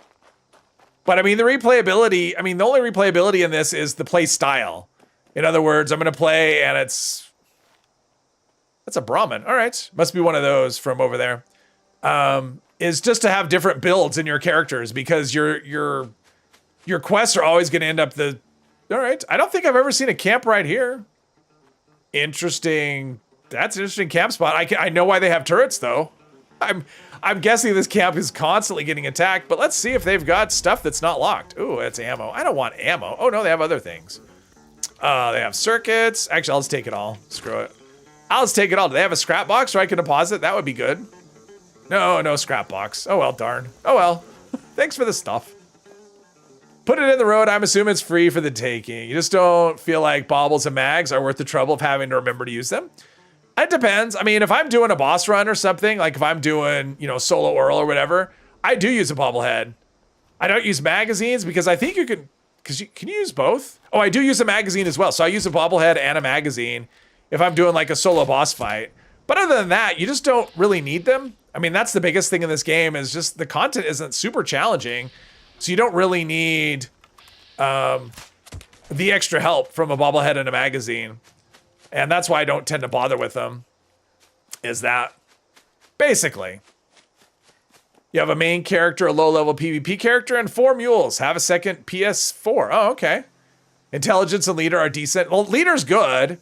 But I mean, the replayability, I mean, the only replayability in this is the play style. In other words, I'm going to play and that's a Brahmin. All right. Must be one of those from over there. Is just to have different builds in your characters, because your quests are always going to end up the, all right. I don't think I've ever seen a camp right here. Interesting. That's an interesting camp spot. I know why they have turrets though. I'm guessing this camp is constantly getting attacked, but let's see if they've got stuff that's not locked. Ooh, that's ammo. I don't want ammo. Oh no, they have other things. They have circuits. Actually, I'll just take it all. Screw it. I'll just take it all. Do they have a scrap box where I can deposit? That would be good. No scrap box. Oh well, darn. Oh well. Thanks for the stuff. Put it in the road. I'm assuming it's free for the taking. You just don't feel like baubles and mags are worth the trouble of having to remember to use them. It depends. I mean, if I'm doing a boss run or something, like if I'm doing, you know, solo oral or whatever, I do use a bobblehead. I don't use magazines because I think you can, can you use both? Oh, I do use a magazine as well. So I use a bobblehead and a magazine if I'm doing like a solo boss fight. But other than that, you just don't really need them. I mean, that's the biggest thing in this game is just the content isn't super challenging. So you don't really need the extra help from a bobblehead and a magazine. And that's why I don't tend to bother with them, is that basically you have a main character, a low-level PvP character, and 4 mules. Have a second PS4. Oh, okay. Intelligence and leader are decent. Well, leader's good.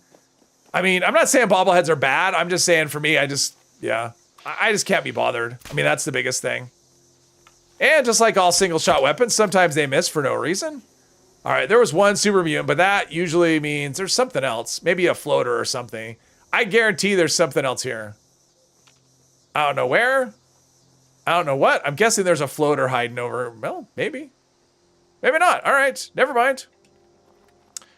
I mean, I'm not saying bobbleheads are bad. I'm just saying for me, I just can't be bothered. I mean, that's the biggest thing. And just like all single-shot weapons, sometimes they miss for no reason. All right, there was 1 super mutant, but that usually means there's something else. Maybe a floater or something. I guarantee there's something else here. I don't know where. I don't know what. I'm guessing there's a floater hiding over. Well, maybe. Maybe not. All right, never mind.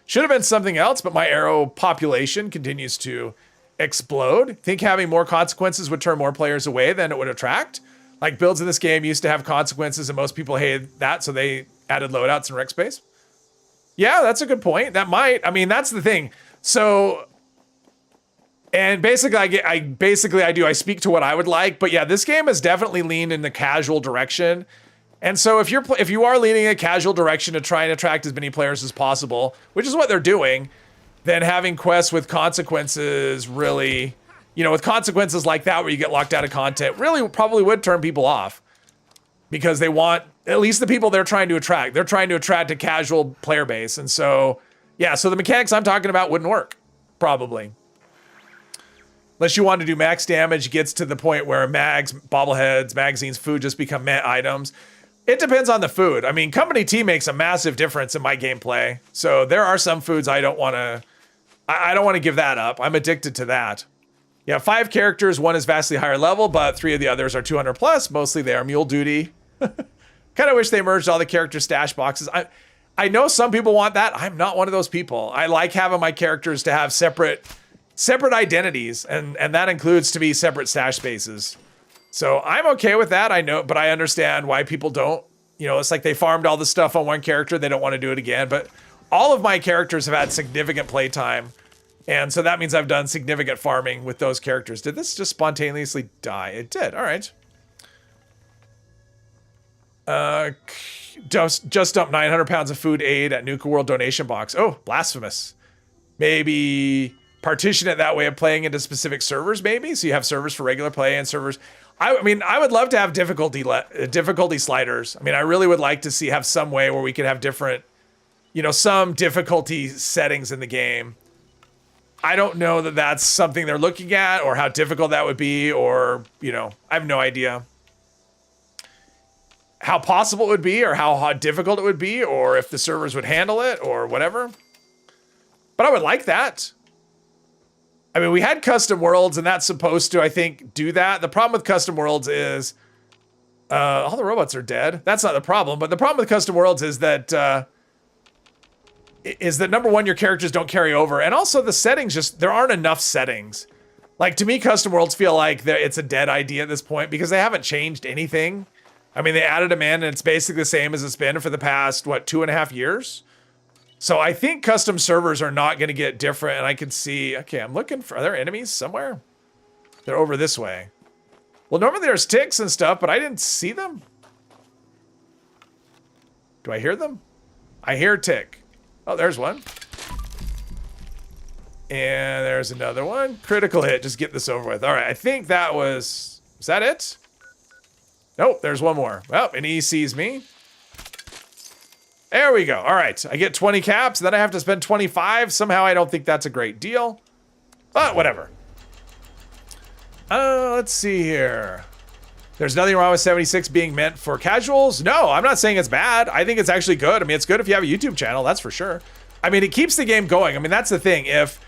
Should have been something else, but my arrow population continues to explode. Think having more consequences would turn more players away than it would attract. Like builds in this game used to have consequences and most people hated that, so they added loadouts and rec space. Yeah, that's a good point. That might, I mean, that's the thing. So And basically, I speak to what I would like. But yeah, this game has definitely leaned in the casual direction. And so if you are leaning in a casual direction to try and attract as many players as possible, which is what they're doing, then having quests with consequences really, with consequences like that where you get locked out of content, really probably would turn people off. Because they want, at least the people they're trying to attract. They're trying to attract a casual player base. And so, yeah, so the mechanics I'm talking about wouldn't work, probably. Unless you want to do max damage, gets to the point where mags, bobbleheads, magazines, food just become meh items. It depends on the food. I mean, Company Tea makes a massive difference in my gameplay. So there are some foods I don't want to give that up. I'm addicted to that. Yeah, 5 characters, 1 is vastly higher level, but 3 of the others are 200 plus. Mostly they are mule duty. Kind of wish they merged all the character stash boxes. I know some people want that. I'm not one of those people. I like having my characters to have separate identities, and that includes to me separate stash spaces. So I'm okay with that. I know, but I understand why people don't. It's like they farmed all the stuff on one character. They don't want to do it again. But all of my characters have had significant playtime. And so that means I've done significant farming with those characters. Did this just spontaneously die? It did. All right. Just dumped 900 pounds of food aid at Nuka World donation box. Oh, blasphemous. Maybe partition it that way of playing into specific servers, maybe? So you have servers for regular play and servers. I mean, I would love to have difficulty sliders. I mean, I really would like to have some way where we could have different, some difficulty settings in the game. I don't know that that's something they're looking at or how difficult that would be, or, I have no idea how possible it would be or how difficult it would be or if the servers would handle it or whatever. But I would like that. I mean, we had custom worlds and that's supposed to, I think, do that. The problem with custom worlds is all the robots are dead. That's not the problem. But the problem with custom worlds is that number one, your characters don't carry over. And also the settings there aren't enough settings. Like, to me, custom worlds feel like it's a dead idea at this point because they haven't changed anything. I mean, they added them in and it's basically the same as it's been for the past, 2.5 years? So I think custom servers are not going to get different. And I can see, okay, I'm looking for, are there enemies somewhere? They're over this way. Well, normally there's ticks and stuff, but I didn't see them. Do I hear them? I hear a tick. Oh, there's one. And there's another one. Critical hit. Just get this over with. All right. I think that was that it? Nope. There's one more. Well, and he sees me. There we go. All right. I get 20 caps. Then I have to spend 25. Somehow I don't think that's a great deal. But whatever. Let's see here. There's nothing wrong with 76 being meant for casuals. No, I'm not saying it's bad. I think it's actually good. I mean, it's good if you have a YouTube channel, that's for sure. I mean, it keeps the game going. I mean, that's the thing. If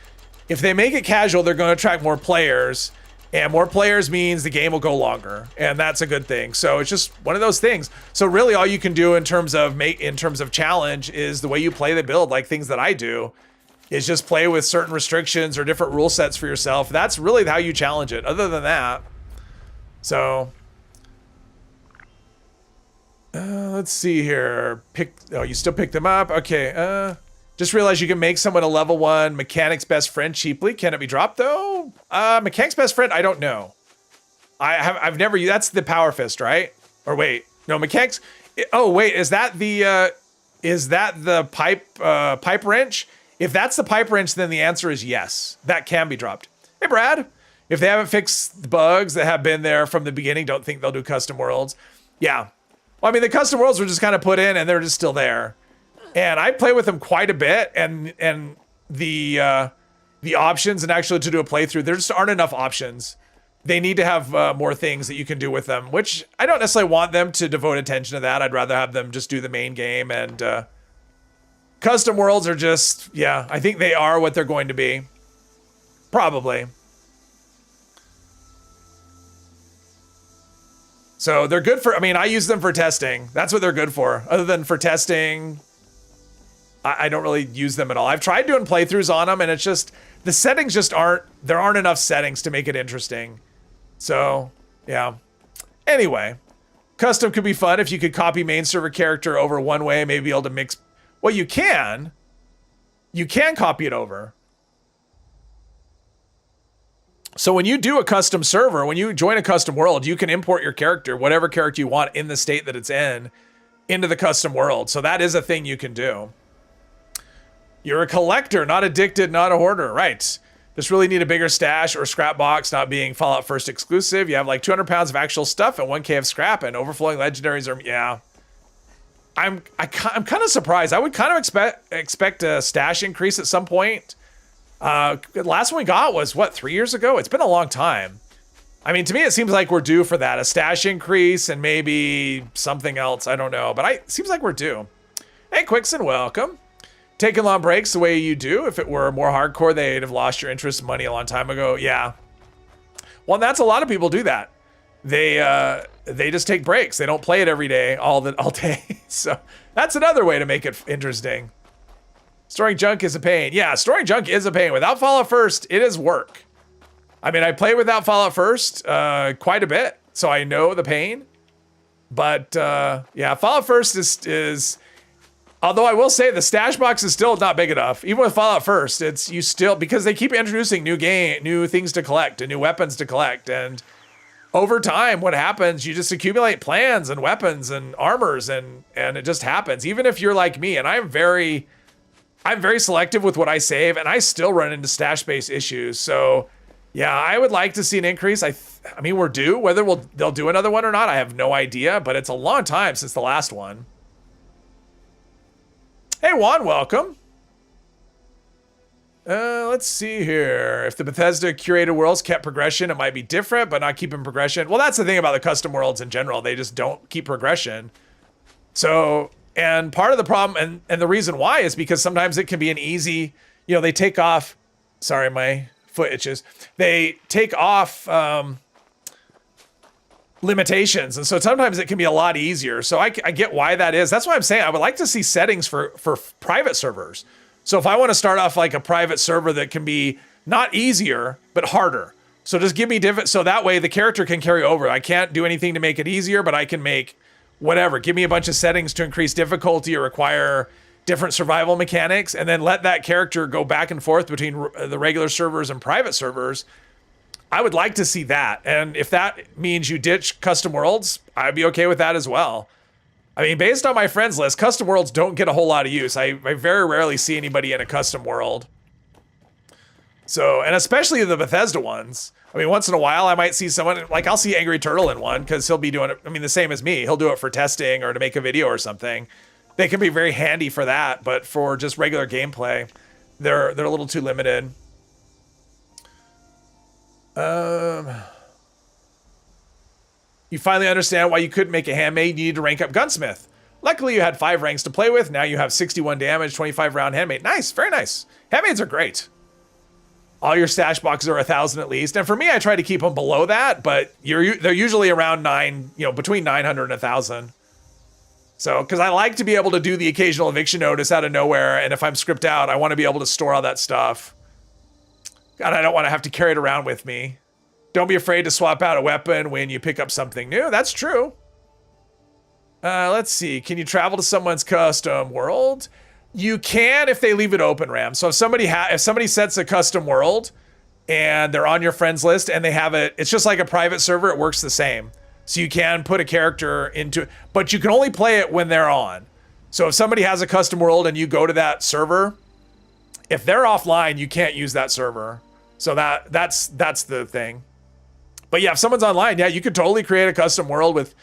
they make it casual, they're going to attract more players, and more players means the game will go longer, and that's a good thing. So it's just one of those things. So really all you can do in terms of challenge is the way you play the build, like things that I do, is just play with certain restrictions or different rule sets for yourself. That's really how you challenge it. Other than that, so let's see here. You still pick them up. Okay. Just realized you can make someone a level 1 mechanic's best friend cheaply. Can it be dropped though? Mechanic's best friend, I don't know. I've never used, that's the power fist, right? Or wait, no, mechanics. Oh wait, is that the pipe wrench? If that's the pipe wrench, then the answer is yes. That can be dropped. Hey Brad, if they haven't fixed the bugs that have been there from the beginning, don't think they'll do custom worlds. Yeah. Well, I mean, the custom worlds were just kind of put in and they're just still there. And I play with them quite a bit, and the options and actually to do a playthrough, there just aren't enough options. They need to have more things that you can do with them, which I don't necessarily want them to devote attention to that. I'd rather have them just do the main game, and custom worlds are just, yeah, I think they are what they're going to be. Probably. So they're good for, I mean, I use them for testing. That's what they're good for. Other than for testing, I don't really use them at all. I've tried doing playthroughs on them and it's just, the settings just there aren't enough settings to make it interesting. So, yeah. Anyway, custom could be fun if you could copy main server character over one way, maybe be able to mix. Well, you can. You can copy it over. So when you do a custom server, when you join a custom world, you can import your character, whatever character you want in the state that it's in, into the custom world. So that is a thing you can do. You're a collector, not addicted, not a hoarder. Right. Just really need a bigger stash or scrap box, not being Fallout First exclusive. You have like 200 pounds of actual stuff and 1K of scrap, and overflowing legendaries are, yeah. I'm kind of surprised. I would kind of expect a stash increase at some point. The last one we got was, what, 3 years ago? It's been a long time. I mean, to me, it seems like we're due for that. A stash increase and maybe something else. I don't know. But it seems like we're due. Hey, Quixon, welcome. Taking long breaks the way you do. If it were more hardcore, they'd have lost your interest in money a long time ago. Yeah. Well, that's a lot of people do that. They just take breaks. They don't play it every day, all day. So that's another way to make it interesting. Storing junk is a pain. Yeah, storing junk is a pain. Without Fallout First, it is work. I mean, I play without Fallout First quite a bit, so I know the pain. But yeah, Fallout First is although I will say the stash box is still not big enough. Even with Fallout First, you still, because they keep introducing new things to collect and new weapons to collect, and over time, what happens, you just accumulate plans and weapons and armors, and it just happens. Even if you're like me, and I'm very selective with what I save, and I still run into stash-based issues. So yeah, I would like to see an increase. I mean, we're due. Whether they'll do another one or not, I have no idea, but it's a long time since the last one. Hey, Juan, welcome. Let's see here. If the Bethesda curated worlds kept progression, it might be different, but not keeping progression. Well, that's the thing about the custom worlds in general. They just don't keep progression. So, and part of the problem, and the reason why, is because sometimes it can be an easy, they take off, sorry, my foot itches. They take off limitations. And so sometimes it can be a lot easier. So I get why that is. That's why I'm saying I would like to see settings for private servers. So if I want to start off like a private server that can be not easier, but harder. So just give me different, so that way the character can carry over. I can't do anything to make it easier, but I can make whatever. Give me a bunch of settings to increase difficulty or require different survival mechanics, and then let that character go back and forth between the regular servers and private servers. I would like to see that. And if that means you ditch custom worlds, I'd be okay with that as well. I mean, based on my friends list, custom worlds don't get a whole lot of use. I very rarely see anybody in a custom world. So, and especially the Bethesda ones. I mean, once in a while, I might see someone, like I'll see Angry Turtle in one, because he'll be doing it, I mean, the same as me. He'll do it for testing or to make a video or something. They can be very handy for that, but for just regular gameplay, they're a little too limited. You finally understand why you couldn't make a handmade. You need to rank up gunsmith. Luckily, you had 5 ranks to play with. Now you have 61 damage, 25 round handmade. Nice, very nice. Handmaids are great. All your stash boxes are 1,000 at least. And for me, I try to keep them below that, but they're usually around between 900 and 1,000. So, because I like to be able to do the occasional eviction notice out of nowhere, and if I'm scripted out, I want to be able to store all that stuff. God, I don't want to have to carry it around with me. Don't be afraid to swap out a weapon when you pick up something new. That's true. Let's see. Can you travel to someone's custom world? You can if they leave it open, Ram. So if somebody sets a custom world and they're on your friends list and they have it, it's just like a private server. It works the same. So you can put a character into it, but you can only play it when they're on. So if somebody has a custom world and you go to that server, if they're offline, you can't use that server. So that's the thing. But yeah, if someone's online, yeah, you could totally create a custom world with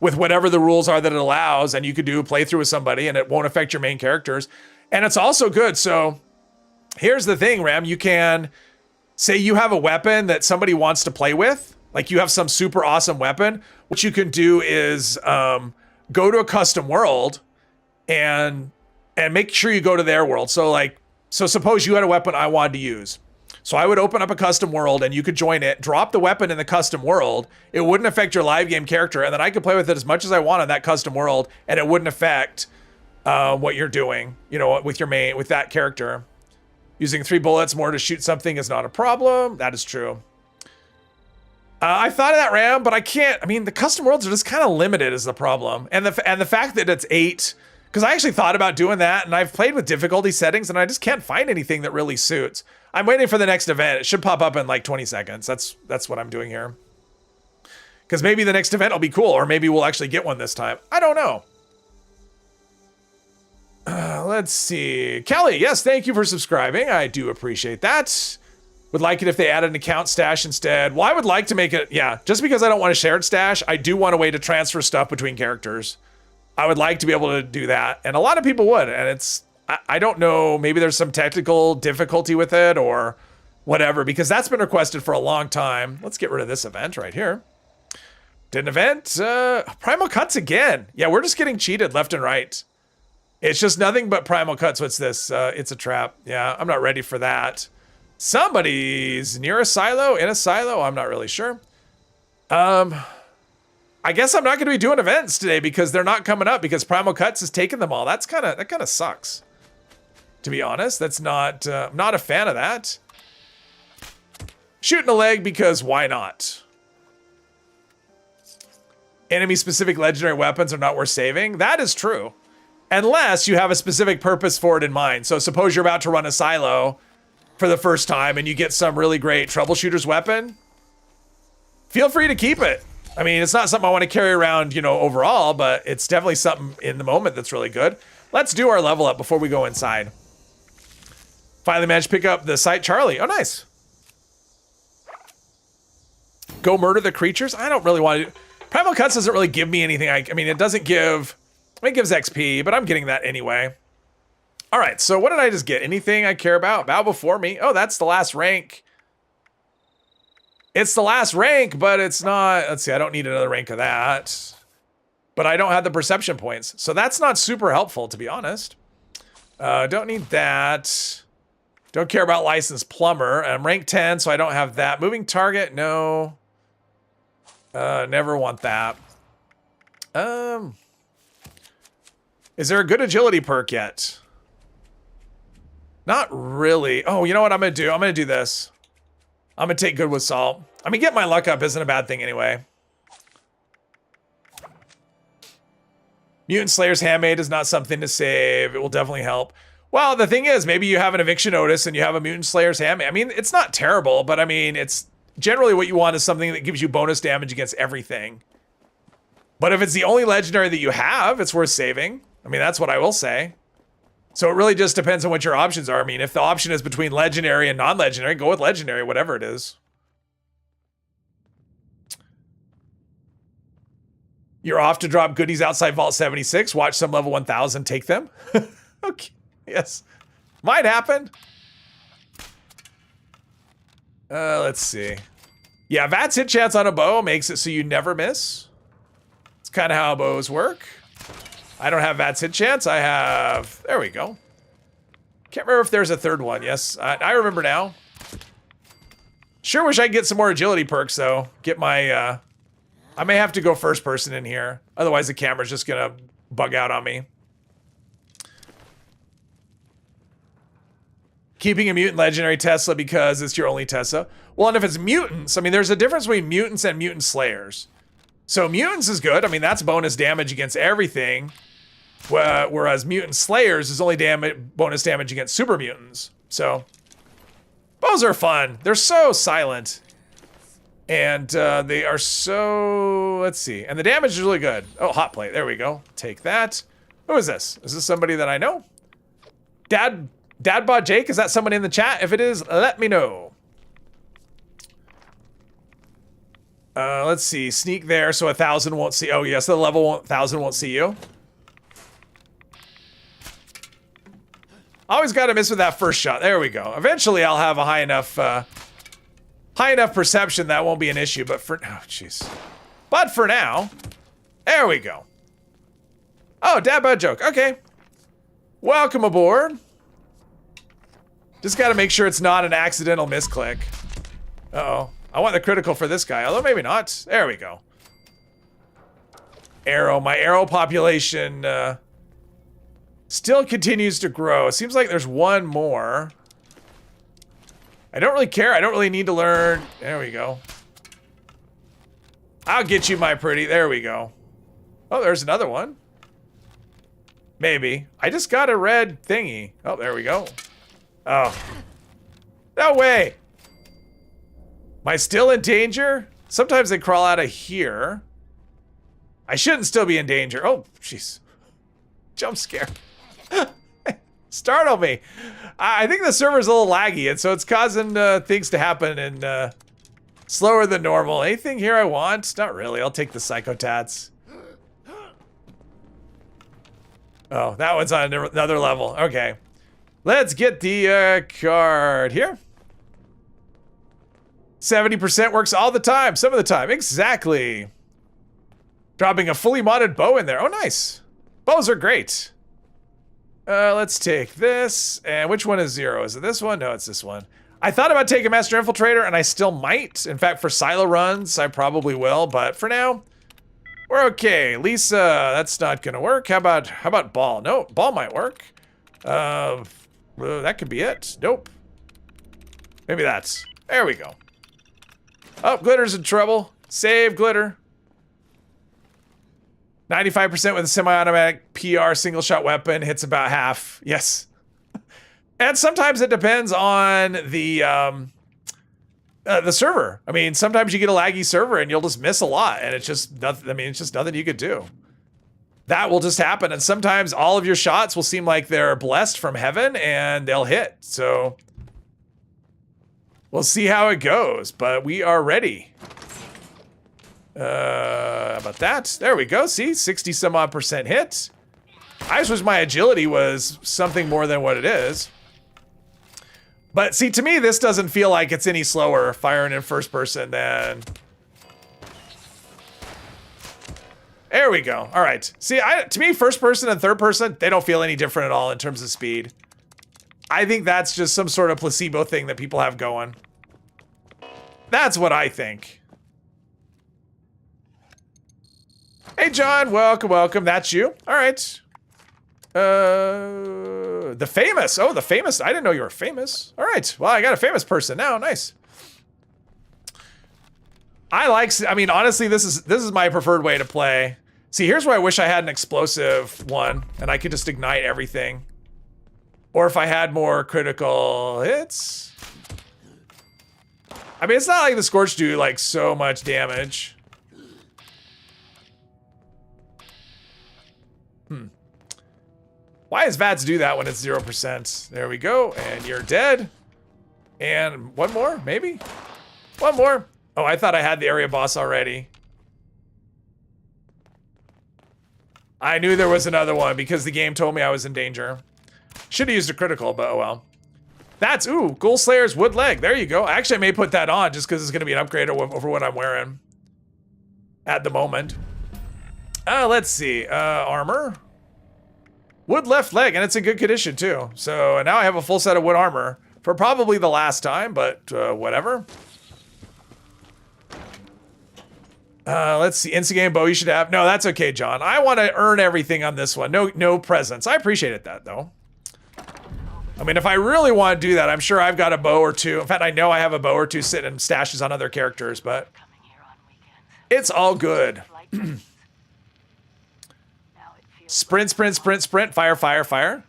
whatever the rules are that it allows, and you could do a playthrough with somebody and it won't affect your main characters. And it's also good. So here's the thing, Ram, you can say you have a weapon that somebody wants to play with, like you have some super awesome weapon. What you can do is go to a custom world and make sure you go to their world. So suppose you had a weapon I wanted to use. So I would open up a custom world and you could join it, drop the weapon in the custom world. It wouldn't affect your live game character. And then I could play with it as much as I want in that custom world. And it wouldn't affect what you're doing, with with that character. Using 3 bullets more to shoot something is not a problem. That is true. I thought of that, Ram, but I can't. I mean, the custom worlds are just kind of limited is the problem. And the fact that it's 8 Because I actually thought about doing that, and I've played with difficulty settings, and I just can't find anything that really suits. I'm waiting for the next event. It should pop up in like 20 seconds. That's what I'm doing here. Because maybe the next event will be cool, or maybe we'll actually get one this time. I don't know. Let's see. Kelly, yes, thank you for subscribing. I do appreciate that. Would like it if they added an account stash instead. Well, I would like to make it, yeah, just because I don't want a shared stash, I do want a way to transfer stuff between characters. I would like to be able to do that, and a lot of people would, and it's, I don't know, maybe there's some technical difficulty with it or whatever, because that's been requested for a long time. Let's get rid of this event right here. Did an event, Primal Cuts again. Yeah, we're just getting cheated left and right. It's just nothing but Primal Cuts. What's this? It's a trap. Yeah, I'm not ready for that. Somebody's near a silo, in a silo, I'm not really sure. I guess I'm not going to be doing events today because they're not coming up because Primal Cuts has taken them all. That kind of sucks. To be honest, that's not, I'm not a fan of that. Shooting a leg because why not? Enemy specific legendary weapons are not worth saving. That is true. Unless you have a specific purpose for it in mind. So suppose you're about to run a silo for the first time and you get some really great troubleshooter's weapon. Feel free to keep it. I mean, it's not something I want to carry around, you know, overall, but it's definitely something in the moment that's really good. Let's do our level up before we go inside. Finally managed to pick up the site Charlie. Oh, nice. Go murder the creatures? I don't really want to. Primal Cuts doesn't really give me anything. I mean, it doesn't give, it gives XP, but I'm getting that anyway. All right, so what did I just get? Anything I care about? Bow before me. Oh, that's the last rank. It's the last rank, but it's not, let's see, I don't need another rank of that. But I don't have the perception points. So that's not super helpful, to be honest. Don't need that. Don't care about licensed plumber. I'm rank 10, so I don't have that. Moving target, no. Never want that. Is there a good agility perk yet? Not really. Oh, you know what I'm gonna do? I'm gonna do this. I'm gonna take good with salt. I mean, get my luck up isn't a bad thing anyway. Mutant Slayer's Handmaid is not something to save. It will definitely help. Well, the thing is, maybe you have an eviction notice and you have a Mutant Slayer's Handmaid. I mean, it's not terrible, but I mean, it's generally what you want is something that gives you bonus damage against everything. But if it's the only legendary that you have, it's worth saving. I mean, that's what I will say. So it really just depends on what your options are. I mean, if the option is between legendary and non-legendary, go with legendary, whatever it is. You're off to drop goodies outside Vault 76. Watch some level 1000 take them. Okay, yes. Might happen. Let's see. Yeah, VAT's hit chance on a bow makes it so you never miss. It's kind of how bows work. I don't have VAT's hit chance. I have, there we go. Can't remember if there's a third one. Yes, I remember now. Sure wish I could get some more agility perks though. Get my, I may have to go first person in here. Otherwise the camera's just gonna bug out on me. Keeping a mutant legendary Tesla because it's your only Tesla. Well, and if it's mutants, I mean, there's a difference between mutants and mutant slayers. So mutants is good. I mean, that's bonus damage against everything. Whereas mutant slayers is only bonus damage against super mutants. So bows are fun. They're so silent. And they are so, let's see. And the damage is really good. Oh, hot plate. There we go. Take that. Who is this? Is this somebody that I know? Dadbot Jake, is that someone in the chat? If it is, let me know. Let's see, sneak there so 1,000 won't see. Oh yes, the level 1,000 won't see you. Always got to miss with that first shot. There we go. Eventually, I'll have a high enough perception that won't be an issue. But for oh jeez, but for now, there we go. Oh, Dadbot joke. Okay, welcome aboard. Just got to make sure it's not an accidental misclick. Uh-oh. I want the critical for this guy, although maybe not. There we go. Arrow. My arrow population still continues to grow. It seems like there's one more. I don't really care. I don't really need to learn. There we go. I'll get you, my pretty. There we go. Oh, there's another one. Maybe. I just got a red thingy. Oh, there we go. Oh. No way! Am I still in danger? Sometimes they crawl out of here. I shouldn't still be in danger. Oh, jeez. Jump scare. Startled me. I think the server's a little laggy, and so it's causing things to happen and slower than normal. Anything here I want? Not really. I'll take the psychotats. Oh, that one's on another level. Okay. Let's get the card here. 70% works all the time, some of the time. Exactly. Dropping a fully modded bow in there. Oh, nice. Bows are great. Let's take this. And which one is 0? Is it this one? No, it's this one. I thought about taking Master Infiltrator, and I still might. In fact, for silo runs, I probably will. But for now, we're okay. Lisa, that's not gonna work. How about Ball? No, Ball might work. That could be it. Nope. Maybe that's. There we go. Oh, Glitter's in trouble. Save Glitter. 95% with a semi-automatic PR single-shot weapon. Hits about half. Yes. And sometimes it depends on the server. I mean, sometimes you get a laggy server and you'll just miss a lot. And it's just nothing. I mean, it's just nothing you could do. That will just happen. And sometimes all of your shots will seem like they're blessed from heaven and they'll hit. So we'll see how it goes, but we are ready. How about that? There we go. See, 60 some odd % hit. I just wish my agility was something more than what it is. But see, to me, this doesn't feel like it's any slower firing in first person than... There we go. All right. See, to me, first person and third person, they don't feel any different at all in terms of speed. I think that's just some sort of placebo thing that people have going. That's what I think. Hey, John. Welcome, welcome. That's you. All right. The famous. Oh, the famous. I didn't know you were famous. All right. Well, I got a famous person now. Nice. I mean, honestly, this is my preferred way to play. See, here's where I wish I had an explosive one and I could just ignite everything. Or if I had more critical hits. I mean, it's not like the Scorch do like so much damage. Why does VATS do that when it's 0%? There we go, and you're dead. And one more, maybe? One more. Oh, I thought I had the area boss already. I knew there was another one because the game told me I was in danger. Should have used a critical, but oh well. That's, ooh, Ghoul Slayer's Wood Leg. There you go. Actually, I may put that on just because it's going to be an upgrade over what I'm wearing at the moment. Let's see. Armor. Wood left leg, and it's in good condition too. So now I have a full set of wood armor for probably the last time, but whatever. Let's see. Instant bow you should have. No, that's okay, John. I want to earn everything on this one. No presents. I appreciate that though. I mean, if I really want to do that, I'm sure I've got a bow or two. In fact, I know I have a bow or two sitting in stashes on other characters, but it's all good. Sprint, sprint, sprint, sprint, fire, fire, fire.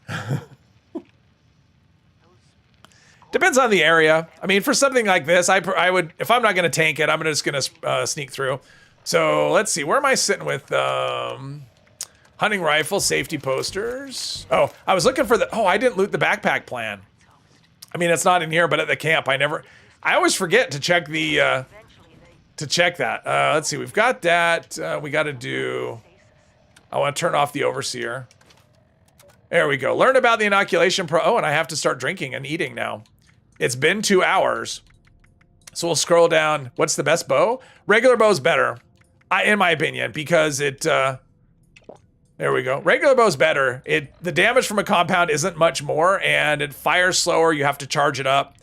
Depends on the area. I mean, for something like this, I would, if I'm not going to tank it, I'm just going to sneak through. So let's see, where am I sitting with hunting rifle, safety posters? Oh, I was looking for the, I didn't loot the backpack plan. I mean, it's not in here, but at the camp, I always forget to check the, that. Let's see, we've got that. We got to do... I want to turn off the overseer. There we go. Learn about the inoculation oh, and I have to start drinking and eating now. It's been 2 hours. So we'll scroll down. What's the best bow? Regular bow's better, in my opinion, because it, there we go. Regular bow's better. The damage from a compound isn't much more, and it fires slower. You have to charge it up.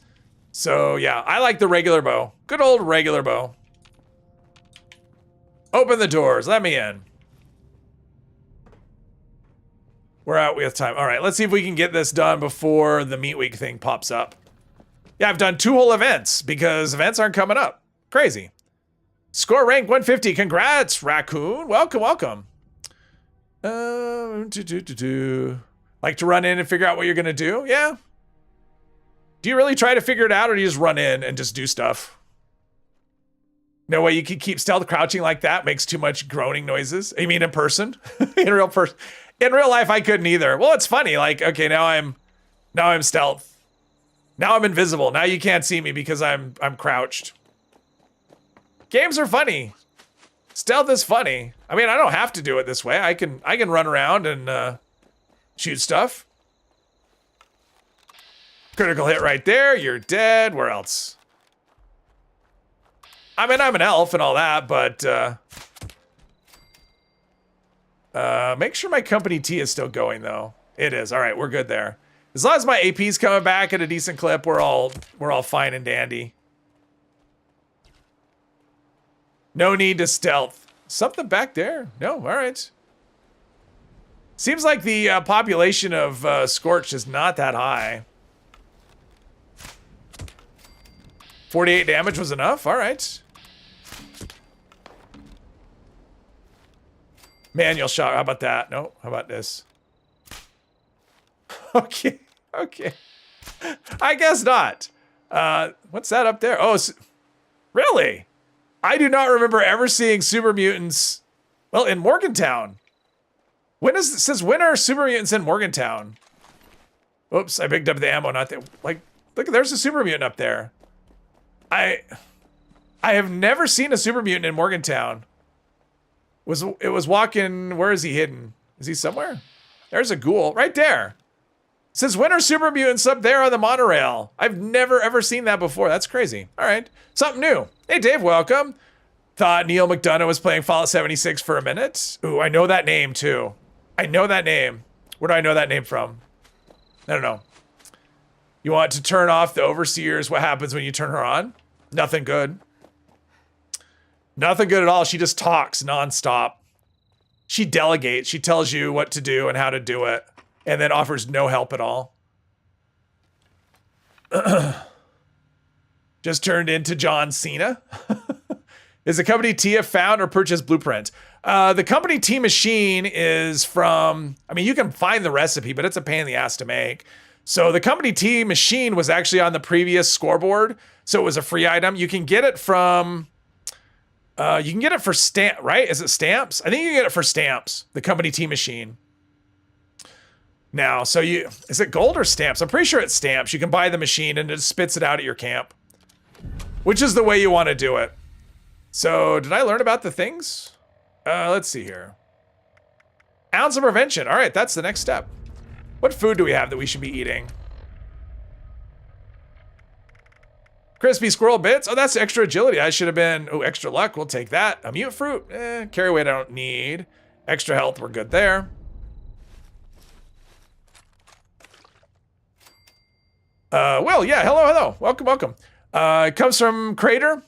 So yeah, I like the regular bow. Good old regular bow. Open the doors. Let me in. We're out with time. All right, let's see if we can get this done before the meat week thing pops up. Yeah, I've done 2 whole events because events aren't coming up. Crazy. Score rank 150. Congrats, Raccoon. Welcome, welcome. Like to run in and figure out what you're gonna do? Yeah. Do you really try to figure it out, or do you just run in and just do stuff? No way you can keep stealth crouching like that. Makes too much groaning noises. I mean, in person, in real life, I couldn't either. Well, it's funny. Like, okay, now I'm stealth. Now I'm invisible. Now you can't see me because I'm crouched. Games are funny. Stealth is funny. I mean, I don't have to do it this way. I can run around and shoot stuff. Critical hit right there. You're dead. Where else? I mean, I'm an elf and all that, but make sure my company T is still going though. It is. All right, we're good there. As long as my AP's coming back at a decent clip, we're all fine and dandy. No need to stealth. Something back there? No, all right. Seems like the population of Scorched is not that high. 48 damage was enough? All right. Manual shot. How about that? No. How about this? Okay. Okay. I guess not. What's that up there? Oh, really? I do not remember ever seeing super mutants. Well, in Morgantown. Since when are super mutants in Morgantown? Oops, I picked up the ammo. Not there. Like, look, there's a super mutant up there. I have never seen a super mutant in Morgantown. It was walking. Where is he hidden? Is he somewhere? There's a ghoul right there. Since when are super mutants up there on the monorail? I've never ever seen that before. That's crazy. All right, something new. Hey Dave, welcome. Thought Neil McDonough was playing Fallout 76 for a minute. Ooh, I know that name too. I know that name. Where do I know that name from? I don't know. You want to turn off the overseers? What happens when you turn her on? Nothing good. Nothing good at all. She just talks nonstop. She delegates. She tells you what to do and how to do it, and then offers no help at all. Just turned into John Cena. Is the company T a found or purchased blueprint? The company T machine is from, I mean, you can find the recipe, but it's a pain in the ass to make. So the company T machine was actually on the previous scoreboard. So it was a free item. You can get it from, you can get it for stamp, right? Is it stamps? I think you can get it for stamps, the company T machine. Now, is it gold or stamps? I'm pretty sure it's stamps. You can buy the machine and it spits it out at your camp, which is the way you want to do it. So did I learn about the things? Let's see here. Ounce of prevention. All right, that's the next step. What food do we have that we should be eating? Crispy squirrel bits. Oh, that's extra agility. I should have been, oh, extra luck. We'll take that. A mute fruit. Carry weight I don't need. Extra health. We're good there. Well, yeah. Hello. Welcome. It comes from Crater.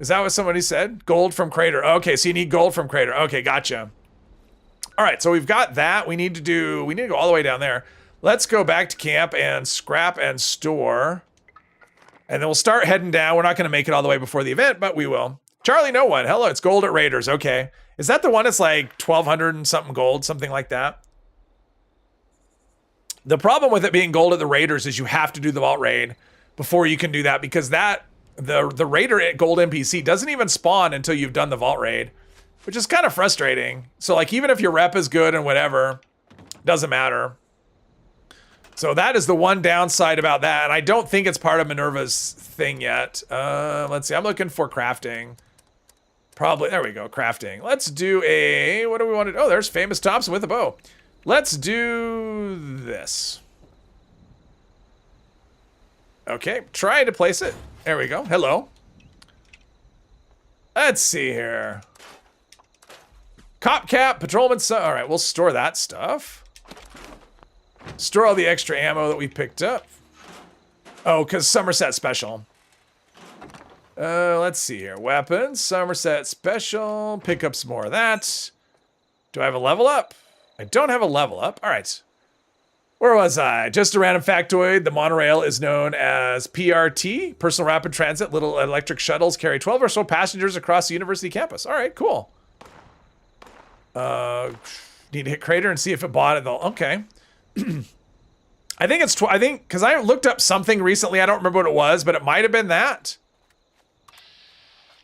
Is that what somebody said? Gold from Crater. Okay, so you need gold from Crater. Okay, gotcha. All right, so we've got that. We need to go all the way down there. Let's go back to camp and scrap and store. And then we'll start heading down. We're not going to make it all the way before the event, but we will. Charlie, no one. Hello, it's gold at Raiders. Okay. Is that the one that's like 1,200 and something gold? Something like that? The problem with it being gold at the Raiders is you have to do the vault raid before you can do that, because the Raider at gold NPC doesn't even spawn until you've done the vault raid, which is kind of frustrating. So like, even if your rep is good and whatever, doesn't matter. So that is the one downside about that. And I don't think it's part of Minerva's thing yet. Let's see. I'm looking for crafting. Probably. There we go. Crafting. Let's do what do we want to do? Oh, there's famous Thompson with a bow. Let's do this. Okay. Try to place it. There we go. Hello. Let's see here. Cop cap, patrolman. All right. We'll store that stuff. Store all the extra ammo that we picked up. Oh, because Somerset special. Let's see here. Weapons, Somerset special. Pick up some more of that. Do I have a level up? I don't have a level up. All right. Where was I? Just a random factoid. The monorail is known as PRT, Personal Rapid Transit. Little electric shuttles carry 12 or so passengers across the university campus. All right, cool. Need to hit crater and see if it bought it though. Okay. I think it's, I think, because I looked up something recently. I don't remember what it was, but it might have been that.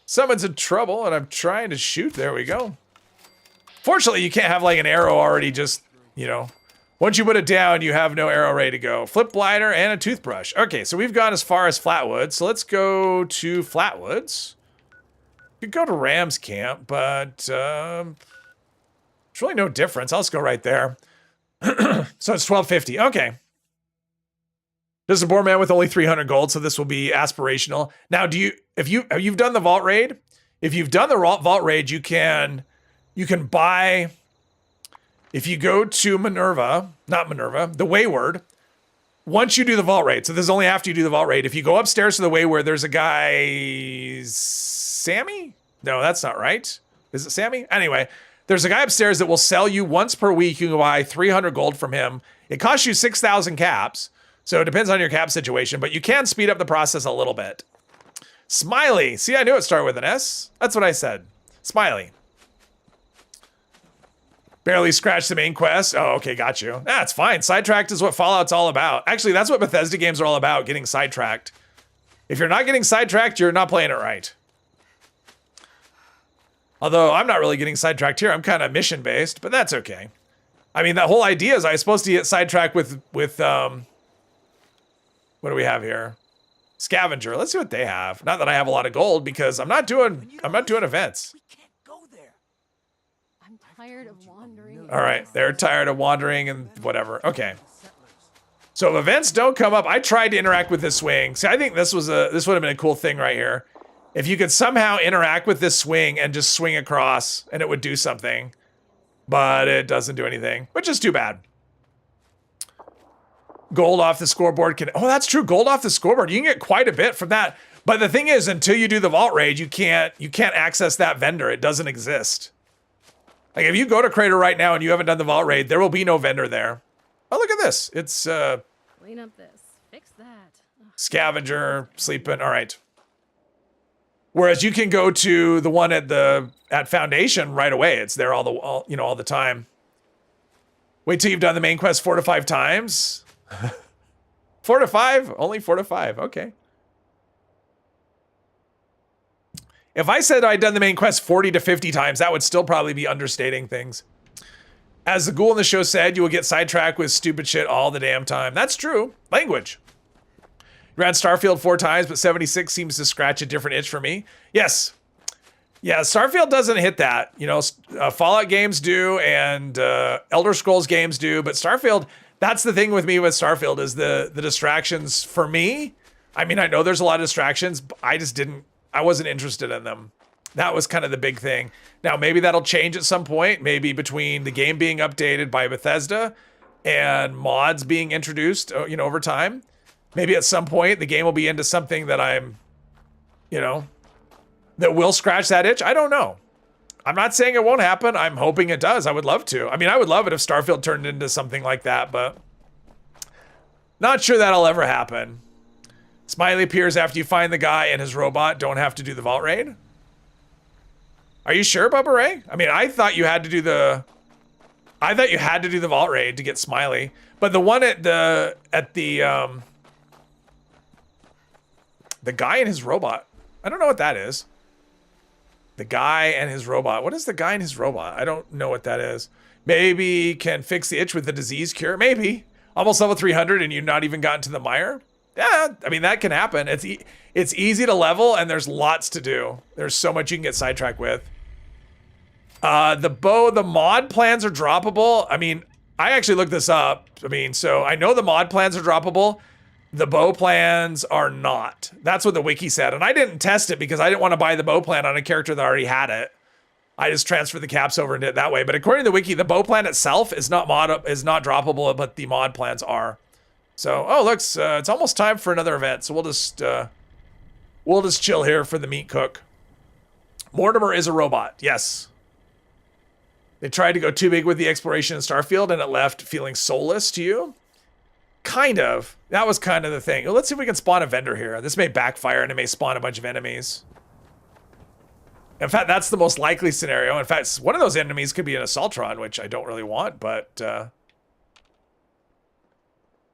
Someone's in trouble and I'm trying to shoot. There we go. Fortunately, you can't have like an arrow already just, you know, once you put it down, you have no arrow ready to go. Flip glider and a toothbrush. Okay, so we've gone as far as Flatwoods. So let's go to Flatwoods. We could go to Ram's camp, but there's really no difference. I'll just go right there. So it's 1250. Okay. This is a boar man with only 300 gold, so this will be aspirational. Now, have you've done the vault raid? If you've done the vault raid, you can buy. If you go to the Wayward. Once you do the vault raid, so this is only after you do the vault raid. If you go upstairs to the Wayward, there's a guy, Sammy? No, that's not right. Is it Sammy? Anyway, there's a guy upstairs that will sell you once per week. You can buy 300 gold from him. It costs you 6,000 caps. So it depends on your cap situation, but you can speed up the process a little bit. Smiley. See, I knew it started with an S. That's what I said. Smiley. Barely scratched the main quest. Oh, okay, got you. That's fine. Sidetracked is what Fallout's all about. Actually, that's what Bethesda games are all about, getting sidetracked. If you're not getting sidetracked, you're not playing it right. Although I'm not really getting sidetracked here. I'm kind of mission-based, but that's okay. I mean, that whole idea is I was supposed to get sidetracked with what do we have here? Scavenger. Let's see what they have. Not that I have a lot of gold because I'm not doing events. We can't go there. I'm tired of wandering. All right, they're tired of wandering and whatever. Okay. So if events don't come up, I tried to interact with this swing. See, I think this would have been a cool thing right here. If you could somehow interact with this swing and just swing across and it would do something, but it doesn't do anything, which is too bad. Gold off the scoreboard can, oh, that's true. Gold off the scoreboard. You can get quite a bit from that. But the thing is, until you do the vault raid, you can't access that vendor. It doesn't exist. Like if you go to Crater right now and you haven't done the vault raid, there will be no vendor there. Oh, look at this. It's Clean up this. Fix that. scavenger, sleeping. All right. Whereas you can go to the one at Foundation right away. It's there all the time. Wait till you've done the main quest 4 to 5 times. 4 to 5? Only 4 to 5. Okay. If I said I'd done the main quest 40 to 50 times, that would still probably be understating things. As the ghoul in the show said, you will get sidetracked with stupid shit all the damn time. That's true. Language. You ran Starfield 4 times, but 76 seems to scratch a different itch for me. Yes. Yeah, Starfield doesn't hit that. You know, Fallout games do, and Elder Scrolls games do, but Starfield, that's the thing with me with Starfield is the distractions for me. I mean, I know there's a lot of distractions, but I wasn't interested in them. That was kind of the big thing. Now, maybe that'll change at some point, maybe between the game being updated by Bethesda and mods being introduced, over time. Maybe at some point the game will be into something that that will scratch that itch. I don't know. I'm not saying it won't happen. I'm hoping it does. I would love to. I mean, I would love it if Starfield turned into something like that, but not sure that'll ever happen. Smiley appears after you find the guy and his robot. Don't have to do the vault raid. Are you sure, Bubba Ray? I mean, I thought you had to do the vault raid to get Smiley, but the one at the guy and his robot. I don't know what that is. The guy and his robot. What is the guy and his robot? I don't know what that is. Maybe can fix the itch with the disease cure. Maybe. Almost level 300 and you've not even gotten to the mire. Yeah, I mean, that can happen. It's easy to level and there's lots to do. There's so much you can get sidetracked with. The mod plans are droppable. I mean, I actually looked this up. I mean, so I know the mod plans are droppable. The bow plans are not. That's what the wiki said. And I didn't test it because I didn't want to buy the bow plan on a character that already had it. I just transferred the caps over and did it that way. But according to the wiki, the bow plan itself is not droppable, but the mod plans are. So, oh, looks, it's almost time for another event. So we'll just chill here for the meat cook. Mortimer is a robot. Yes. They tried to go too big with the exploration in Starfield and it left feeling soulless to you. Kind of. That was kind of the thing. Well, let's see if we can spawn a vendor here. This may backfire and it may spawn a bunch of enemies. In fact, that's the most likely scenario. In fact, one of those enemies could be an Assaultron, which I don't really want, but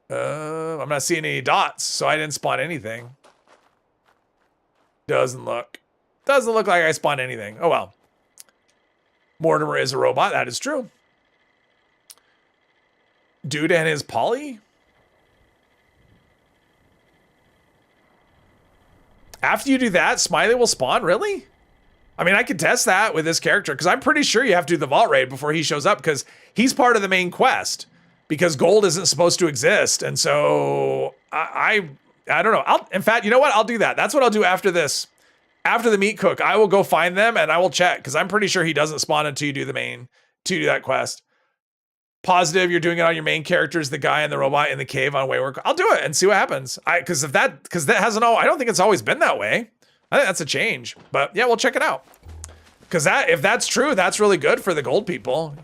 I'm not seeing any dots, so I didn't spawn anything. Doesn't look like I spawned anything. Oh well. Mortimer is a robot, that is true. Dude and his Polly? After you do that, Smiley will spawn, really? I mean, I could test that with this character, because I'm pretty sure you have to do the vault raid before he shows up, because he's part of the main quest. Because gold isn't supposed to exist, and so I don't know. In fact, you know what? I'll do that. That's what I'll do after this. After the meat cook, I will go find them and I will check, because I'm pretty sure he doesn't spawn until you do that quest. Positive, you're doing it on your main characters, the guy and the robot in the cave on Wayward. I'll do it and see what happens. Because that hasn't I don't think it's always been that way. I think that's a change. But yeah, we'll check it out. Because if that's true, that's really good for the gold people.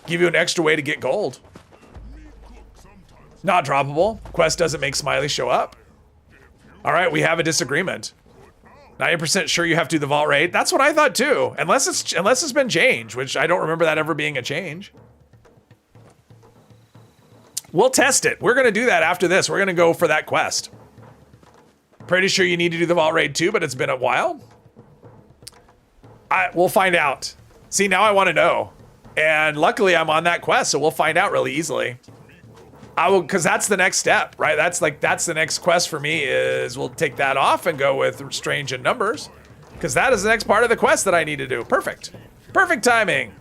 Give you an extra way to get gold. Not droppable. Quest doesn't make Smiley show up. All right, we have a disagreement. 90% sure you have to do the vault raid. That's what I thought too. Unless it's been changed, which I don't remember that ever being a change. We'll test it. We're gonna do that after this. We're gonna go for that quest. Pretty sure you need to do the vault raid too, but it's been a while. We'll find out. See, now I want to know. And luckily I'm on that quest, so we'll find out really easily. Because that's the next step, right? That's the next quest for me is we'll take that off and go with Strange in Numbers. Because that is the next part of the quest that I need to do. Perfect. Perfect timing.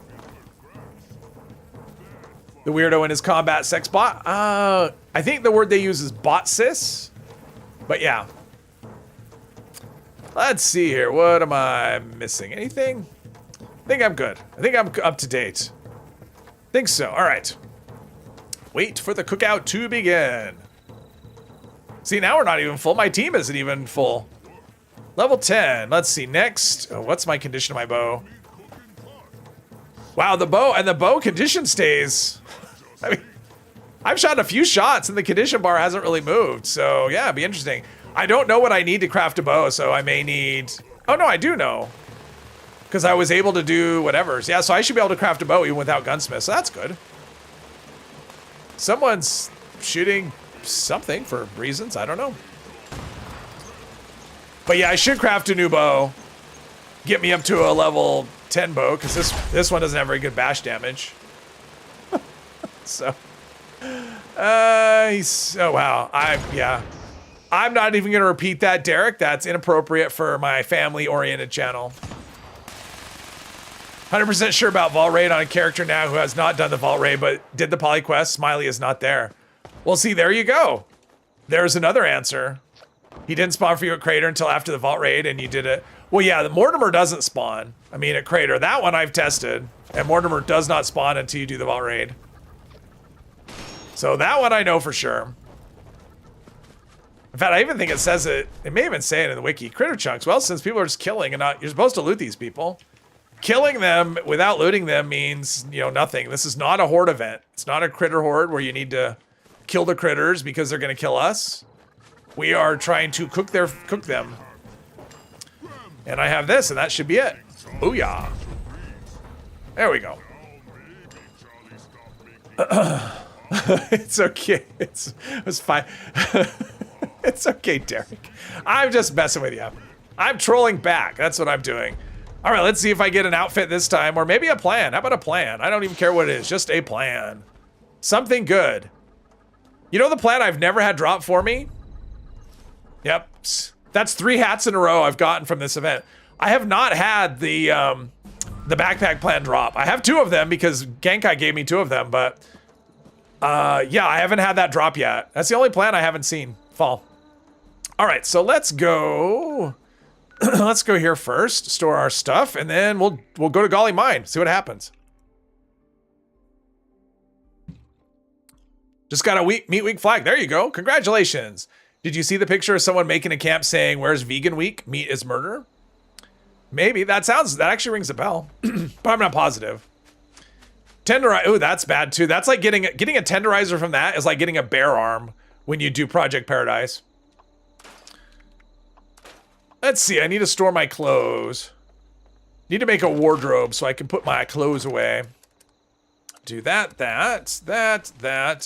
The weirdo in his combat sex bot. I think the word they use is bot sis. But yeah. Let's see here. What am I missing? Anything? I think I'm good. I think I'm up to date. Think so. All right. Wait for the cookout to begin. See, now we're not even full. My team isn't even full. Level 10. Let's see. Next. Oh, what's my condition of my bow? Wow, the bow condition stays. I mean, I've shot a few shots and the condition bar hasn't really moved. So yeah, it'd be interesting. I don't know what I need to craft a bow, so I may need... Oh no, I do know. Because I was able to do whatever. Yeah, so I should be able to craft a bow even without gunsmith, so that's good. Someone's shooting something for reasons, I don't know. But yeah, I should craft a new bow. Get me up to a level 10 bow, because this one doesn't have very good bash damage. So, oh wow, I'm not even gonna repeat that, Derek. That's inappropriate for my family-oriented channel. 100% sure about vault raid on a character now who has not done the vault raid, but did the polyquest. Smiley is not there. Well, see, there you go. There's another answer. He didn't spawn for you at Crater until after the vault raid, and you did it. Well, yeah, the Mortimer doesn't spawn. I mean, at Crater. That one I've tested, and Mortimer does not spawn until you do the vault raid. So that one I know for sure. In fact, I even think it says it. It may even say it in the wiki. Critter chunks. Well, since people are just killing and not, you're supposed to loot these people. Killing them without looting them means, you know, nothing. This is not a horde event. It's not a critter horde where you need to kill the critters because they're going to kill us. We are trying to cook them. And I have this, and that should be it. Booyah. There we go. It's okay. It's fine. It's okay, Derek. I'm just messing with you. I'm trolling back. That's what I'm doing. All right, let's see if I get an outfit this time, or maybe a plan. How about a plan? I don't even care what it is. Just a plan. Something good. You know the plan I've never had drop for me? Yep. That's 3 hats in a row I've gotten from this event. I have not had the backpack plan drop. I have 2 of them because Genkai gave me 2 of them, but yeah, I haven't had that drop yet. That's the only plan I haven't seen. Fall. All right, so let's go. Let's go here first, store our stuff, and then we'll go to Golly Mine, see what happens. Just got a meat week flag. There you go. Congratulations. Did you see the picture of someone making a camp saying, "Where's vegan week? Meat is murder"? Maybe. That actually rings a bell, but I'm not positive. Tenderize. Oh, that's bad too. That's like getting a tenderizer from that is like getting a bear arm when you do Project Paradise. Let's see. I need to store my clothes. Need to make a wardrobe so I can put my clothes away. Do that,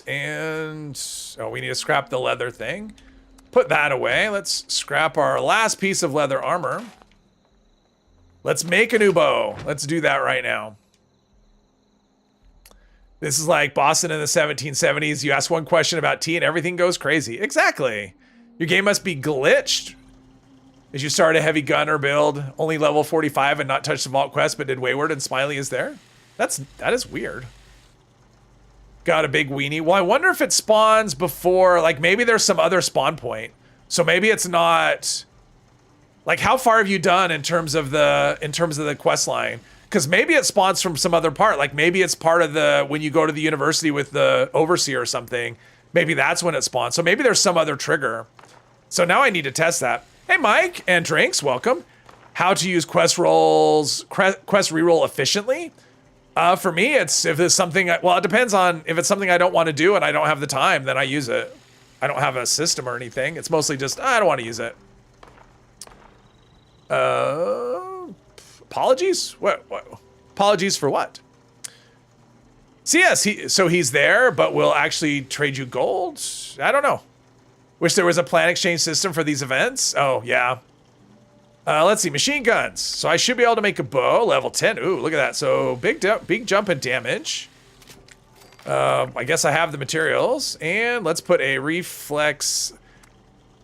and... Oh, we need to scrap the leather thing. Put that away. Let's scrap our last piece of leather armor. Let's make a new bow. Let's do that right now. This is like Boston in the 1770s. You ask one question about tea and everything goes crazy. Exactly. Your game must be glitched. As you start a heavy gunner build, only level 45 and not touch the vault quest, but did Wayward and Smiley is there? That is weird. Got a big weenie. Well, I wonder if it spawns before, like maybe there's some other spawn point. So maybe it's not, like how far have you done in terms of the quest line? Because maybe it spawns from some other part. Like maybe it's part of the, when you go to the university with the overseer or something, maybe that's when it spawns. So maybe there's some other trigger. So now I need to test that. Hey, Mike and Drinks, welcome. How to use quest reroll efficiently? For me, it's if it's something, well, it depends on if it's something I don't want to do and I don't have the time, then I use it. I don't have a system or anything. It's mostly just, I don't want to use it. Apologies? What? Apologies for what? So yes, he's there, but we'll actually trade you gold? I don't know. Wish there was a plan exchange system for these events. Oh, yeah. Let's see, machine guns. So I should be able to make a bow, level 10. Ooh, look at that. So big jump in damage. I guess I have the materials. And let's put a reflex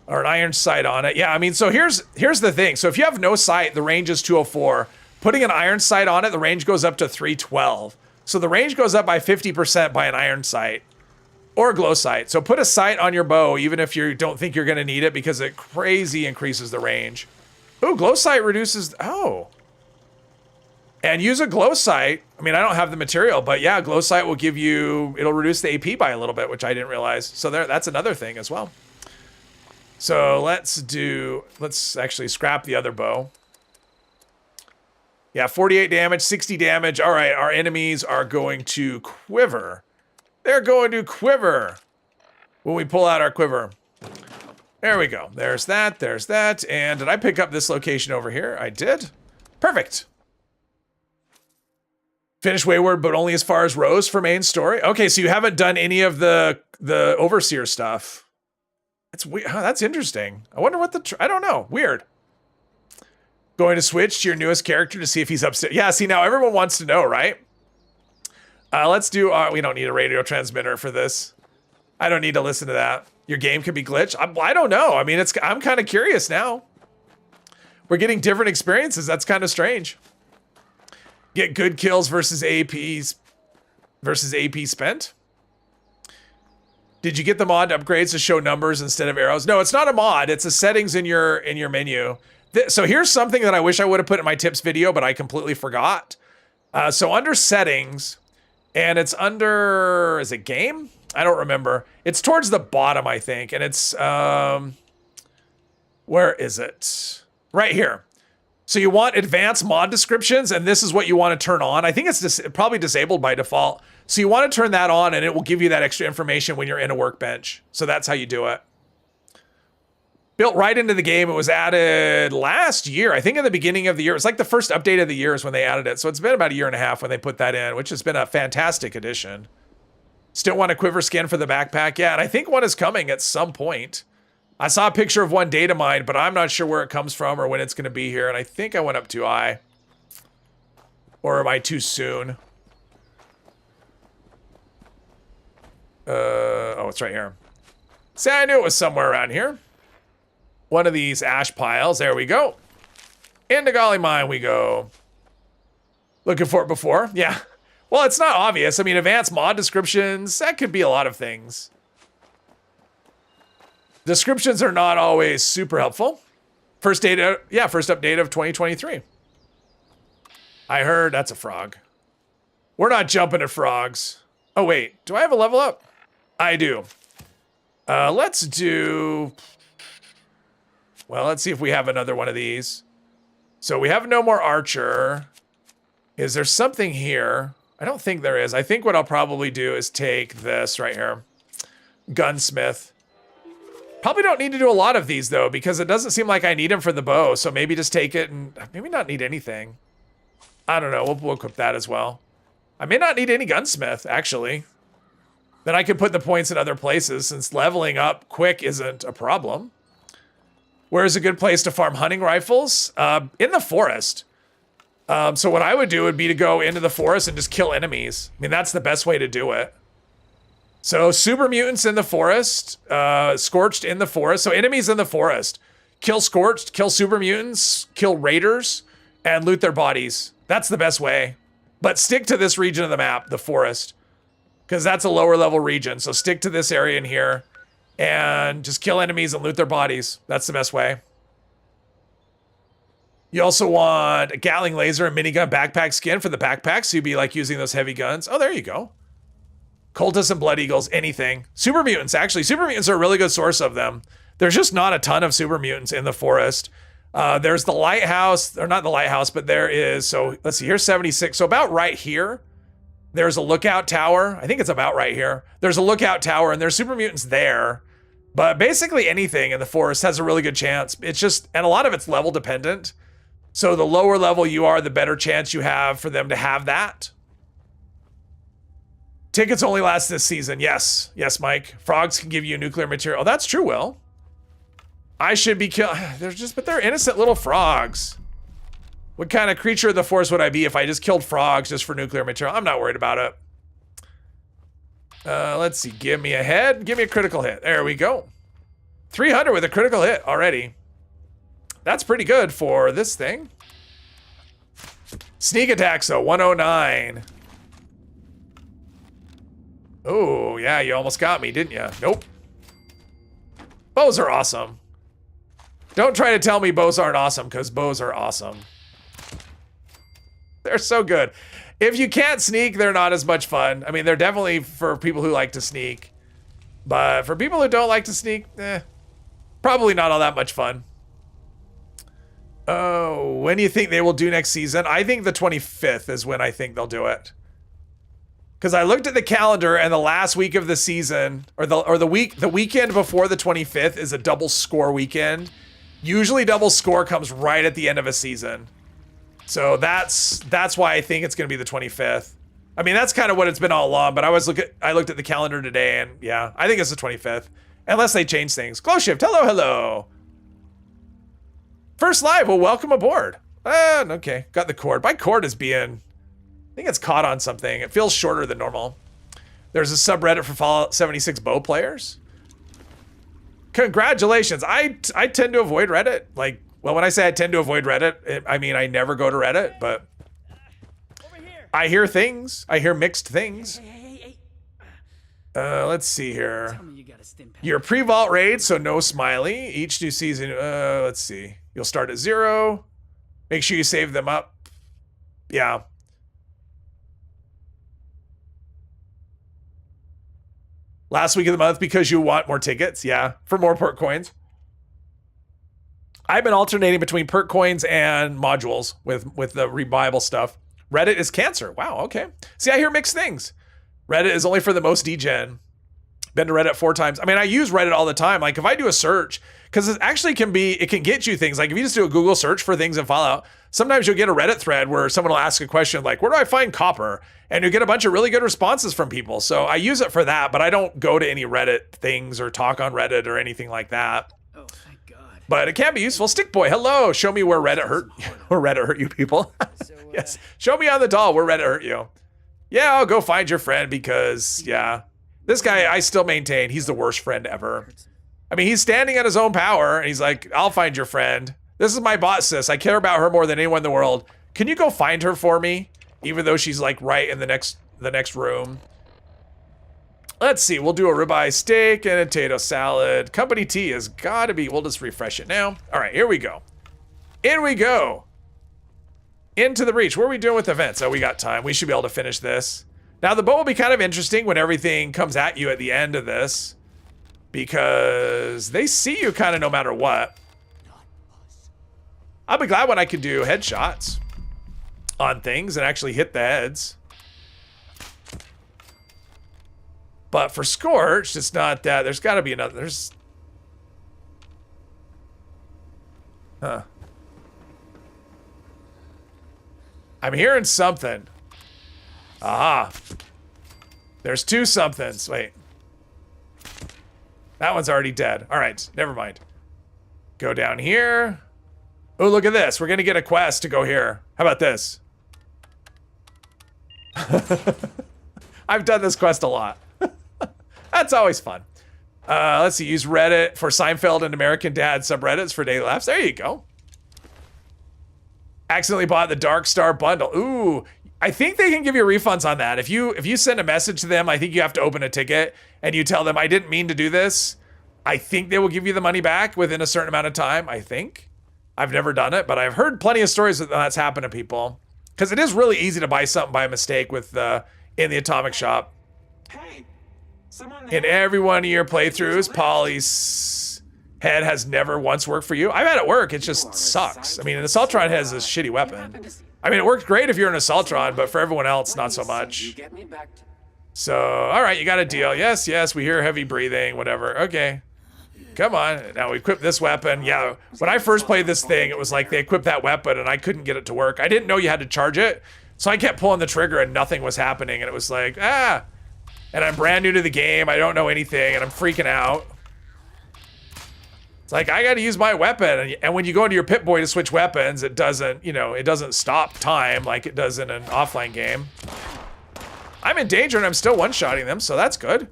or an iron sight on it. Yeah, I mean, so here's the thing. So if you have no sight, the range is 204. Putting an iron sight on it, the range goes up to 312. So the range goes up by 50% by an iron sight. Or a glow sight. So put a sight on your bow, even if you don't think you're going to need it, because it crazy increases the range. Ooh, glow sight reduces... Oh. And use a glow sight. I mean, I don't have the material, but yeah, glow sight will give you... It'll reduce the AP by a little bit, which I didn't realize. So that's another thing as well. So let's actually scrap the other bow. Yeah, 48 damage, 60 damage. All right, our enemies are going to quiver. They're going to quiver when we pull out our quiver. There we go. There's that. And did I pick up this location over here? I did. Perfect. Finish Wayward, but only as far as Rose for main story. Okay, so you haven't done any of the Overseer stuff. It's weird. Oh, that's interesting. I wonder what I don't know. Weird. Going to switch to your newest character to see if he's upstairs. Yeah, see, now everyone wants to know, right? Let's do, we don't need a radio transmitter for this. I don't need to listen to that. Your game could be glitched. I don't know. I mean, I'm kind of curious now. We're getting different experiences. That's kind of strange. Get good kills versus AP spent. Did you get the mod upgrades to show numbers instead of arrows? No, it's not a mod. It's a settings in your menu. So here's something that I wish I would have put in my tips video, but I completely forgot. So under settings, and it's under, is it game? I don't remember. It's towards the bottom, I think. And it's, where is it? Right here. So you want advanced mod descriptions, and this is what you want to turn on. I think it's probably disabled by default. So you want to turn that on, and it will give you that extra information when you're in a workbench. So that's how you do it. Built right into the game. It was added last year. I think in the beginning of the year. It's like the first update of the year is when they added it. So it's been about a year and a half when they put that in, which has been a fantastic addition. Still want a quiver skin for the backpack? Yeah, and I think one is coming at some point. I saw a picture of one data mine, but I'm not sure where it comes from or when it's going to be here. And I think I went up too high. Or am I too soon? Oh, it's right here. See, I knew it was somewhere around here. One of these ash piles. There we go. Into Golly Mine we go. Looking for it before? Yeah. Well, it's not obvious. I mean, advanced mod descriptions, that could be a lot of things. Descriptions are not always super helpful. First update of 2023. I heard that's a frog. We're not jumping at frogs. Oh, wait. Do I have a level up? I do. Let's do... Well, let's see if we have another one of these. So we have no more archer. Is there something here? I don't think there is. I think what I'll probably do is take this right here. Gunsmith. Probably don't need to do a lot of these though, because it doesn't seem like I need them for the bow. So maybe just take it and maybe not need anything. I don't know. We'll equip that as well. I may not need any gunsmith, actually. Then I could put the points in other places since leveling up quick isn't a problem. Where's a good place to farm hunting rifles? In the forest. So what I would do would be to go into the forest and just kill enemies. I mean, that's the best way to do it. So super mutants in the forest, scorched in the forest. So enemies in the forest. Kill scorched, kill super mutants, kill raiders, and loot their bodies. That's the best way. But stick to this region of the map, the forest, because that's a lower level region. So stick to this area in here and just kill enemies and loot their bodies. That's the best way. You also want a Gatling laser and minigun backpack skin for the backpack, so you'd be like using those heavy guns. Oh, there you go. Cultists and Blood Eagles, anything. Super mutants, actually. Super mutants are a really good source of them. There's just not a ton of super mutants in the forest. There's the lighthouse, or not the lighthouse, but there is, so let's see, here's 76. So about right here, there's a lookout tower. I think it's about right here. There's a lookout tower and there's super mutants there. But basically anything in the forest has a really good chance. It's just, and a lot of it's level dependent. So the lower level you are, the better chance you have for them to have that. Tickets only last this season. Yes. Yes, Mike. Frogs can give you nuclear material. Oh, that's true, Will. I should be killed. But they're innocent little frogs. What kind of creature of the forest would I be if I just killed frogs just for nuclear material? I'm not worried about it. Let's see. Give me a head. Give me a critical hit. There we go. 300 with a critical hit already. That's pretty good for this thing. Sneak attacks, though. 109. Oh, yeah. You almost got me, didn't you? Nope. Bows are awesome. Don't try to tell me bows aren't awesome, because bows are awesome. They're so good. If you can't sneak, they're not as much fun. I mean, they're definitely for people who like to sneak. But for people who don't like to sneak, probably not all that much fun. Oh, when do you think they will do next season? I think the 25th is when I think they'll do it. Because I looked at the calendar and the last week of the season, or the weekend before the 25th is a double score weekend. Usually double score comes right at the end of a season. So that's why I think it's going to be the 25th. I mean, that's kind of what it's been all along, but I looked at the calendar today and yeah, I think it's the 25th. Unless they change things. Glow Shift, hello, hello. First live, well, welcome aboard. Okay, got the cord. My cord is being, I think it's caught on something. It feels shorter than normal. There's a subreddit for Fallout 76 bow players. Congratulations. I tend to avoid Reddit. Like, well, when I say I tend to avoid Reddit, I mean I never go to Reddit, but I hear things. I hear mixed things. Let's see here. Your pre-vault raid, so no smiley. Each new season, let's see. You'll start at 0. Make sure you save them up. Yeah. Last week of the month because you want more tickets. Yeah, for more perk coins. I've been alternating between perk coins and modules with the revival stuff. Reddit is cancer. Wow, okay. See, I hear mixed things. Reddit is only for the most degen. Been to Reddit 4 times. I mean, I use Reddit all the time. Like if I do a search, because it actually it can get you things. Like if you just do a Google search for things in Fallout, sometimes you'll get a Reddit thread where someone will ask a question like, where do I find copper? And you get a bunch of really good responses from people. So I use it for that, but I don't go to any Reddit things or talk on Reddit or anything like that. Oh, thank God. But it can be useful. Stick Boy, hello. Show me where Reddit hurt. Where Reddit hurt you people. Yes. Show me on the doll where Reddit hurt you. Yeah, I'll go find your friend because, yeah. This guy, I still maintain, he's the worst friend ever. I mean, he's standing on his own power, and he's like, I'll find your friend. This is my bot sis. I care about her more than anyone in the world. Can you go find her for me? Even though she's like right in the next room. Let's see, we'll do a ribeye steak and a potato salad. Company tea has gotta be, we'll just refresh it now. All right, here we go. In we go. Into the breach. What are we doing with events? Oh, we got time. We should be able to finish this. Now, the boat will be kind of interesting when everything comes at you at the end of this. Because they see you kind of no matter what. I'll be glad when I can do headshots on things and actually hit the heads. But for Scorched, it's not that. There's got to be another. Huh. I'm hearing something. Aha. There's two somethings. Wait. That one's already dead. All right, never mind. Go down here. Oh, look at this. We're going to get a quest to go here. How about this? I've done this quest a lot. That's always fun. Let's see. Use Reddit for Seinfeld and American Dad subreddits for daily laughs. There you go. Accidentally bought the Dark Star bundle. Ooh, I think they can give you refunds on that. If you send a message to them, I think you have to open a ticket and you tell them, I didn't mean to do this. I think they will give you the money back within a certain amount of time, I think. I've never done it, but I've heard plenty of stories that that's happened to people. Because it is really easy to buy something by mistake with in the Atomic Shop. Hey, someone In every one of your playthroughs, Polly's head has never once worked for you. I've had it work, it just sucks. I mean, an Assaultron has a shitty weapon. I mean, it works great if you're an Assaultron, but for everyone else, not so much. So, all right, you got a deal. Yes, yes, we hear heavy breathing, whatever. Okay. Come on. Now we equip this weapon. Yeah, when I first played this thing, it was like they equipped that weapon and I couldn't get it to work. I didn't know you had to charge it. So I kept pulling the trigger and nothing was happening. And it was like, ah. And I'm brand new to the game. I don't know anything and I'm freaking out. It's like, I got to use my weapon. And when you go into your Pip-Boy to switch weapons, it doesn't, you know, it doesn't stop time like it does in an offline game. I'm in danger and I'm still one-shotting them, so that's good.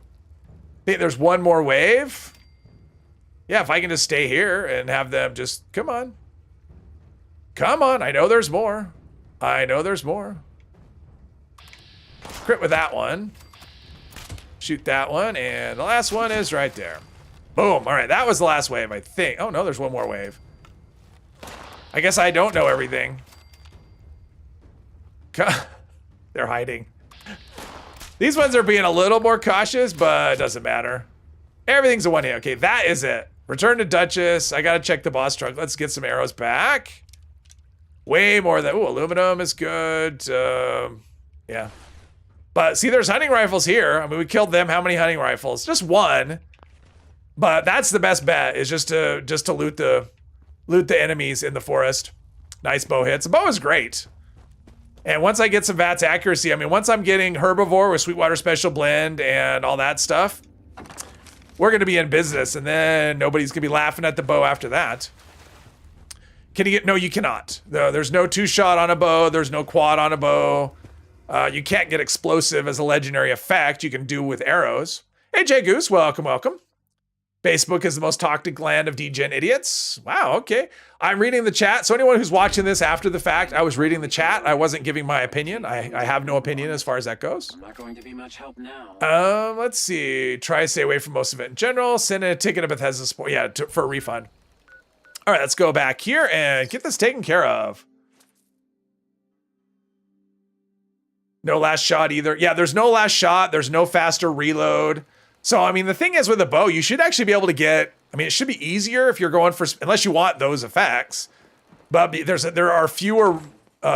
Think there's one more wave. Yeah, if I can just stay here and have them just, come on. Come on, I know there's more. I know there's more. Crit with that one. Shoot that one, and the last one is right there. Boom, all right, that was the last wave, I think. Oh no, there's one more wave. I guess I don't know everything. They're hiding. These ones are being a little more cautious, but it doesn't matter. Everything's a one hit. Okay, that is it. Return to Duchess. I gotta check the boss truck. Let's get some arrows back. Way more than, ooh, aluminum is good. Yeah. But see, there's hunting rifles here. I mean, we killed them. How many hunting rifles? Just one. But that's the best bet, is just to loot the enemies in the forest. Nice bow hits. The bow is great. And once I get some VATS accuracy, I mean, once I'm getting herbivore with Sweetwater Special Blend and all that stuff, we're gonna be in business, and then nobody's gonna be laughing at the bow after that. Can you get, no, you cannot. No, there's no two-shot on a bow, there's no quad on a bow. You can't get explosive as a legendary effect. You can do with arrows. Hey, Jay Goose, welcome, welcome. Facebook is the most toxic land of degen idiots. Wow, okay. I'm reading the chat. So anyone who's watching this after the fact, I was reading the chat. I wasn't giving my opinion. I have no opinion as far as that goes. I'm not going to be much help now. Let's see. Try to stay away from most of it in general. Send a ticket to Bethesda Sport. Yeah, for a refund. All right, let's go back here and get this taken care of. No last shot either. Yeah, there's no last shot. There's no faster reload. So, I mean, the thing is with a bow, you should actually be able to get, I mean, it should be easier if you're going for, unless you want those effects. But there are fewer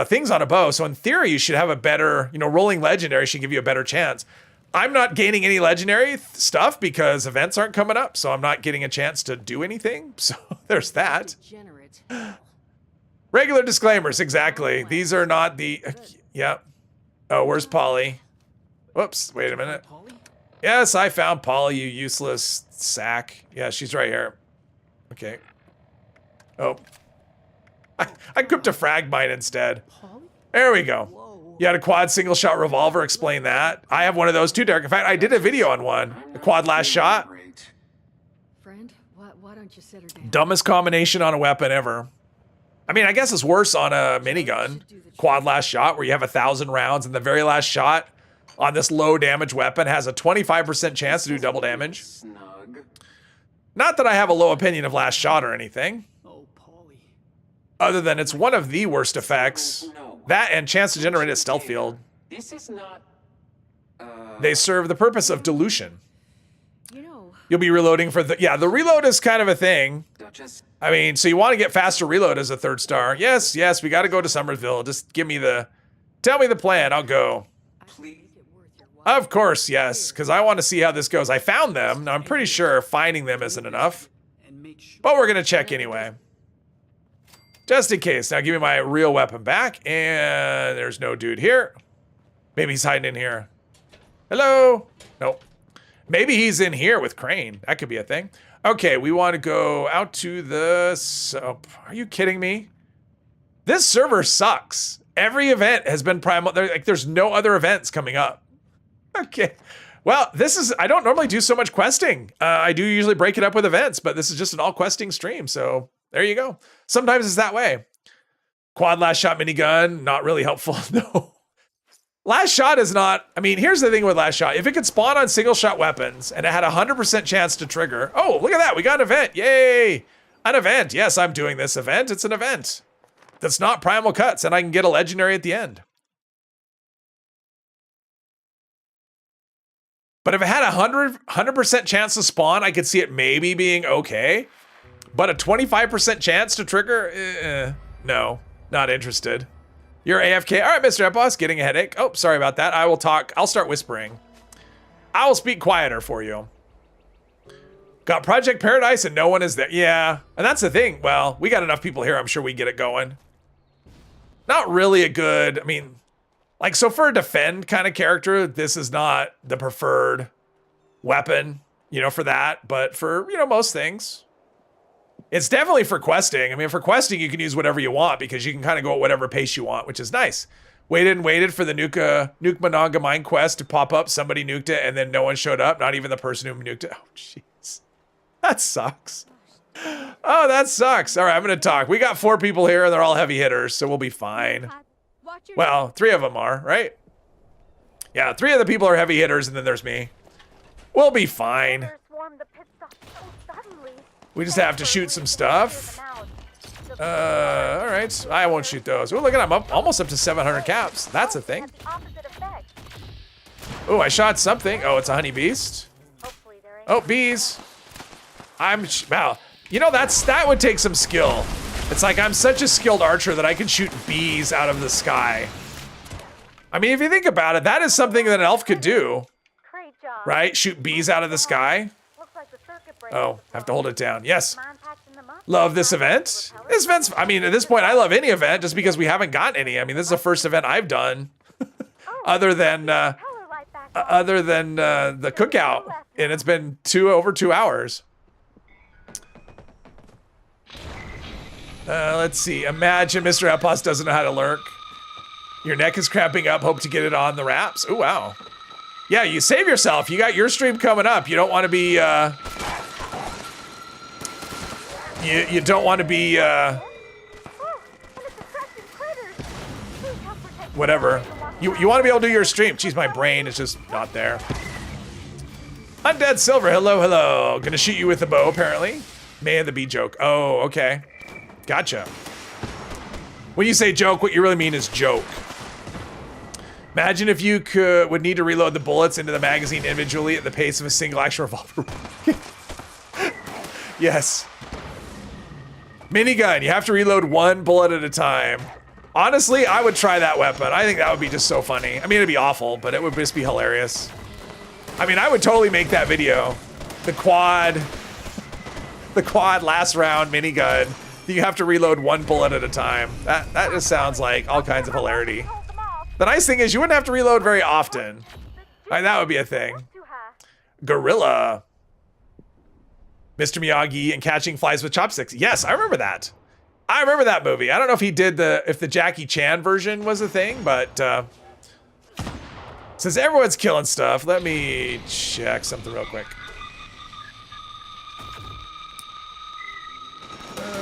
things on a bow. So in theory, you should have a better, you know, rolling legendary should give you a better chance. I'm not gaining any legendary stuff because events aren't coming up. So I'm not getting a chance to do anything. So there's that. Degenerate. Regular disclaimers, exactly. These are not the, yeah. Oh, where's Polly? Whoops, wait a minute. Yes, I found Polly, you useless sack. Yeah, she's right here. Okay. Oh. I equipped a frag mine instead. There we go. You had a quad single shot revolver, explain that. I have one of those too, Derek. In fact, I did a video on one. A quad last shot. Friend, why don't you sit her down? Dumbest combination on a weapon ever. I mean, I guess it's worse on a minigun. Quad last shot, where you have 1,000 rounds, and the very last shot on this low damage weapon has a 25% chance to do double damage. Snug. Not that I have a low opinion of last shot or anything. Oh, Polly. Other than it's one of the worst effects. That and chance to generate a stealth field. This is not. They serve the purpose of dilution. You know, You'll be reloading for the, yeah, the reload is kind of a thing. Duchess. I mean, so you want to get faster reload as a 3rd star. Yes, yes, we got to go to Somersville. Just give me the, tell me the plan, I'll go. Please. Of course, yes, because I want to see how this goes. I found them. Now, I'm pretty sure finding them isn't enough, And make sure but we're going to check anyway. Just in case. Now give me my real weapon back. And there's no dude here. Maybe he's hiding in here. Hello? Nope. Maybe he's in here with Crane. That could be a thing. Okay, we want to go out to the... are you kidding me? This server sucks. Every event has been primal. There's no other events coming up. Okay. Well, this is... I don't normally do so much questing. I do usually break it up with events, but this is just an all questing stream, so there you go. Sometimes it's that way. Quad last shot minigun, not really helpful. No. Last shot is not... I mean, here's the thing with last shot. If it could spawn on single shot weapons and it had a 100% chance to trigger... Oh, look at that. We got an event. Yay. An event. Yes, I'm doing this event. It's an event. That's not primal cuts, and I can get a legendary at the end. But if it had a 100% chance to spawn, I could see it maybe being okay. But a 25% chance to trigger? No, not interested. You're AFK. All right, Mr. Epos, getting a headache. Oh, sorry about that. I will talk. I'll start whispering. I will speak quieter for you. Got Project Paradise and no one is there. Yeah, and that's the thing. Well, we got enough people here. I'm sure we get it going. Not really a good, I mean, like, so for a defend kind of character, this is not the preferred weapon, you know, for that. But for, you know, most things, it's definitely for questing. I mean, for questing, you can use whatever you want because you can kind of go at whatever pace you want, which is nice. Waited and waited for the Nuke Mononga mine quest to pop up. Somebody nuked it and then no one showed up. Not even the person who nuked it. Oh, jeez. That sucks. Oh, that sucks. All right, I'm going to talk. We got 4 people here and they're all heavy hitters, so we'll be fine. Well, 3 of them are, right? Yeah, 3 of the people are heavy hitters and then there's me. We'll be fine. We just have to shoot some stuff. All right. I won't shoot those. Oh, look at them. I'm almost up to 700 caps. That's a thing. Oh, I shot something. Oh, it's a honey beast. Oh, bees. Wow. You know, that would take some skill. It's like I'm such a skilled archer that I can shoot bees out of the sky. I mean, if you think about it, that is something that an elf could do. Right? Shoot bees out of the sky. Oh, have to hold it down. Yes. Love this event. This event's, I mean, at this point, I love any event just because we haven't gotten any. I mean, this is the first event I've done other than the cookout, and it's been over 2 hours. Let's see. Imagine Mr. Epos doesn't know how to lurk. Your neck is cramping up. Hope to get it on the wraps. Oh, wow. Yeah, you save yourself. You got your stream coming up. You don't want to be, you don't want to be, whatever. You want to be able to do your stream. Jeez, my brain is just not there. Undead Silver, hello, hello. Gonna shoot you with a bow, apparently. May the bee joke. Oh, okay. Gotcha. When you say joke, what you really mean is joke. Imagine if you would need to reload the bullets into the magazine individually at the pace of a single action revolver. Yes. Minigun, you have to reload 1 bullet at a time. Honestly, I would try that weapon. I think that would be just so funny. I mean, it'd be awful, but it would just be hilarious. I mean, I would totally make that video. The quad last round minigun. You have to reload 1 bullet at a time. That just sounds like all kinds of hilarity. The nice thing is you wouldn't have to reload very often. I mean, that would be a thing. Gorilla. Mr. Miyagi and catching flies with chopsticks. Yes, I remember that. I remember that movie. I don't know if he did if the Jackie Chan version was a thing, but since everyone's killing stuff, let me check something real quick.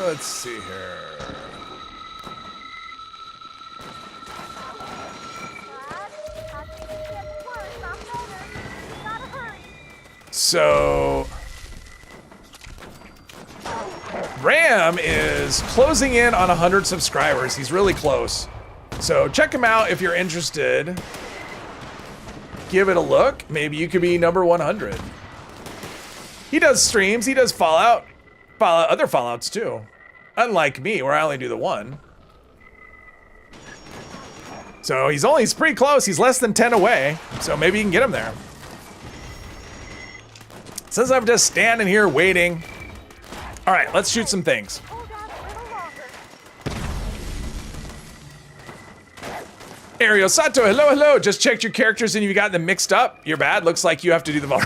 Let's see here. So Ram is closing in on 100 subscribers. He's really close. So check him out if you're interested. Give it a look. Maybe you could be number 100. He does streams. He does Fallout, other Fallouts too. Unlike me, where I only do the 1. So he's pretty close. He's less than 10 away. So maybe you can get him there. Since I'm just standing here waiting. All right, let's shoot some things. Ariel Sato, hello, hello. Just checked your characters and you got them mixed up. You're bad. Looks like you have to do them all.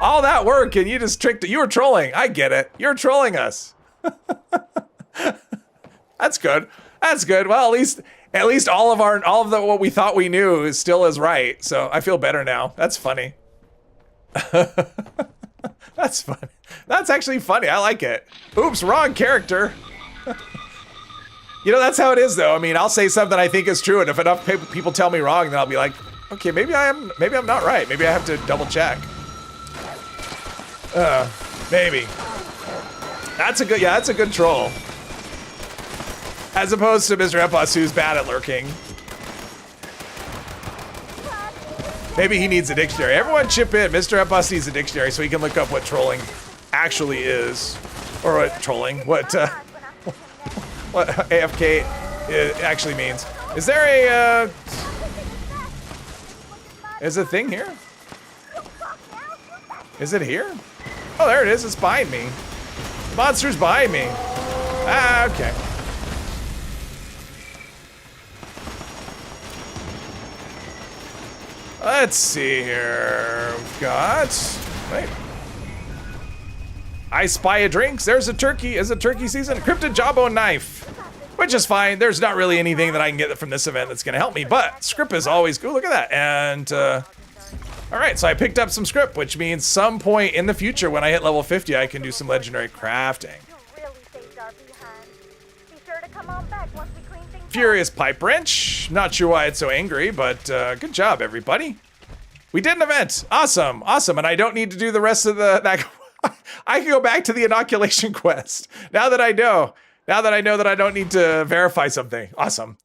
All that work and you just tricked it. You were trolling. I get it. You're trolling us. That's good. That's good. Well, at least all of what we thought we knew is still is right. So I feel better now. That's funny. That's funny. That's actually funny. I like it. Oops, wrong character. You know, that's how it is, though. I mean, I'll say something I think is true, and if enough people tell me wrong, then I'll be like, okay, maybe I'm not right. Maybe I have to double check. Maybe. That's a good troll. As opposed to Mr. Epos, who's bad at lurking. Maybe he needs a dictionary. Everyone chip in. Mr. Epos needs a dictionary so he can look up what trolling actually is. Or what trolling, what AFK actually means. Is there is a thing here? Is it here? Oh, there it is. It's behind me. The monster's behind me. Ah, okay. Let's see here. We've got. Wait. I spy a drinks. There's a turkey. Is it turkey season? Cryptid jawbone knife. Which is fine. There's not really anything that I can get from this event that's gonna help me, but script is always cool. Look at that. And all right, so I picked up some script, which means some point in the future when I hit level 50, I can do some legendary crafting. Furious pipe wrench. Not sure why it's so angry, but good job, everybody. We did an event. Awesome, awesome. And I don't need to do the rest of that. I can go back to the inoculation quest now that I know. Now that I know that I don't need to verify something. Awesome.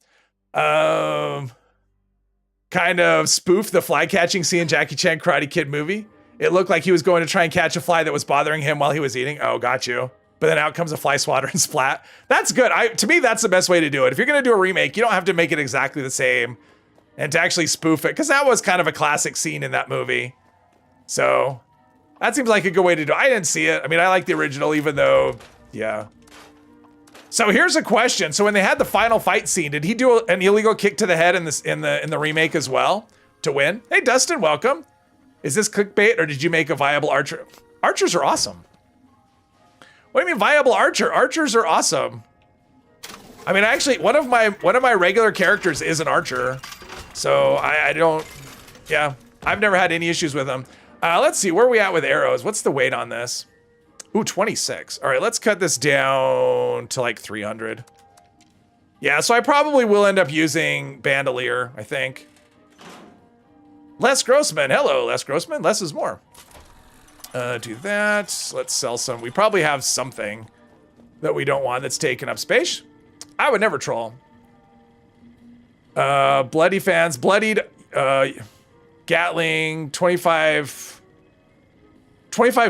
Kind of spoof the fly catching scene in Jackie Chan Karate Kid movie. It looked like he was going to try and catch a fly that was bothering him while he was eating. Oh, got you. But then out comes a fly swatter and splat. That's good. To me, that's the best way to do it. If you're going to do a remake, you don't have to make it exactly the same and to actually spoof it, because that was kind of a classic scene in that movie. So that seems like a good way to do it. I didn't see it. I mean, I like the original, even though, yeah. So here's a question. So when they had the final fight scene, did he do an illegal kick to the head in the remake as well to win? Hey, Dustin, welcome. Is this clickbait or did you make a viable archer? Archers are awesome. What do you mean viable archer? Archers are awesome. I mean, actually, one of my regular characters is an archer, so I don't. Yeah, I've never had any issues with them. Let's see, where are we at with arrows? What's the weight on this? Ooh, 26. All right, let's cut this down to like 300. Yeah, so I probably will end up using Bandolier, I think. Les Grossman. Hello, Les Grossman. Less is more. Do that. Let's sell some. We probably have something that we don't want that's taking up space. I would never troll. Bloody fans. Bloodied Gatling. 25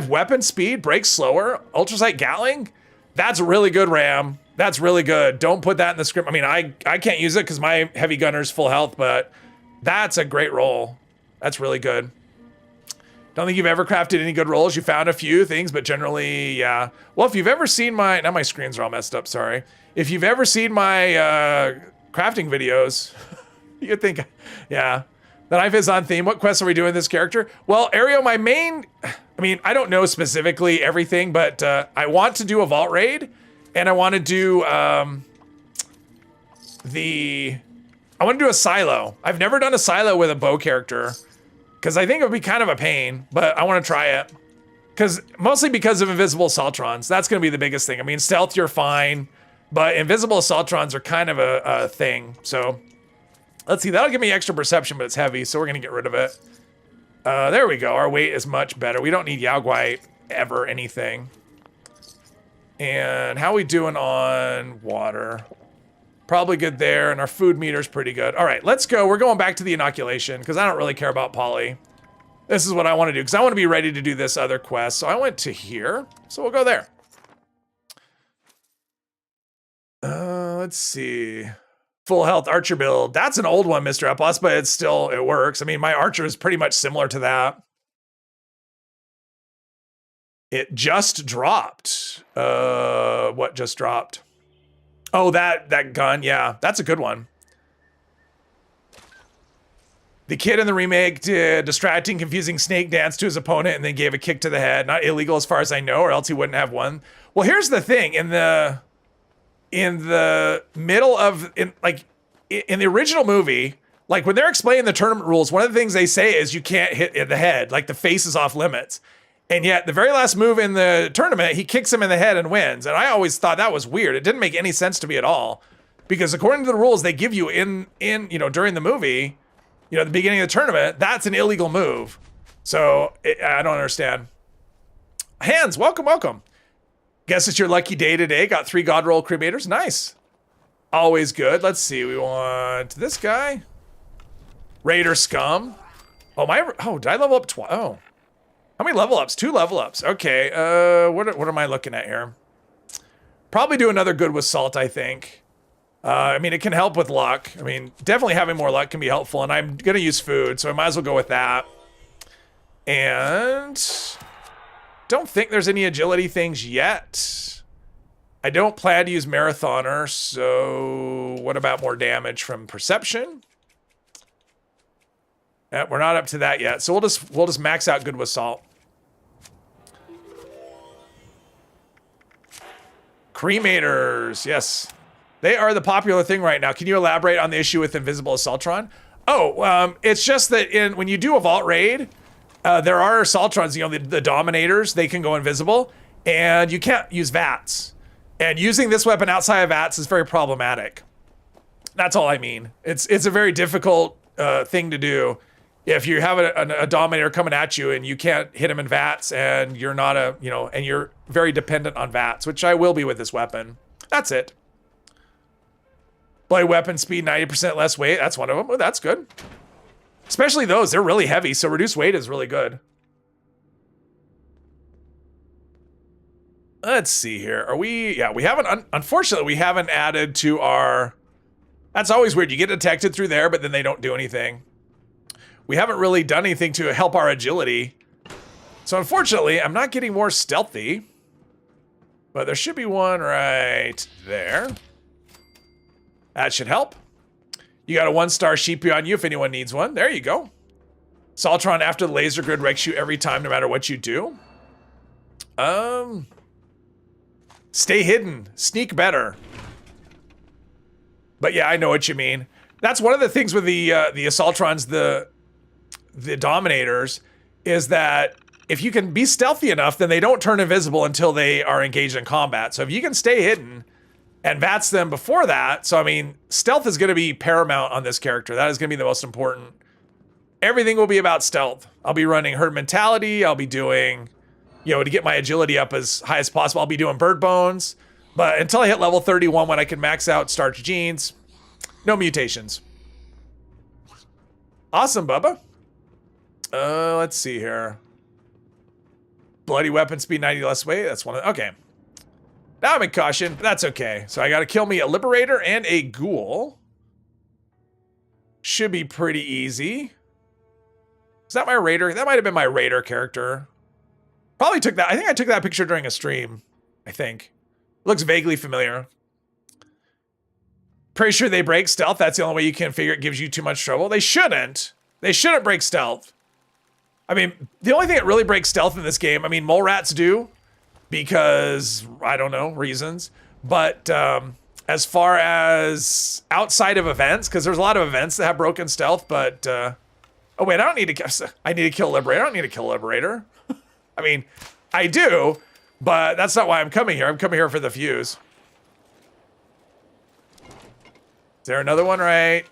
weapon speed. Breaks slower. Ultrasight Gatling. That's really good, Ram. That's really good. Don't put that in the script. I mean, I can't use it because my heavy gunner's full health, but that's a great roll. That's really good. Don't think you've ever crafted any good rolls. You found a few things, but generally, yeah. Well, if you've ever seen now my screens are all messed up, sorry. If you've ever seen my crafting videos, you'd think, yeah. The knife is on theme. What quests are we doing this character? Well, Ario, my main, I mean, I don't know specifically everything, but I want to do a vault raid, and I want to do I want to do a silo. I've never done a silo with a bow character, because I think it would be kind of a pain, but I want to try it. Mostly because of invisible assaultrons. That's going to be the biggest thing. I mean, stealth, you're fine, but invisible assaultrons are kind of a thing. So let's see, that'll give me extra perception, but it's heavy, so we're going to get rid of it. There we go. Our weight is much better. We don't need Yaoguai ever anything. And how we doing on water? Probably good there, and our food meter's pretty good. All right, let's go. We're going back to the inoculation because I don't really care about poly. This is what I want to do because I want to be ready to do this other quest. So I went to here, so we'll go there. Let's see. Full health archer build. That's an old one, Mr. Epos, but it works. I mean, my archer is pretty much similar to that. It just dropped. What just dropped? Oh, that gun. Yeah, that's a good one. The kid in the remake did distracting, confusing snake dance to his opponent and then gave a kick to the head. Not illegal as far as I know, or else he wouldn't have won. Well, here's the thing. In the middle of, in the original movie, like when they're explaining the tournament rules, one of the things they say is you can't hit in the head, like the face is off limits. And yet the very last move in the tournament, he kicks him in the head and wins. And I always thought that was weird. It didn't make any sense to me at all. Because according to the rules they give you in during the movie, at the beginning of the tournament, that's an illegal move. So I don't understand. Hands, welcome. Guess it's your lucky day today. Got 3 God Roll Cremators. Nice. Always good. Let's see. We want this guy. Raider Scum. Oh, did I level up twice? Oh. How many level ups? 2 level ups. Okay. What am I looking at here? Probably do another good with salt, I think. I mean, it can help with luck. I mean, definitely having more luck can be helpful, and I'm going to use food, so I might as well go with that. And don't think there's any agility things yet. I don't plan to use Marathoner, so what about more damage from Perception? We're not up to that yet, so we'll just max out good with salt. Cremators, yes. They are the popular thing right now. Can you elaborate on the issue with Invisible Assaultron? Oh, it's just that when you do a Vault Raid, there are Assaultrons, the Dominators, they can go invisible, and you can't use VATS. And using this weapon outside of VATS is very problematic. That's all I mean. It's a very difficult thing to do. If you have a Dominator coming at you and you can't hit him in VATS and you're not and you're very dependent on VATS, which I will be with this weapon. That's it. Blade weapon speed, 90% less weight. That's one of them. Oh, that's good. Especially those, they're really heavy, so reduced weight is really good. Let's see here. We haven't, unfortunately, we haven't added to our, that's always weird. You get detected through there, but then they don't do anything. We haven't really done anything to help our agility. So unfortunately, I'm not getting more stealthy, but there should be one right there. That should help. You got a 1-star sheepy on you if anyone needs one. There you go. Saltron after the laser grid wrecks you every time, no matter what you do. Stay hidden. Sneak better. But yeah, I know what you mean. That's one of the things with the Assaultrons, the Dominators, is that if you can be stealthy enough, then they don't turn invisible until they are engaged in combat. So if you can stay hidden and VATS them before that, so I mean, stealth is going to be paramount on this character. That is going to be the most important. Everything will be about stealth. I'll be running herd mentality. I'll be doing, to get my agility up as high as possible, I'll be doing bird bones. But until I hit level 31 when I can max out starch genes, no mutations. Awesome, Bubba. Let's see here. Bloody weapon speed, 90 less weight. That's one of, okay. Now I'm in caution, but that's okay. So I gotta kill me a Liberator and a Ghoul. Should be pretty easy. Is that my Raider? That might have been my Raider character. Probably took that, I think I took that picture during a stream. I think. Looks vaguely familiar. Pretty sure they break stealth. That's the only way you can figure it gives you too much trouble. They shouldn't. They shouldn't break stealth. I mean, the only thing that really breaks stealth in this game, I mean, mole rats do. Because, I don't know, reasons. But as far as outside of events, because there's a lot of events that have broken stealth, but... oh wait, I need to kill Liberator. I don't need to kill Liberator. I mean, I do, but that's not why I'm coming here. I'm coming here for the fuse. Is there another one right?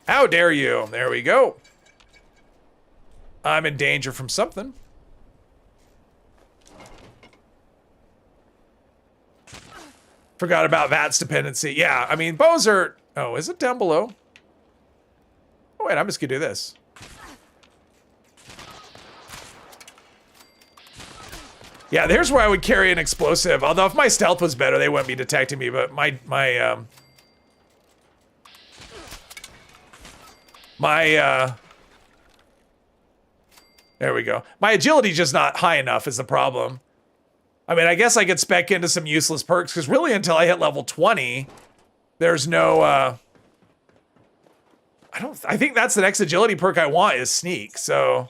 How dare you? There we go. I'm in danger from something. Forgot about VATS dependency. Yeah, I mean, bows are... Oh, is it down below? Oh, wait, I'm just gonna do this. Yeah, there's where I would carry an explosive. Although if my stealth was better, they wouldn't be detecting me, but there we go. My agility's just not high enough is the problem. I mean, I guess I could spec into some useless perks, because really until I hit level 20, there's no, I think that's the next agility perk I want is sneak, so.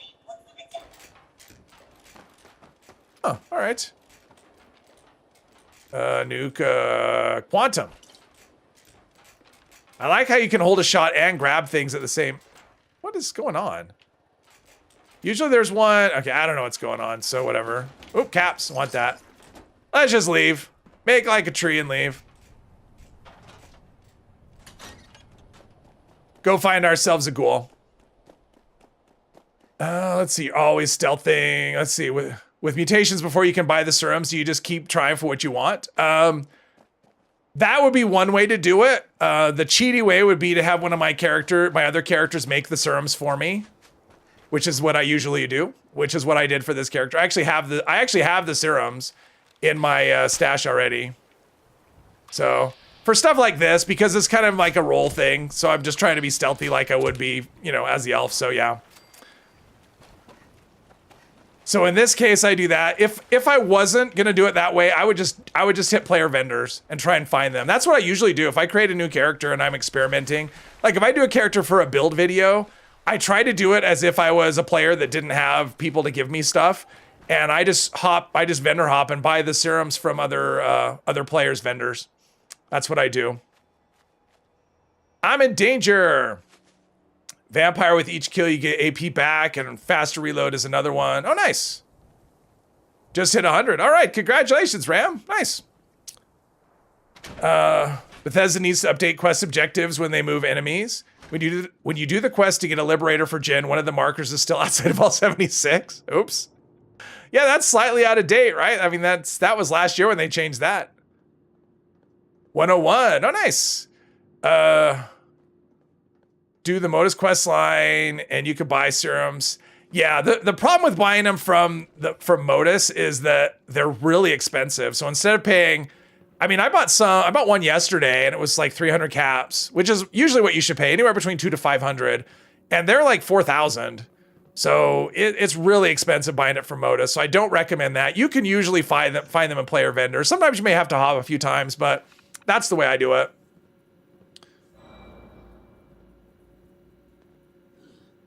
Oh, all right. Nuke, quantum. I like how you can hold a shot and grab things at the same. What is going on? Usually there's one. Okay, I don't know what's going on, so whatever. Oop, caps, want that. Let's just leave. Make like a tree and leave. Go find ourselves a ghoul. Let's see, always stealthing. Let's see, with mutations before you can buy the serums, do you just keep trying for what you want? That would be one way to do it. The cheaty way would be to have one of my other characters make the serums for me, which is what I usually do, which is what I did for this character. I actually have the serums in my stash already. So for stuff like this, because it's kind of like a role thing, so I'm just trying to be stealthy like I would be, you know, as the elf, so yeah. So in this case, I do that. If I wasn't gonna do it that way, I would just hit player vendors and try and find them. That's what I usually do. If I create a new character and I'm experimenting, like if I do a character for a build video, I try to do it as if I was a player that didn't have people to give me stuff. And I just vendor hop and buy the serums from other players' vendors. That's what I do. I'm in danger. Vampire, with each kill you get AP back, and faster reload is another one. Oh, nice. Just hit 100. All right, congratulations, Ram. Nice. Bethesda needs to update quest objectives when they move enemies. When you do the quest to get a Liberator for Jin, one of the markers is still outside of all 76. Oops. Yeah, that's slightly out of date, right? I mean, that was last year when they changed that. 101. Oh, nice. Do the Modus quest line, and you could buy serums. Yeah, the problem with buying them from Modus is that they're really expensive. So instead of paying, I mean, I bought one yesterday, and it was like 300 caps, which is usually what you should pay, anywhere between 200 to 500, and they're like 4,000. So it's really expensive buying it from Modus. So I don't recommend that. You can usually find them in player vendors. Sometimes you may have to hop a few times, but that's the way I do it.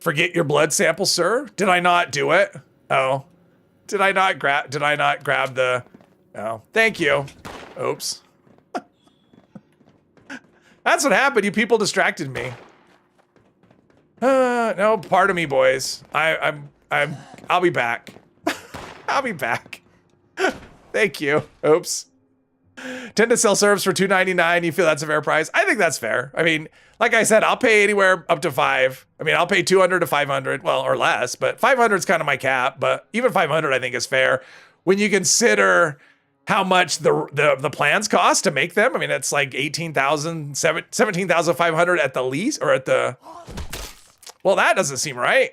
Forget your blood sample, sir? Did I not do it? Oh. Did I not grab the... Oh, thank you. Oops. That's what happened. You people distracted me. No, pardon me, boys. I'll be back. I'll be back. Thank you. Oops. Tend to sell serves for $2.99. You feel that's a fair price? I think that's fair. I mean, like I said, I'll pay anywhere up to $5. I mean, I'll pay 200 to 500, well, or less, but 500 is kind of my cap, but even 500 I think is fair when you consider how much the plans cost to make them. I mean, it's like 17,500 at the least, or at the, well, that doesn't seem right.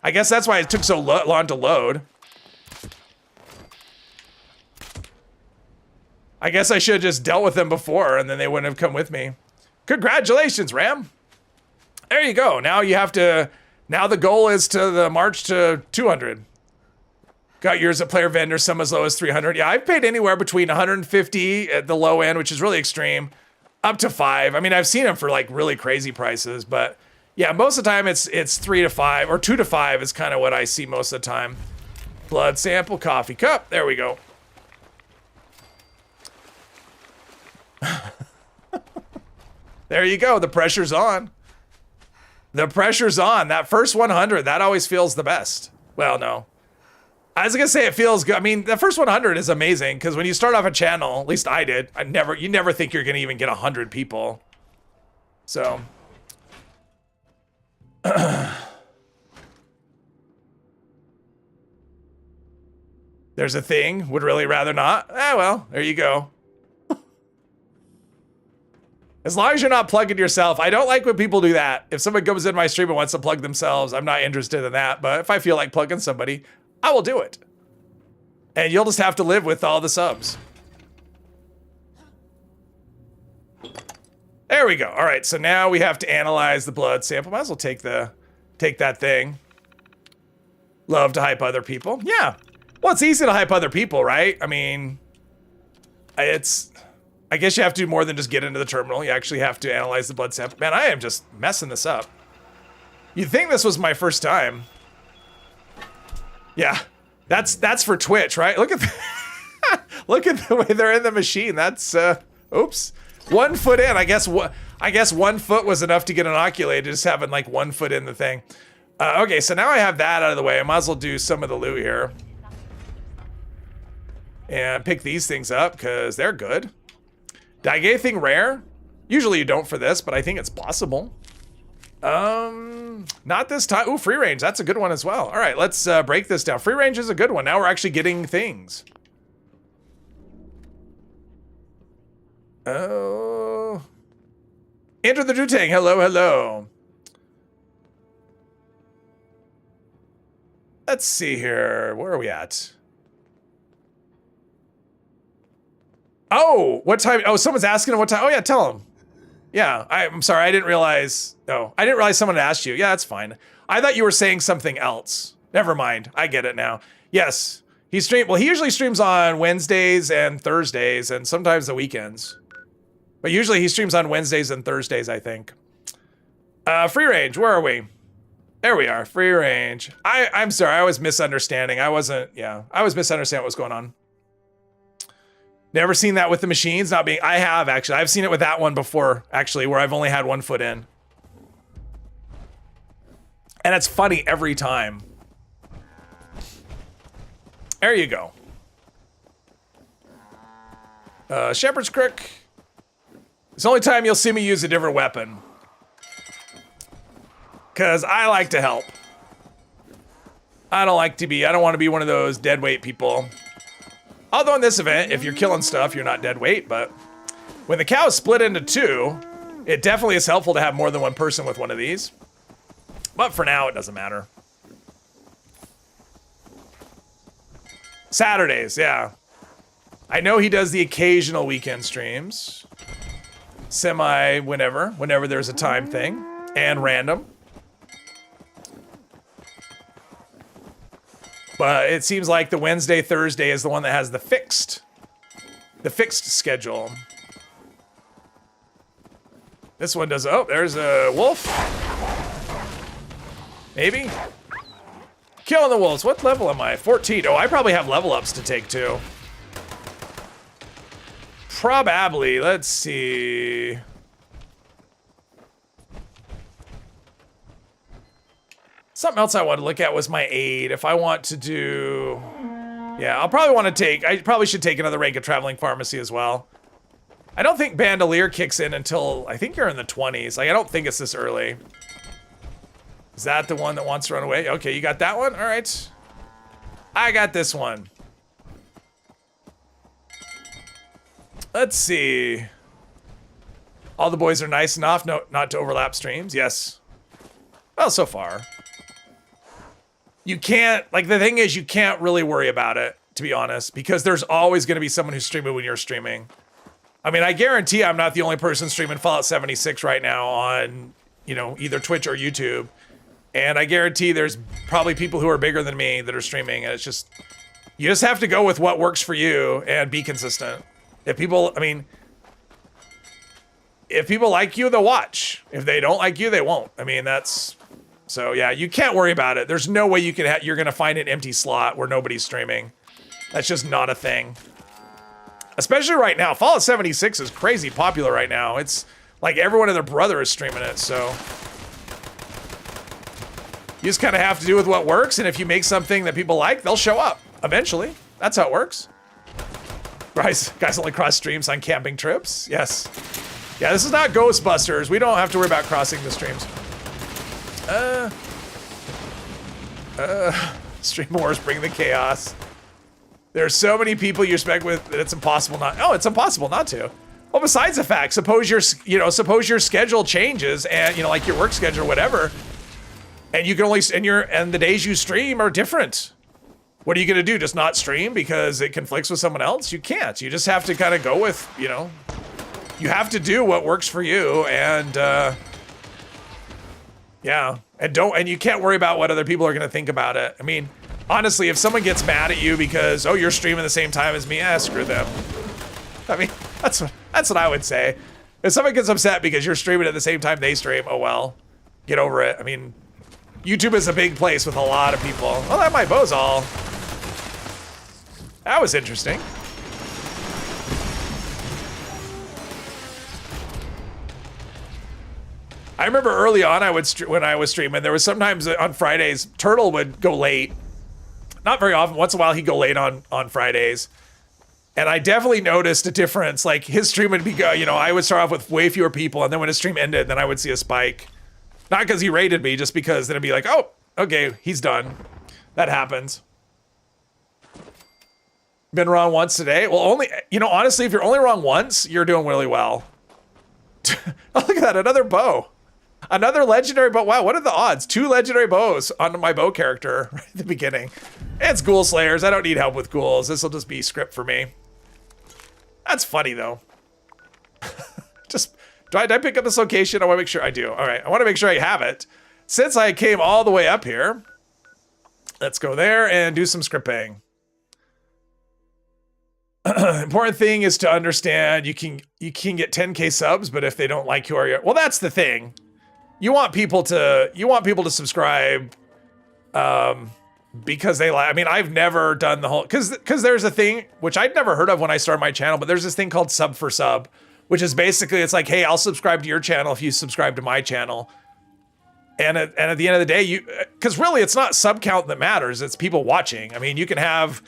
I guess that's why it took so long to load. I guess I should have just dealt with them before, and then they wouldn't have come with me. Congratulations, Ram. There you go. Now you have to, now the goal is to the march to 200. Got yours at player vendor, some as low as 300. Yeah, I've paid anywhere between 150 at the low end, which is really extreme, up to 5. I mean, I've seen them for like really crazy prices, but yeah, most of the time it's 3 to 5, or 2 to 5 is kind of what I see most of the time. Blood sample, coffee cup. There we go. There you go. The pressure's on. The pressure's on. That first 100, that always feels the best. Well, no. I was gonna say it feels good. I mean, the first 100 is amazing because when you start off a channel, at least I did, you never think you're gonna even get 100 people. So. There's a thing. Would really rather not. Well, there you go. As long as you're not plugging yourself. I don't like when people do that. If someone comes in my stream and wants to plug themselves, I'm not interested in that. But if I feel like plugging somebody, I will do it. And you'll just have to live with all the subs. There we go. All right, so now we have to analyze the blood sample. Might as well take that thing. Love to hype other people. Yeah. Well, it's easy to hype other people, right? I mean, I guess you have to do more than just get into the terminal. You actually have to analyze the blood sample. Man, I am just messing this up. You'd think this was my first time. Yeah, that's for Twitch, right? Look at look at the way they're in the machine. That's oops. 1 foot in. I guess 1 foot was enough to get inoculated, just having like 1 foot in the thing. Okay, so now I have that out of the way. I might as well do some of the loot here. And pick these things up, because they're good. Did I get anything rare? Usually you don't for this, but I think it's possible. Not this time. Ooh, free range. That's a good one as well. All right, let's break this down. Free range is a good one. Now we're actually getting things. Oh. Enter the Drutang. Hello, hello. Let's see here. Where are we at? Oh, what time? Oh, someone's asking what time. Oh, yeah, tell them. Yeah, I'm sorry. I didn't realize. Oh, I didn't realize someone had asked you. Yeah, that's fine. I thought you were saying something else. Never mind. I get it now. Yes, he usually streams on Wednesdays and Thursdays and sometimes the weekends. But usually he streams on Wednesdays and Thursdays, I think. Free range. Where are we? There we are. Free range. I'm sorry. I was misunderstanding. I was misunderstanding what was going on. Never seen that with the machines not being. I have actually. I've seen it with that one before, actually, where I've only had 1 foot in. And it's funny every time. There you go. Shepherd's Crook. It's the only time you'll see me use a different weapon. Because I like to help. I don't want to be one of those dead weight people. Although in this event, if you're killing stuff, you're not dead weight, but when the cow is split into two, it definitely is helpful to have more than one person with one of these. But for now, it doesn't matter. Saturdays, yeah. I know he does the occasional weekend streams. Whenever there's a time thing. And random. But it seems like the Wednesday, Thursday is the one that has the fixed schedule. This one does, oh, there's a wolf. Maybe? Killing the wolves, what level am I? 14, oh, I probably have level ups to take too. Probably, let's see. Something else I wanted to look at was my aid. If I want to do... Yeah, I probably should take another rank of Traveling Pharmacy as well. I don't think Bandolier kicks in until, I think you're in the 20s. Like, I don't think it's this early. Is that the one that wants to run away? Okay, you got that one? All right. I got this one. Let's see. All the boys are nice enough not to overlap streams. Yes. Well, so far. You can't, like, the thing is, you can't really worry about it, to be honest, because there's always going to be someone who's streaming when you're streaming. I mean, I guarantee I'm not the only person streaming Fallout 76 right now on, you know, either Twitch or YouTube. And I guarantee there's probably people who are bigger than me that are streaming, and it's just, you just have to go with what works for you and be consistent. If people like you, they'll watch. If they don't like you, they won't. I mean, that's... So yeah, you can't worry about it. There's no way you're gonna find an empty slot where nobody's streaming. That's just not a thing. Especially right now. Fallout 76 is crazy popular right now. It's like everyone and their brother is streaming it, so. You just kind of have to do with what works, and if you make something that people like, they'll show up eventually. That's how it works. Guys only cross streams on camping trips. Yes. Yeah, this is not Ghostbusters. We don't have to worry about crossing the streams. Stream wars bring the chaos. There's so many people you respect with that it's impossible not. Oh, it's impossible not to. Well, besides the fact, suppose your schedule changes and like your work schedule or whatever, and you can only and the days you stream are different. What are you gonna do? Just not stream because it conflicts with someone else? You can't. You just have to kind of go with, you have to do what works for you, and yeah, and you can't worry about what other people are gonna think about it. I mean, Honestly, if someone gets mad at you because, oh, you're streaming the same time as me, screw them. I mean, that's what I would say. If someone gets upset because you're streaming at the same time they stream, oh well, get over it. I mean, YouTube is a big place with a lot of people. Well, that my bow's all. That was interesting. I remember early on, when I was streaming, there was sometimes on Fridays, Turtle would go late. Not very often. Once in a while, he'd go late on Fridays. And I definitely noticed a difference. Like, his stream would be, I would start off with way fewer people, and then when his stream ended, then I would see a spike. Not because he rated me, just because then it'd be like, oh, okay, he's done. That happens. Been wrong once today? Well, honestly, if you're only wrong once, you're doing really well. Oh, look at that, another bow. Another legendary bow. Wow, what are the odds? 2 legendary bows on my bow character right at the beginning. It's Ghoul Slayers. I don't need help with ghouls. This will just be script for me. That's funny, though. Just, did I pick up this location? I want to make sure I do. All right, I want to make sure I have it. Since I came all the way up here, let's go there and do some scripting. Important thing is to understand you can get 10K subs, but if they don't like you or well, that's the thing. You want people to subscribe because they like. I mean, I've never done the whole because there's a thing which I'd never heard of when I started my channel, but there's this thing called sub for sub, which is basically it's like, hey, I'll subscribe to your channel if you subscribe to my channel. And at the end of the day, because really it's not sub count that matters, it's people watching. I mean, you can have,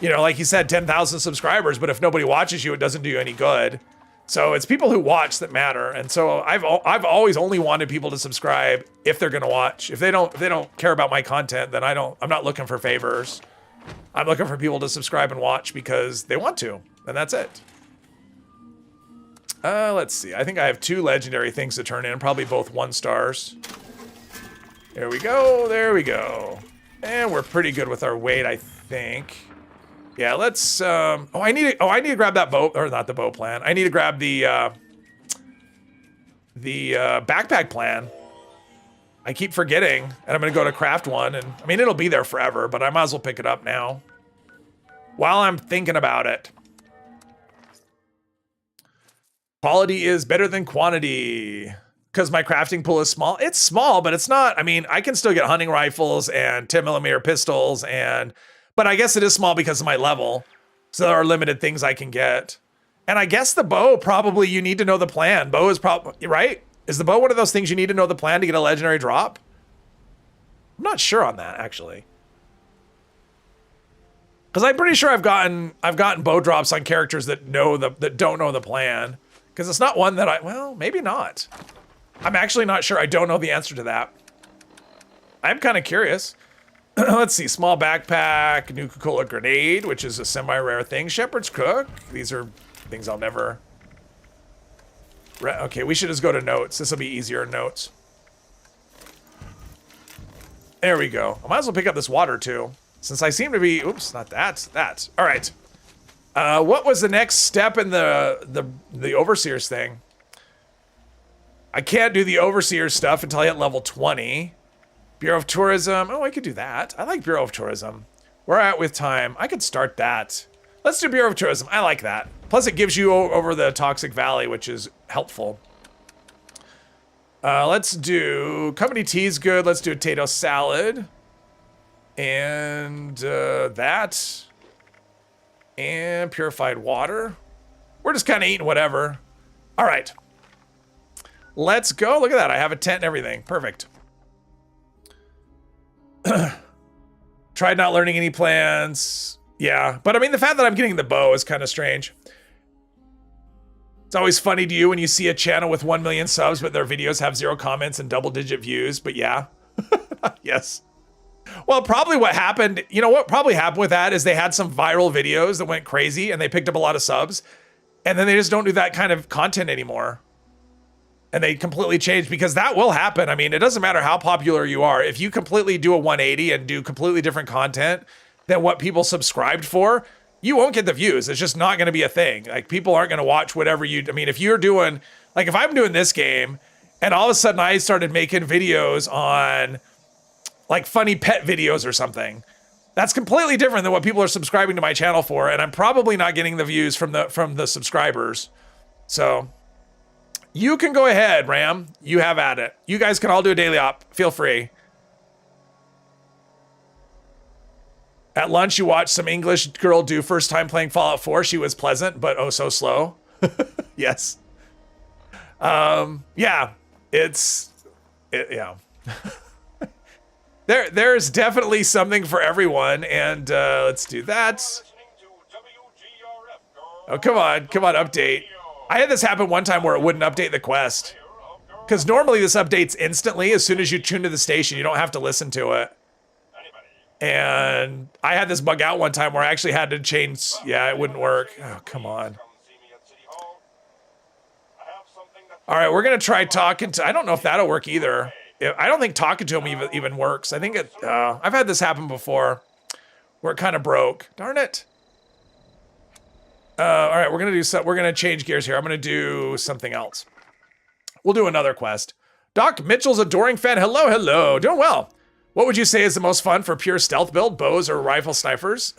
like you said, 10,000 subscribers, but if nobody watches you, it doesn't do you any good. So it's people who watch that matter. And so I've always only wanted people to subscribe if they're gonna watch. If they don't care about my content, then I'm not looking for favors. I'm looking for people to subscribe and watch because they want to, and that's it. Let's see. I think I have 2 legendary things to turn in, probably both 1 stars. There we go. There we go. And we're pretty good with our weight, I think. Yeah, let's. I need to grab that bow, or not the bow plan. I need to grab the backpack plan. I keep forgetting, and I'm gonna go to craft one, and I mean it'll be there forever, but I might as well pick it up now while I'm thinking about it. Quality is better than quantity because my crafting pool is small. It's small, but it's not. I mean, I can still get hunting rifles and 10mm pistols but I guess it is small because of my level. So there are limited things I can get. And I guess the bow, probably you need to know the plan. Bow is probably, right? Is the bow one of those things you need to know the plan to get a legendary drop? I'm not sure on that, actually. Because I'm pretty sure I've gotten bow drops on characters that don't know the plan. Because it's not one that well, maybe not. I'm actually not sure. I don't know the answer to that. I'm kind of curious. Let's see, small backpack, Nuka-Cola grenade, which is a semi-rare thing. Shepherd's Cook. These are things I'll never... Okay, we should just go to notes. This will be easier in notes. There we go. I might as well pick up this water, too. Since I seem to be... Oops, not that. That. All right. What was the next step in the Overseer's thing? I can't do the Overseer stuff until I hit level 20. Bureau of Tourism. Oh, I could do that. I like Bureau of Tourism. Where at with time? I could start that. Let's do Bureau of Tourism. I like that. Plus, it gives you over the Toxic Valley, which is helpful. Let's do... Company tea is good. Let's do a potato salad. And that. And purified water. We're just kind of eating whatever. All right. Let's go. Look at that. I have a tent and everything. Perfect. Tried not learning any plans. Yeah, but I mean, the fact that I'm getting the bow is kind of strange. It's always funny to you when you see a channel with 1 million subs, but their videos have 0 comments and double-digit views. But yeah, yes. Well, probably what happened, what probably happened with that is they had some viral videos that went crazy and they picked up a lot of subs, and then they just don't do that kind of content anymore. And they completely changed, because that will happen. I mean, it doesn't matter how popular you are. If you completely do a 180 and do completely different content than what people subscribed for, you won't get the views. It's just not going to be a thing. Like, people aren't going to watch whatever I mean, if you're doing, like, if I'm doing this game and all of a sudden I started making videos on like funny pet videos or something, That's completely different than what people are subscribing to my channel for, and I'm probably not getting the views from the subscribers. So you can go ahead, Ram. You have at it. You guys can all do a daily op. Feel free. At lunch, you watched some English girl do first time playing Fallout 4. She was pleasant, but oh so slow. Yes. Yeah. Yeah. There's definitely something for everyone, and let's do that. Oh, come on, update. I had this happen one time where it wouldn't update the quest. Because normally this updates instantly as soon as you tune to the station. You don't have to listen to it. And I had this bug out one time where I actually had to change. Yeah, it wouldn't work. Oh, come on. All right, we're going to try talking to... I don't know if that'll work either. I don't think talking to him even works. I think it... I've had this happen before where it kind of broke. Darn it. All right, we're going to do something. We're going to change gears here. I'm going to do something else. We'll do another quest. Doc Mitchell's adoring fan. Hello, hello. Doing well. What would you say is the most fun for pure stealth build? Bows or rifle snipers?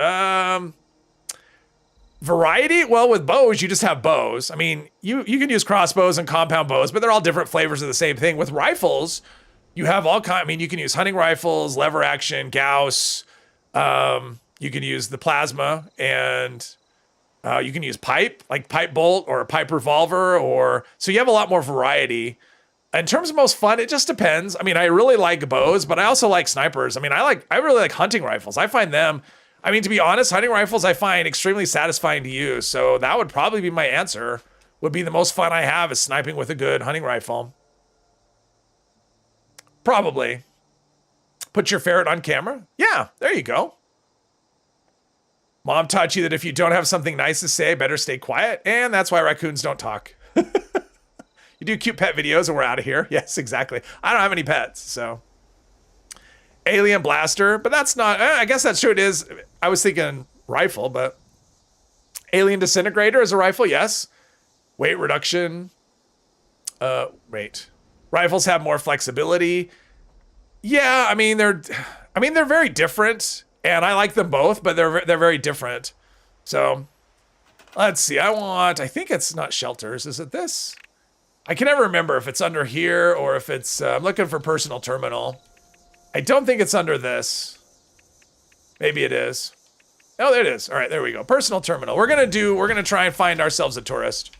Variety? Well, with bows, you just have bows. I mean, you can use crossbows and compound bows, but they're all different flavors of the same thing. With rifles, you have all kind. I mean, you can use hunting rifles, lever action, Gauss. You can use the plasma, and you can use pipe, like pipe bolt or a pipe revolver, or so you have a lot more variety. In terms of most fun, it just depends. I mean, I really like bows, but I also like snipers. I mean, I really like hunting rifles. I find them, I mean, to be honest, hunting rifles I find extremely satisfying to use. So that would probably be my answer. Would be the most fun I have is sniping with a good hunting rifle. Probably. Put your ferret on camera? Yeah, there you go. Mom taught you that if you don't have something nice to say, better stay quiet. And that's why raccoons don't talk. You do cute pet videos and we're out of here. Yes, exactly. I don't have any pets, so. Alien blaster, but that's not, I guess that's true it is. I was thinking rifle, but. Alien disintegrator is a rifle, yes. Weight reduction. Wait. Rifles have more flexibility. Yeah, I mean, they're very different, and I like them both, but they're very different. So, let's see. I think it's not shelters. Is it this? I can never remember if it's under here or if it's, I'm looking for personal terminal. I don't think it's under this. Maybe it is. Oh, there it is. All right, there we go. Personal terminal. We're gonna try and find ourselves a tourist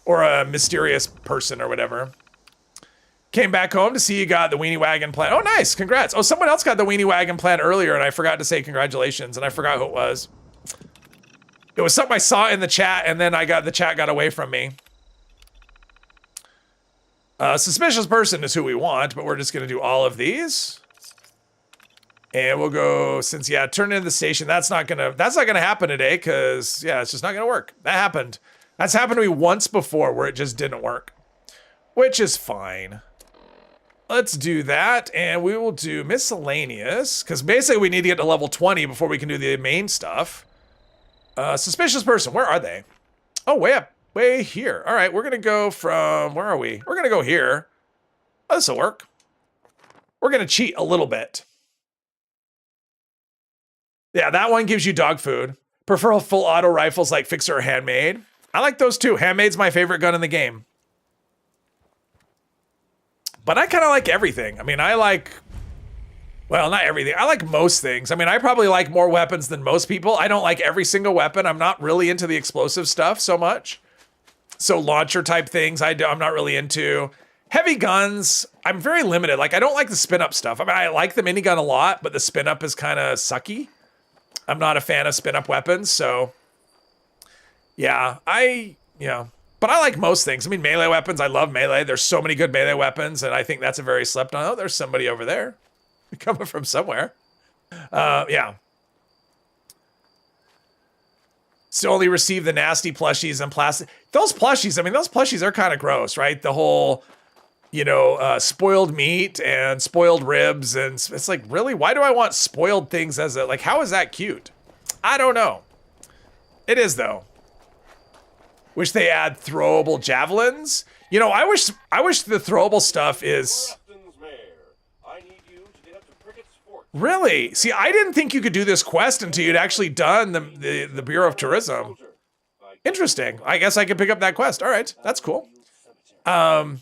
or a mysterious person or whatever. Came back home to see you got the weenie wagon plan. Oh, nice. Congrats. Oh, someone else got the weenie wagon plan earlier and I forgot to say congratulations and I forgot who it was. It was something I saw in the chat and then the chat got away from me. Suspicious person is who we want, but we're just going to do all of these. And we'll go, since, yeah, turn into the station. That's not going to happen today because, yeah, it's just not going to work. That happened. That's happened to me once before where it just didn't work, which is fine. Let's do that, and we will do miscellaneous, because basically we need to get to level 20 before we can do the main stuff. Suspicious person, where are they? Oh, way up. Way here. All right, we're going to go from... Where are we? We're going to go here. Oh, this will work. We're going to cheat a little bit. Yeah, that one gives you dog food. Prefer full auto rifles like Fixer or Handmade. I like those too. Handmade's my favorite gun in the game. But I kind of like everything. I mean, I like... Well, not everything. I like most things. I mean, I probably like more weapons than most people. I don't like every single weapon. I'm not really into the explosive stuff so much. So launcher type things, I'm not really into. Heavy guns, I'm very limited. Like, I don't like the spin-up stuff. I mean, I like the minigun a lot, but the spin-up is kind of sucky. I'm not a fan of spin-up weapons, so... Yeah, But I like most things. I mean, melee weapons, I love melee. There's so many good melee weapons, and I think that's a very slept on. Oh, there's somebody over there. Coming from somewhere. Yeah. So only receive the nasty plushies and plastic. Those plushies, I mean, those plushies are kind of gross, right? The whole, spoiled meat and spoiled ribs. And it's like, really? Why do I want spoiled things as a, like, how is that cute? I don't know. It is, though. Wish they add throwable javelins. I wish the throwable stuff is... Really? See, I didn't think you could do this quest until you'd actually done the Bureau of Tourism. Interesting. I guess I could pick up that quest. All right, that's cool. I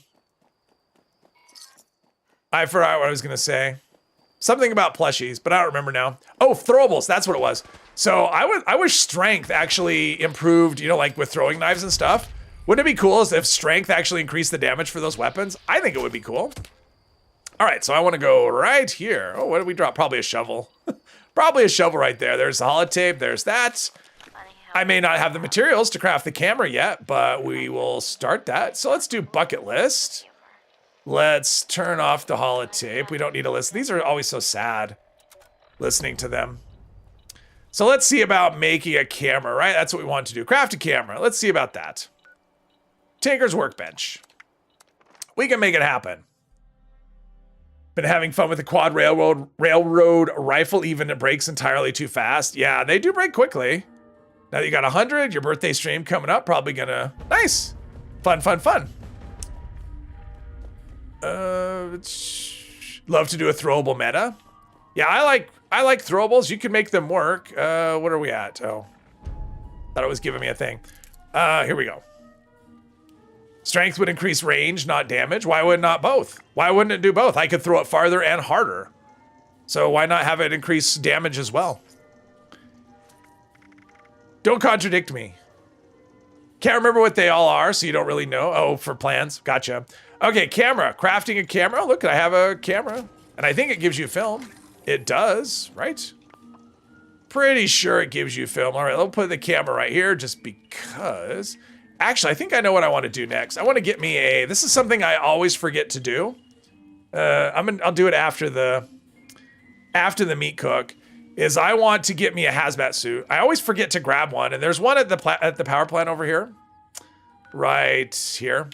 forgot what I was gonna say. Something about plushies, but I don't remember now. Oh, throwables. That's what it was. So I wish strength actually improved. You know, like with throwing knives and stuff. Wouldn't it be cool if strength actually increased the damage for those weapons? I think it would be cool. All right, so I want to go right here. Oh, what did we drop? Probably a shovel. Probably a shovel right there. There's the holotape. There's that. I may not have the materials to craft the camera yet, but we will start that. So let's do bucket list. Let's turn off the holotape. We don't need a list. These are always so sad, listening to them. So let's see about making a camera, right? That's what we want to do. Craft a camera. Let's see about that. Tinker's Workbench. We can make it happen. Been having fun with the quad railroad rifle, even it breaks entirely too fast. Yeah, they do break quickly. Now that you got 100, your birthday stream coming up, probably gonna, nice. Fun, fun, fun. Love to do a throwable meta. Yeah, I like throwables. You can make them work. What are we at? Oh, thought it was giving me a thing. Here we go. Strength would increase range, not damage. Why would not both? Why wouldn't it do both? I could throw it farther and harder. So why not have it increase damage as well? Don't contradict me. Can't remember what they all are, so you don't really know. Oh, for plans. Gotcha. Okay, camera. Crafting a camera. Look, I have a camera. And I think it gives you film. It does, right? Pretty sure it gives you film. All right, let's put the camera right here just because. Actually, I think I know what I want to do next. I want to get me a, this is something I always forget to do. I'll do it after the meat cook. Is I want to get me a hazmat suit. I always forget to grab one, and there's one at the power plant over here. Right here.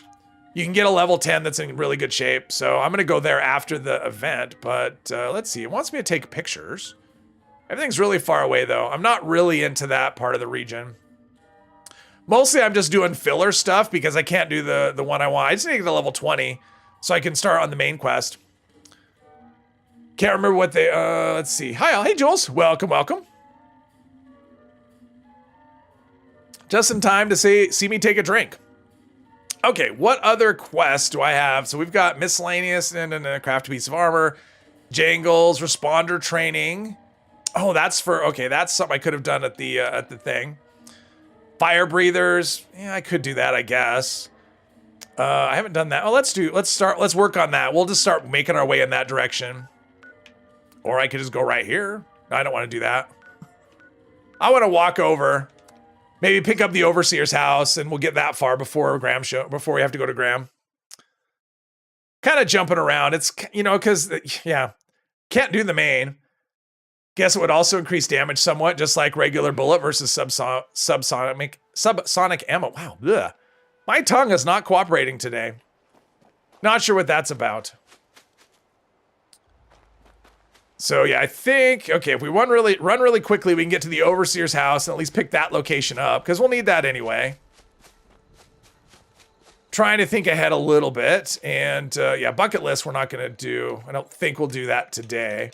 You can get a level 10 that's in really good shape. So I'm gonna go there after the event, but let's see. It wants me to take pictures. Everything's really far away though. I'm not really into that part of the region. Mostly I'm just doing filler stuff because I can't do the one I want. I just need to get to level 20 so I can start on the main quest. Can't remember what they, let's see. Hi all, hey Jules, welcome, welcome. Just in time to see me take a drink. Okay, what other quests do I have? So we've got miscellaneous and a craft a piece of armor, jangles, responder training. Oh, that's for, okay, that's something I could have done at the thing. Fire breathers, yeah, I could do that, I guess. I haven't done that. Oh, let's work on that. We'll just start making our way in that direction. Or I could just go right here. No, I don't want to do that. I want to walk over, maybe pick up the overseer's house, and we'll get that far before before we have to go to Graham. Kind of jumping around. It's, you know, because, yeah, can't do the main. Guess it would also increase damage somewhat, just like regular bullet versus subsonic ammo. Wow, ugh. My tongue is not cooperating today. Not sure what that's about. So yeah, I think, okay, if we run really quickly, we can get to the overseer's house and at least pick that location up, because we'll need that anyway. Trying to think ahead a little bit, and yeah, bucket list we're not gonna do. I don't think we'll do that today.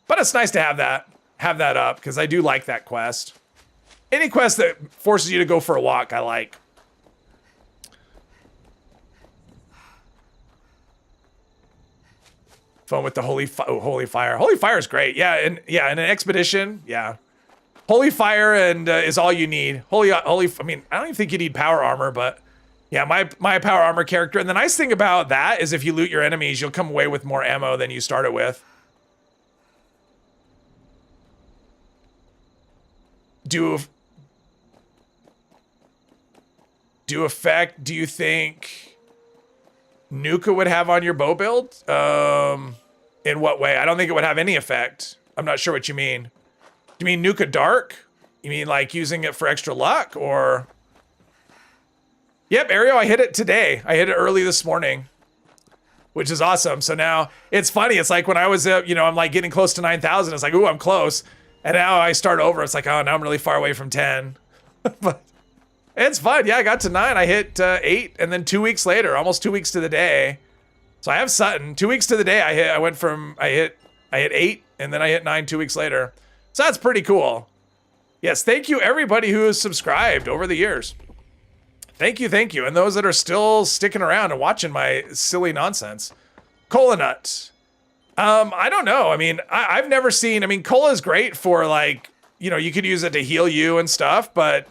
But it's nice to have that up, because I do like that quest. Any quest that forces you to go for a walk, I like. Fun with the holy fire. Holy fire is great. Yeah, and in an expedition, yeah. Holy fire and is all you need. Holy. I mean, I don't even think you need power armor, but yeah, my power armor character. And the nice thing about that is if you loot your enemies, you'll come away with more ammo than you started with. Do effect, do you think Nuka would have on your bow build? In what way? I don't think it would have any effect. I'm not sure what you mean. Do you mean Nuka Dark? You mean like using it for extra luck, or? Yep, Ario, I hit it today. I hit it early this morning, which is awesome. So now it's funny. It's like when I was, you know, I'm like getting close to 9,000. It's like, ooh, I'm close. And now I start over. It's like, oh, now I'm really far away from 10. But it's fun. Yeah, I got to 9. I hit 8. And then 2 weeks later, almost 2 weeks to the day. So I have Sutton. 2 weeks to the day, I hit 8. and then I hit 9 2 weeks later. So that's pretty cool. Yes, thank you everybody who has subscribed over the years. Thank you, thank you. And those that are still sticking around and watching my silly nonsense. Cola nut. I don't know. I mean, I've never seen, I mean, cola is great for like, you know, you could use it to heal you and stuff, but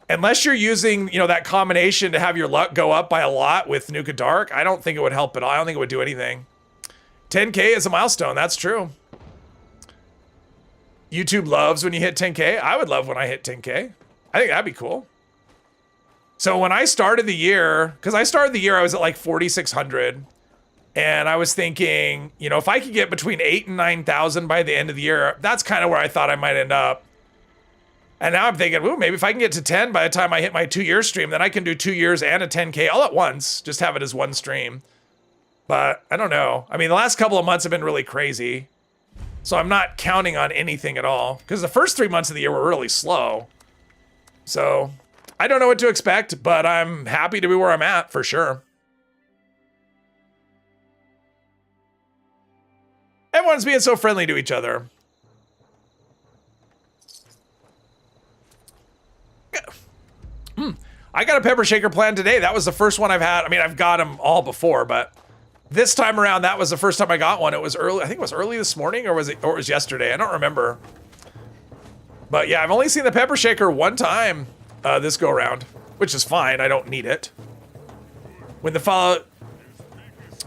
unless you're using, you know, that combination to have your luck go up by a lot with Nuka Dark, I don't think it would help at all. I don't think it would do anything. 10K is a milestone. That's true. YouTube loves when you hit 10K. I would love when I hit 10K. I think that'd be cool. So when I started the year, because I started the year, I was at like 4,600. And I was thinking, you know, if I could get between 8,000 and 9,000 by the end of the year, that's kind of where I thought I might end up. And now I'm thinking, ooh, maybe if I can get to 10 by the time I hit my 2-year stream, then I can do 2 years and a 10K all at once. Just have it as one stream. But I don't know. I mean, the last couple of months have been really crazy. So I'm not counting on anything at all. Because the first 3 months of the year were really slow. So I don't know what to expect, but I'm happy to be where I'm at for sure. Everyone's being so friendly to each other. I got a pepper shaker plan today. That was the first one I've had. I mean, I've got them all before, but this time around, that was the first time I got one. It was early. I think it was early this morning, or it was yesterday. I don't remember. But yeah, I've only seen the pepper shaker one time this go around, which is fine. I don't need it. When the Fallout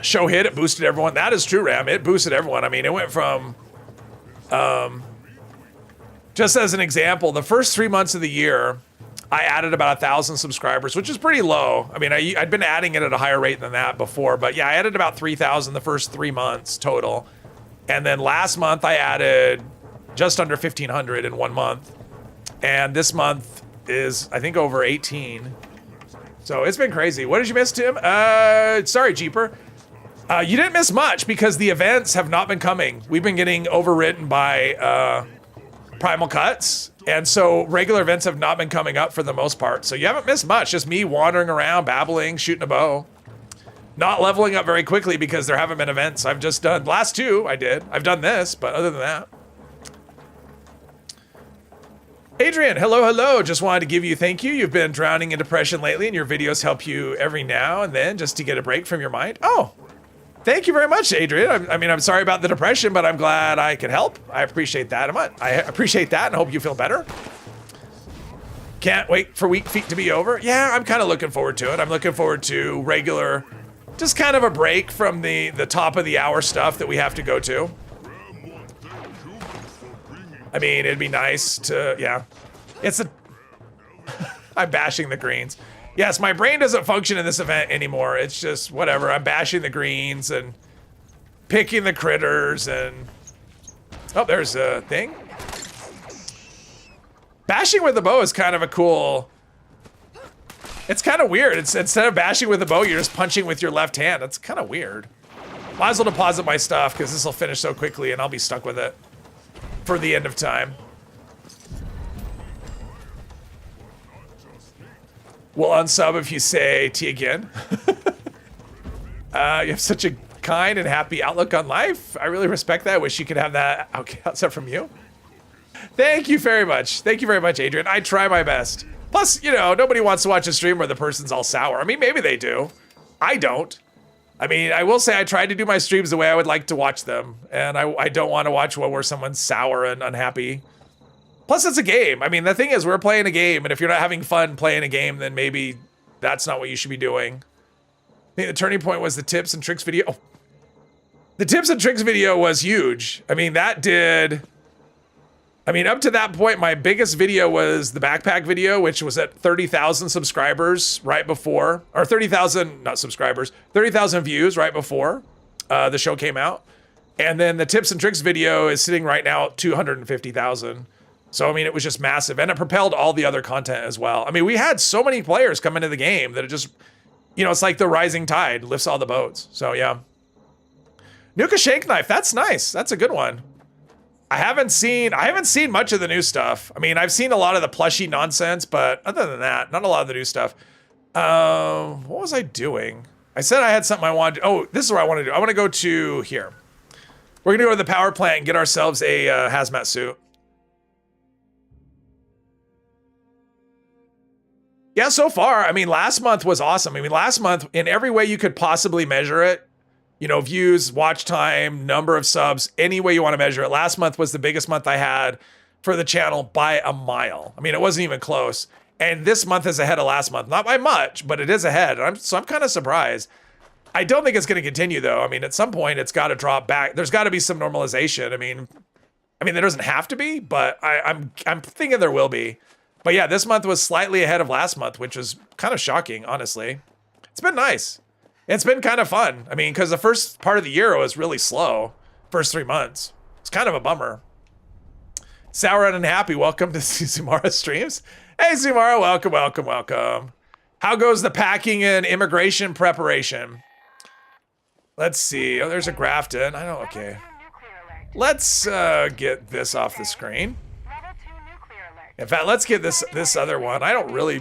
show hit, it boosted everyone. That is true, Ram. It boosted everyone. I mean, it went from, just as an example, the first 3 months of the year, I added about 1,000 subscribers, which is pretty low. I mean, I'd been adding it at a higher rate than that before, but yeah, I added about 3,000 the first 3 months total. And then last month I added just under 1,500 in 1 month. And this month is, I think, over 18. So it's been crazy. What did you miss, Tim? Sorry, Jeeper. You didn't miss much because the events have not been coming. We've been getting overwritten by Primal Cuts. And so regular events have not been coming up for the most part. So you haven't missed much. Just me wandering around, babbling, shooting a bow. Not leveling up very quickly because there haven't been events. I've just done, last 2 I did. I've done this, but other than that. Adrian, hello, hello. Just wanted to give you thank you. You've been drowning in depression lately and your videos help you every now and then just to get a break from your mind. Oh, thank you very much, Adrian. I mean, I'm sorry about the depression, but I'm glad I could help. I appreciate that. I appreciate that and hope you feel better. Can't wait for Weak Feet to be over. Yeah, I'm kind of looking forward to it. I'm looking forward to regular, just kind of a break from the top of the hour stuff that we have to go to. I mean, it'd be nice to, yeah. It's a, I'm bashing the greens. Yes, my brain doesn't function in this event anymore. It's just whatever. I'm bashing the greens and picking the critters and... Oh, there's a thing. Bashing with the bow is kind of a cool... It's kind of weird. It's instead of bashing with the bow, you're just punching with your left hand. That's kind of weird. Might as well deposit my stuff because this will finish so quickly and I'll be stuck with it for the end of time. We'll unsub if you say T again. You have such a kind and happy outlook on life. I really respect that. I wish you could have that outside from you. Thank you very much. Thank you very much, Adrian. I try my best. Plus, you know, nobody wants to watch a stream where the person's all sour. I mean, maybe they do. I don't. I mean, I will say I tried to do my streams the way I would like to watch them. And I don't want to watch one where someone's sour and unhappy. Plus, it's a game. I mean, the thing is, we're playing a game. And if you're not having fun playing a game, then maybe that's not what you should be doing. I think the turning point was the tips and tricks video. Oh. The tips and tricks video was huge. I mean, that did... I mean, up to that point, my biggest video was the backpack video, which was at 30,000 subscribers right before, or 30,000, not subscribers, 30,000 views right before the show came out. And then the tips and tricks video is sitting right now at 250,000. So, I mean, it was just massive. And it propelled all the other content as well. I mean, we had so many players come into the game that it just, you know, it's like the rising tide lifts all the boats. So, yeah. Nuka Shank Knife, that's nice. That's a good one. I haven't seen much of the new stuff. I mean, I've seen a lot of the plushie nonsense, but other than that, not a lot of the new stuff. What was I doing? I said I had something I wanted to, oh, this is what I want to do. I want to go to here. We're gonna go to the power plant and get ourselves a hazmat suit. Yeah, so far, I mean, last month was awesome. I mean, last month, in every way you could possibly measure it, you know, views, watch time, number of subs, any way you want to measure it. Last month was the biggest month I had for the channel by a mile. I mean, it wasn't even close. And this month is ahead of last month. Not by much, but it is ahead. So I'm kind of surprised. I don't think it's going to continue, though. I mean, at some point, it's got to drop back. There's got to be some normalization. I mean, there doesn't have to be, but I'm thinking there will be. But yeah, this month was slightly ahead of last month, which was kind of shocking, honestly. It's been nice. It's been kind of fun. I mean, because the first part of the year was really slow. First 3 months. It's kind of a bummer. Sour and Unhappy, welcome to Zumara Streams. Hey, Zumara, welcome, welcome, welcome. How goes the packing and immigration preparation? Let's see. Oh, there's a Grafton. I don't, okay. Let's get this off the screen. In fact, let's get this other one. I don't really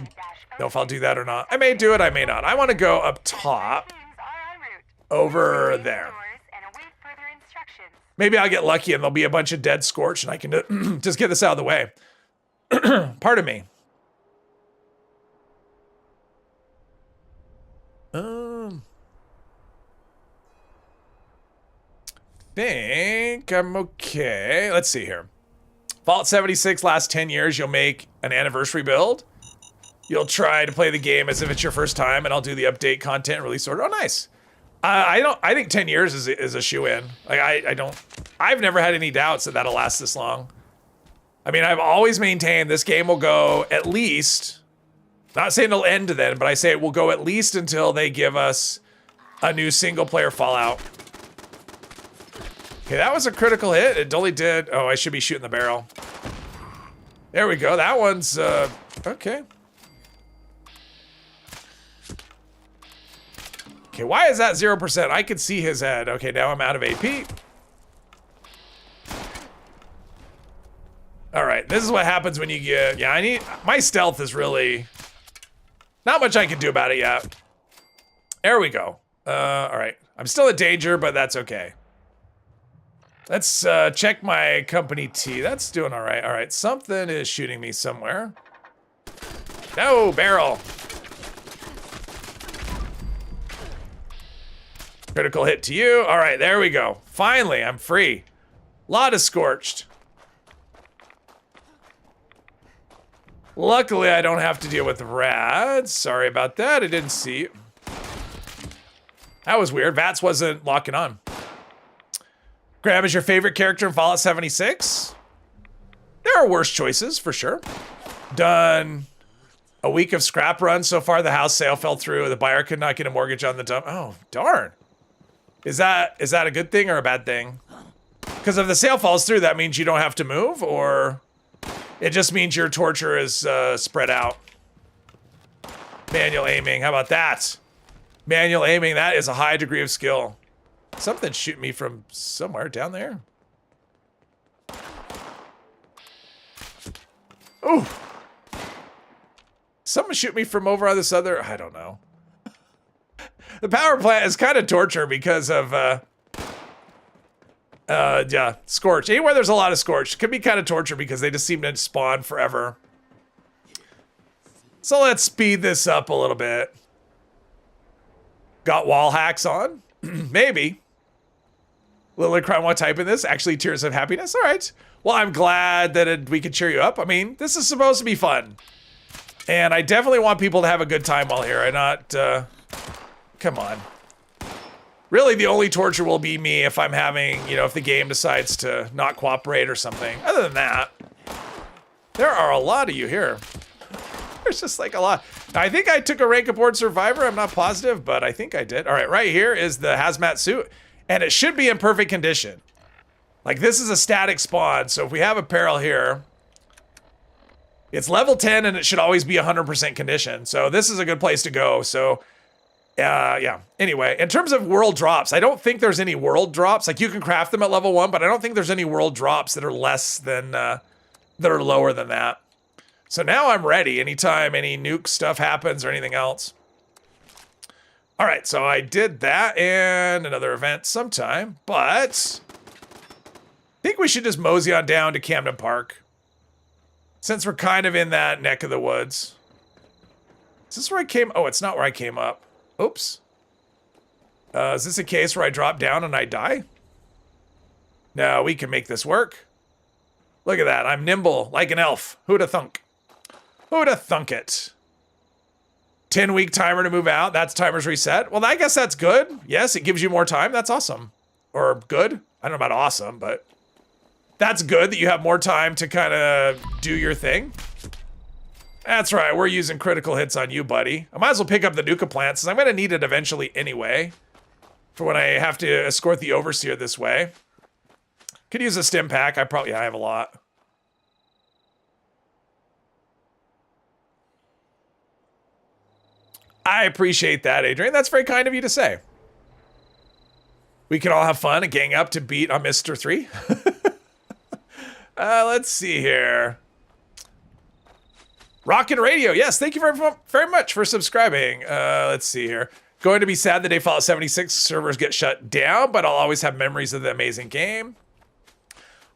know if I'll do that or not. I may do it, I may not. I want to go up top over there. Maybe I'll get lucky and there'll be a bunch of dead Scorch and I can just get this out of the way. Pardon me. Think I'm okay. Let's see here. Fallout 76 last 10 years, you'll make an anniversary build. You'll try to play the game as if it's your first time, and I'll do the update content release order. Oh, nice. I think 10 years is a shoe-in. Like I've never had any doubts that that'll last this long. I mean, I've always maintained this game will go at least, not saying it'll end then, but I say it will go at least until they give us a new single-player Fallout. Okay, that was a critical hit. It only did, oh, I should be shooting the barrel. There we go, that one's, okay. Okay, why is that 0%? I could see his head. Okay, now I'm out of AP. All right, this is what happens when you get, yeah, my stealth is really, not much I can do about it yet. There we go. All right, I'm still in danger, but that's okay. Let's check my company T. That's doing all right. All right, something is shooting me somewhere. No, barrel. Critical hit to you. All right, there we go. Finally, I'm free. Lot of Scorched. Luckily, I don't have to deal with rads. Sorry about that. I didn't see you. That was weird. VATS wasn't locking on. Graham is your favorite character in Fallout 76? There are worse choices, for sure. Done a week of scrap runs so far. The house sale fell through. The buyer could not get a mortgage on the dump. Oh, darn. Is that a good thing or a bad thing? Because if the sale falls through, that means you don't have to move, or it just means your torture is spread out. Manual aiming, how about that? Manual aiming, that is a high degree of skill. Something's shooting me from somewhere down there. Ooh. Someone shoot me from over on this other, I don't know. The power plant is kind of torture because of, yeah, Scorch. Anywhere there's a lot of Scorch, it could be kind of torture because they just seem to spawn forever. So let's speed this up a little bit. Got wall hacks on? Maybe. Lily Crime, want to type in this? Actually, tears of happiness? All right. Well, I'm glad that we could cheer you up. I mean, this is supposed to be fun. And I definitely want people to have a good time while here. I not, come on. Really, the only torture will be me if I'm having, you know, if the game decides to not cooperate or something. Other than that, there are a lot of you here. There's just like a lot. Now, I think I took a rank aboard Survivor. I'm not positive, but I think I did. All right, right here is the hazmat suit. And it should be in perfect condition. Like, this is a static spawn, so if we have a peril here, it's level 10 and it should always be 100% condition. So this is a good place to go. So, yeah. Anyway, in terms of world drops, I don't think there's any world drops. Like, you can craft them at level 1, but I don't think there's any world drops that are less than, that are lower than that. So now I'm ready anytime any nuke stuff happens or anything else. All right, so I did that and another event sometime, but think we should just mosey on down to Camden Park. Since we're kind of in that neck of the woods. Is this where I came? Oh, it's not where I came up. Oops. Is this a case where I drop down and I die? No, we can make this work. Look at that. I'm nimble like an elf. Who'da thunk? Who'da thunk it? 10-week timer to move out. That's timer's reset. Well, I guess that's good. Yes, it gives you more time. That's awesome. Or good. I don't know about awesome, but that's good that you have more time to kind of do your thing. That's right. We're using critical hits on you, buddy. I might as well pick up the Nuka plants, since I'm going to need it eventually anyway. For when I have to escort the Overseer this way. Could use a stim pack. I have a lot. I appreciate that, Adrian. That's very kind of you to say. We can all have fun and gang up to beat on Mr. 3. Let's see here. Rockin' Radio. Yes, thank you very much for subscribing. Let's see here. Going to be sad the day Fallout 76 servers get shut down, but I'll always have memories of the amazing game.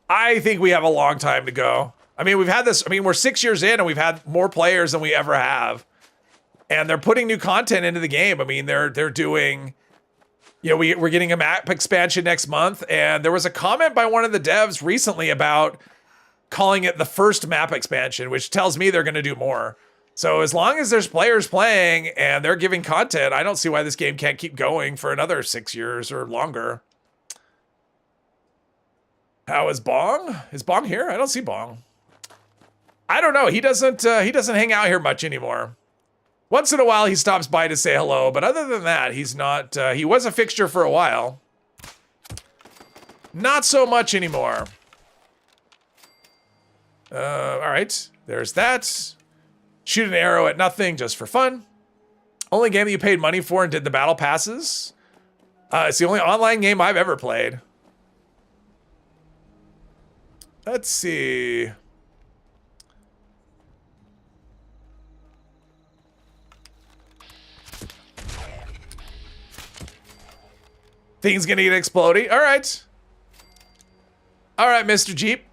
I think we have a long time to go. I mean, we've had this. I mean, we're 6 years in and we've had more players than we ever have. And they're putting new content into the game. I mean, they're doing, you know, we're getting a map expansion next month. And there was a comment by one of the devs recently about calling it the first map expansion, which tells me they're going to do more. So as long as there's players playing and they're giving content, I don't see why this game can't keep going for another 6 years or longer. How is Bong? Is Bong here? I don't see Bong. I don't know. He doesn't hang out here much anymore. Once in a while he stops by to say hello, but other than that, he's not, he was a fixture for a while. Not so much anymore. All right, there's that. Shoot an arrow at nothing just for fun. Only game that you paid money for and did the battle passes. It's the only online game I've ever played. Let's see. Things gonna get explodey. All right. All right, Mr. Jeep.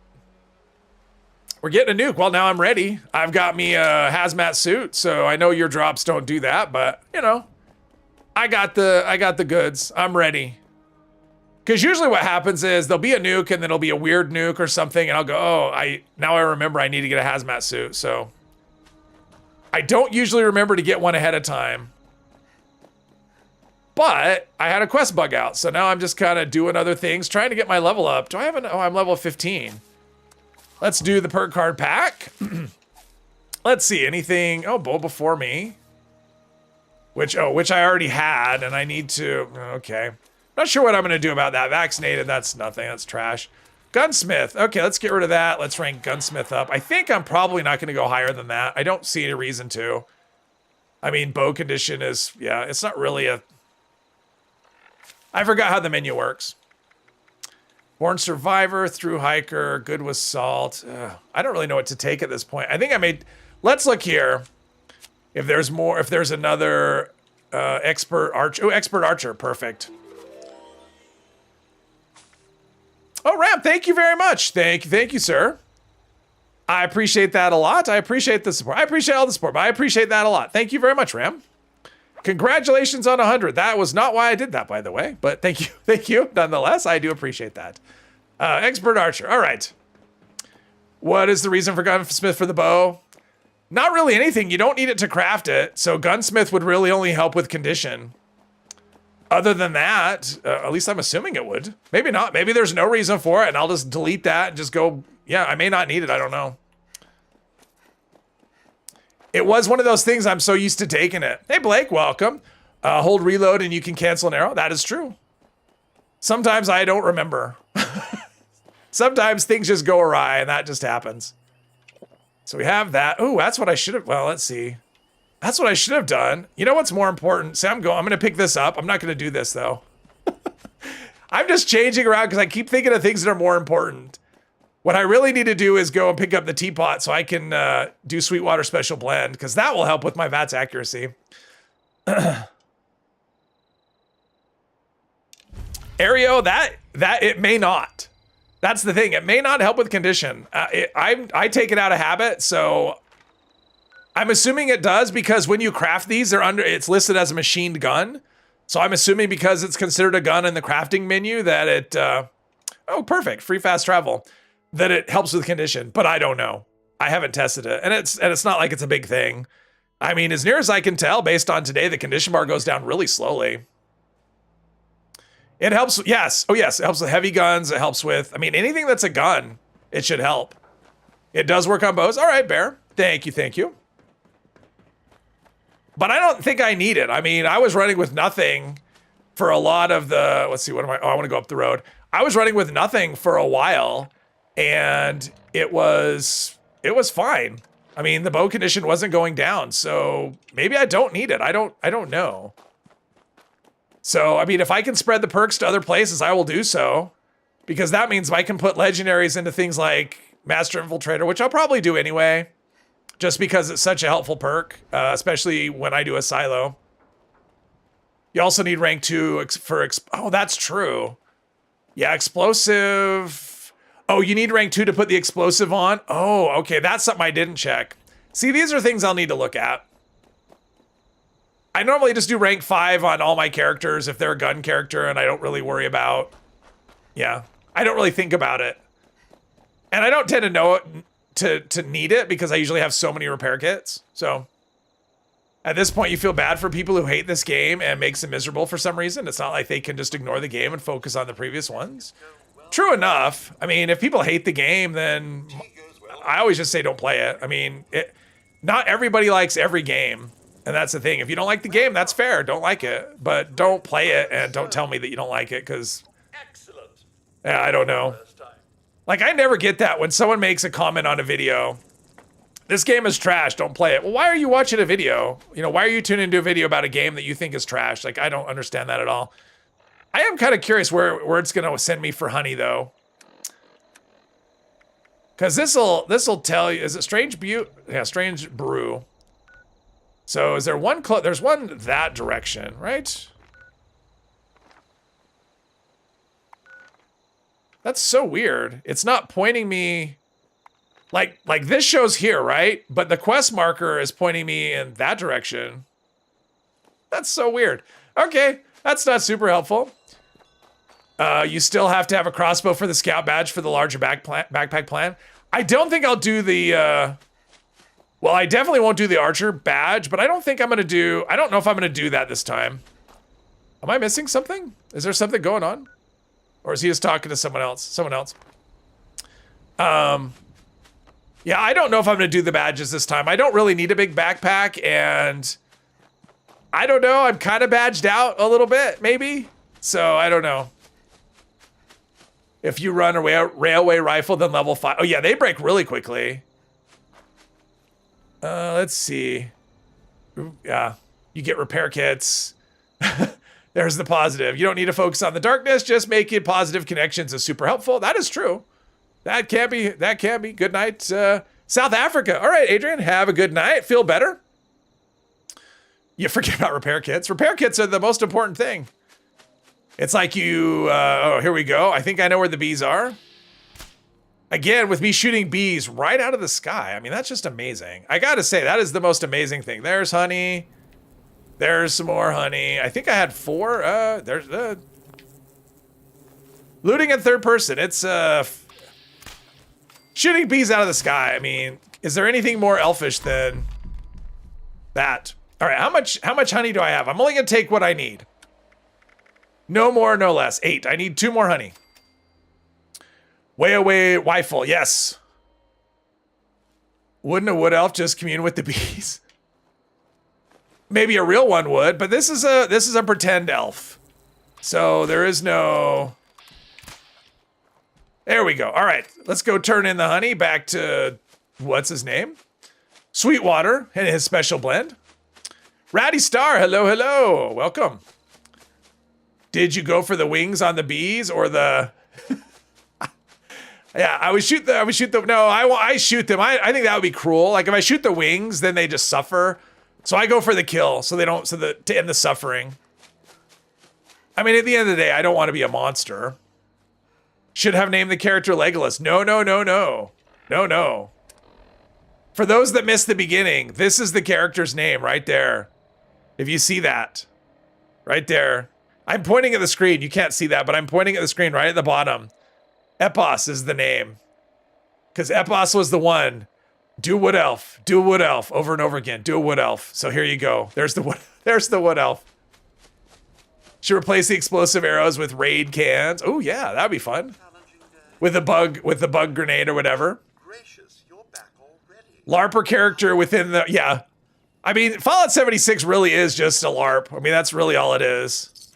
We're getting a nuke. Well, now I'm ready. I've got me a hazmat suit, so I know your drops don't do that, but you know, I got the goods. I'm ready. Because usually what happens is there'll be a nuke and then it'll be a weird nuke or something, and I'll go, oh, now I remember I need to get a hazmat suit. So I don't usually remember to get one ahead of time. But I had a quest bug out, so now I'm just kind of doing other things, trying to get my level up. Do I have an? Oh, I'm level 15. Let's do the perk card pack. Let's see, anything? Oh, Bow Before Me. Which I already had, and I need to, okay. Not sure what I'm gonna do about that. Vaccinated, that's nothing, that's trash. Gunsmith, okay, let's get rid of that. Let's rank Gunsmith up. I think I'm probably not gonna go higher than that. I don't see any reason to. I mean, bow condition is, yeah, it's not really a, I forgot how the menu works. Born Survivor, Through Hiker, Good with Salt. I don't really know what to take at this point. I think I made, let's look here. If there's more, if there's another Expert Archer. Oh, Expert Archer, perfect. Oh, Ram, thank you very much. Thank you, sir. I appreciate that a lot. I appreciate the support. I appreciate all the support, but I appreciate that a lot. Thank you very much, Ram. Congratulations on 100. That was not why I did that, by the way, but thank you. Thank you. Nonetheless, I do appreciate that. Expert Archer. All right. What is the reason for Gunsmith for the bow? Not really anything. You don't need it to craft it. So Gunsmith would really only help with condition. Other than that, at least I'm assuming it would. Maybe not. Maybe there's no reason for it and I'll just delete that and just go, yeah, I may not need it. I don't know. It was one of those things I'm so used to taking it. Hey, Blake, welcome. Hold reload and you can cancel an arrow. That is true. Sometimes I don't remember. Sometimes things just go awry and that just happens. So we have that. Oh, that's what I should have. Well, let's see. That's what I should have done. You know what's more important? See, I'm going to pick this up. I'm not going to do this though. I'm just changing around because I keep thinking of things that are more important. What I really need to do is go and pick up the teapot so I can do Sweetwater Special Blend, because that will help with my VATS accuracy. Aereo, that it may not. That's the thing. It may not help with condition. I take it out of habit, so I'm assuming it does because when you craft these, it's listed as a machined gun. So I'm assuming because it's considered a gun in the crafting menu that it, oh, perfect, free fast travel, that it helps with condition. But I don't know. I haven't tested it, and it's not like it's a big thing. I mean, as near as I can tell, based on today, the condition bar goes down really slowly. It helps, yes. Oh, yes, it helps with heavy guns. It helps with, I mean, anything that's a gun, it should help. It does work on bows. All right, Bear. Thank you, thank you. But I don't think I need it. I mean, I was running with nothing for a lot of the, let's see, what am I? Oh, I want to go up the road. I was running with nothing for a while, and it was fine. I mean, the bow condition wasn't going down, so maybe I don't need it. I don't know. So, I mean, if I can spread the perks to other places, I will do so. Because that means I can put legendaries into things like Master Infiltrator, which I'll probably do anyway. Just because it's such a helpful perk, especially when I do a silo. You also need rank 2 for, oh, that's true. Yeah, explosive. Oh, you need rank 2 to put the explosive on? Oh, okay, that's something I didn't check. See, these are things I'll need to look at. I normally just do rank 5 on all my characters if they're a gun character and I don't really worry about, yeah, I don't really think about it. And I don't tend to know it, to need it because I usually have so many repair kits. So at this point, you feel bad for people who hate this game and makes them miserable for some reason. It's not like they can just ignore the game and focus on the previous ones. True enough. I mean, if people hate the game, then I always just say don't play it. I mean, not everybody likes every game. And that's the thing. If you don't like the game, that's fair. Don't like it. But don't play it and don't tell me that you don't like it because, yeah, I don't know. Like, I never get that when someone makes a comment on a video. This game is trash. Don't play it. Well, why are you watching a video? You know, why are you tuning into a video about a game that you think is trash? Like, I don't understand that at all. I am kind of curious where it's going to send me for honey, though. Because this'll tell you, is it Strange Butte? Yeah, Strange Brew. So is there one, there's one that direction, right? That's so weird. It's not pointing me, like this shows here, right? But the quest marker is pointing me in that direction. That's so weird. Okay, that's not super helpful. You still have to have a crossbow for the scout badge for the larger backpack plan. I don't think I'll do the, well, I definitely won't do the archer badge, but I don't think I'm going to do, I don't know if I'm going to do that this time. Am I missing something? Is there something going on? Or is he just talking to someone else? Someone else. Yeah, I don't know if I'm going to do the badges this time. I don't really need a big backpack, and I don't know. I'm kind of badged out a little bit, maybe. So I don't know. If you run a railway rifle, then level 5. Oh yeah, they break really quickly. Let's see. Ooh, yeah, you get repair kits. There's the positive. You don't need to focus on the darkness. Just making positive connections is super helpful. That is true. That can be. Good night, South Africa. All right, Adrian, have a good night. Feel better. You forget about repair kits. Repair kits are the most important thing. It's like you, oh, here we go. I think I know where the bees are. Again, with me shooting bees right out of the sky. I mean, that's just amazing. I gotta say, that is the most amazing thing. There's honey. There's some more honey. I think I had 4. There's looting in third person. It's shooting bees out of the sky. I mean, is there anything more elfish than that? All right, how much honey do I have? I'm only gonna take what I need. No more, no less. 8. I need 2 more honey. Way away, rifle. Yes. Wouldn't a wood elf just commune with the bees? Maybe a real one would, but this is a pretend elf. So there is no. There we go. All right, let's go turn in the honey back to what's his name? Sweetwater and his special blend. Ratty Star, hello, hello, welcome. Did you go for the wings on the bees or the? Yeah, I would shoot them. No, I shoot them. I think that would be cruel. Like if I shoot the wings, then they just suffer. So I go for the kill, so they don't, to end the suffering. I mean, at the end of the day, I don't want to be a monster. Should have named the character Legolas. No, no, no, no. No, no. For those that missed the beginning, this is the character's name right there. If you see that. Right there. I'm pointing at the screen. You can't see that, but I'm pointing at the screen right at the bottom. Epos is the name. Because Epos was the one. Do wood elf. Do wood elf. Over and over again. Do a wood elf. So here you go. There's the wood. There's the wood elf. Should replace the explosive arrows with raid cans. Oh yeah, that'd be fun. With the bug grenade or whatever. Gracious, you're back already. LARPer character within the, yeah. I mean, Fallout 76 really is just a LARP. I mean, that's really all it is.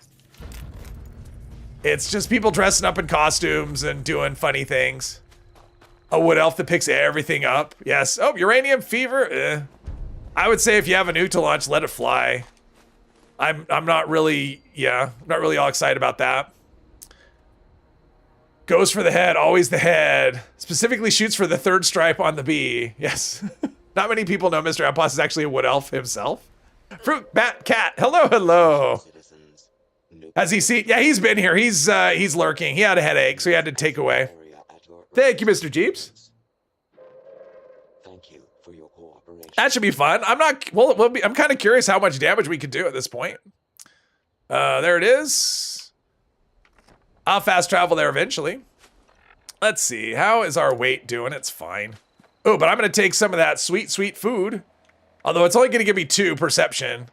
It's just people dressing up in costumes and doing funny things. A wood elf that picks everything up. Yes. Oh, uranium fever. I would say if you have a nuke to launch, let it fly. I'm not really, yeah, not really all excited about that. Goes for the head, always the head. Specifically shoots for the third stripe on the bee. Yes. Not many people know Mr. Epos is actually a wood elf himself. Fruit, bat, cat. Hello, hello. Has he seen? Yeah, he's been here. He's lurking. He had a headache, so he had to take away. Thank you, Mr. Jeeps. Thank you for your cooperation. That should be fun. I'm not. Well, I'm kind of curious how much damage we could do at this point. There it is. I'll fast travel there eventually. Let's see. How is our weight doing? It's fine. Oh, but I'm going to take some of that sweet, sweet food. Although it's only going to give me 2 perception.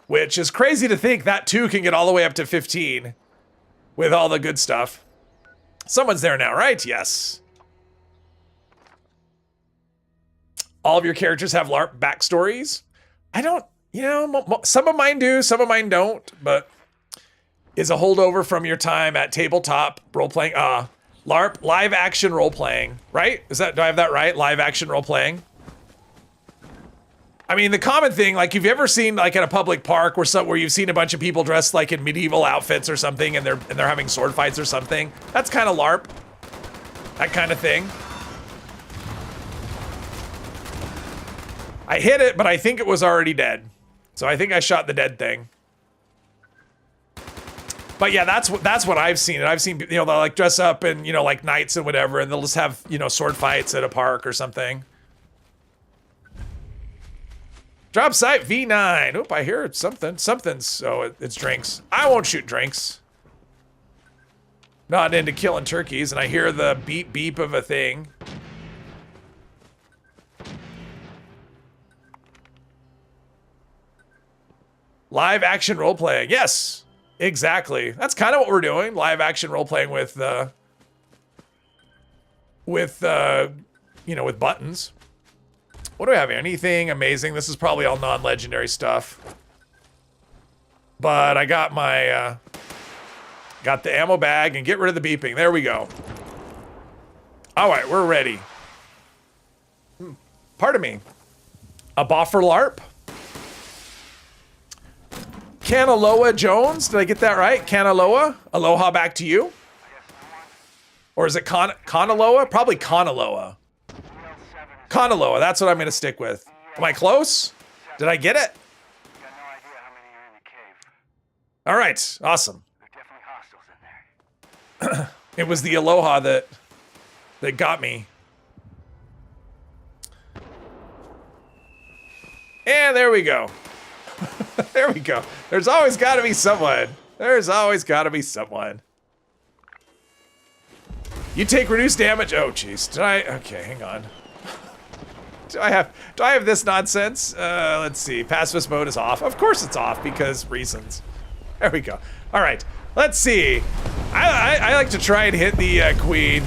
Which is crazy to think that 2 can get all the way up to 15. With all the good stuff. Someone's there now, right? Yes. All of your characters have LARP backstories. I don't, you know, some of mine do, some of mine don't. But is a holdover from your time at tabletop role-playing. LARP, live action role-playing, right? Is that, do I have that right? Live action role-playing? I mean, the common thing, like, you've ever seen, like, at a public park where you've seen a bunch of people dressed, like, in medieval outfits or something, and they're having sword fights or something? That's kind of LARP. That kind of thing. I hit it, but I think it was already dead. So I think I shot the dead thing. But yeah, that's what I've seen. And I've seen, you know, they'll like dress up and, you know, like knights and whatever, and they'll just have, you know, sword fights at a park or something. Drop site V9. Oop, I hear something. So it's drinks. I won't shoot drinks. Not into killing turkeys, and I hear the beep beep of a thing. Live action role playing. Yes. Exactly. That's kind of what we're doing. Live action role playing with you know, with buttons. What do we have here? Anything amazing? This is probably all non-legendary stuff. But I got my got the ammo bag and get rid of the beeping. There we go. All right, we're ready. Pardon me. A boffer LARP. Kanaloa Jones, did I get that right? Kanaloa, aloha back to you. Or is it Kanaloa? Probably Kanaloa. Kanaloa, that's what I'm gonna stick with. Am I close? Did I get it? All right, awesome. It was the aloha that got me. And there we go. There we go. There's always got to be someone. There's always got to be someone. You take reduced damage. Oh, jeez. Did I? Okay, hang on. Do I have this nonsense? Let's see. Pacifist mode is off. Of course it's off because reasons. There we go. All right. Let's see. I like to try and hit the queen.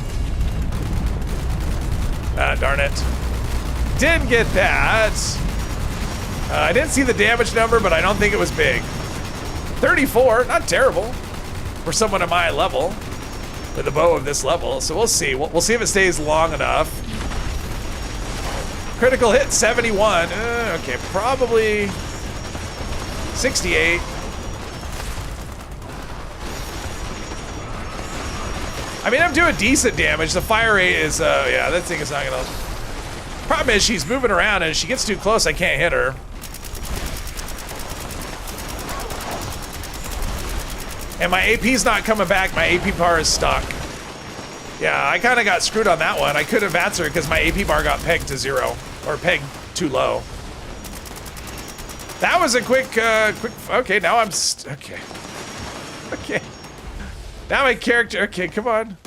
Darn it. Didn't get that. I didn't see the damage number, but I don't think it was big. 34, not terrible for someone at my level with a bow of this level. So we'll see. We'll see if it stays long enough. Critical hit 71. Okay, probably 68. I mean, I'm doing decent damage. The fire rate is, yeah, that thing is not gonna. Problem is, she's moving around, and if she gets too close, I can't hit her. And my AP's not coming back. My AP bar is stuck. Yeah, I kind of got screwed on that one. I couldn't advance her because my AP bar got pegged to 0, or pegged too low. That was a quick. Okay, now I'm. Okay. Okay. Now my character. Okay, come on.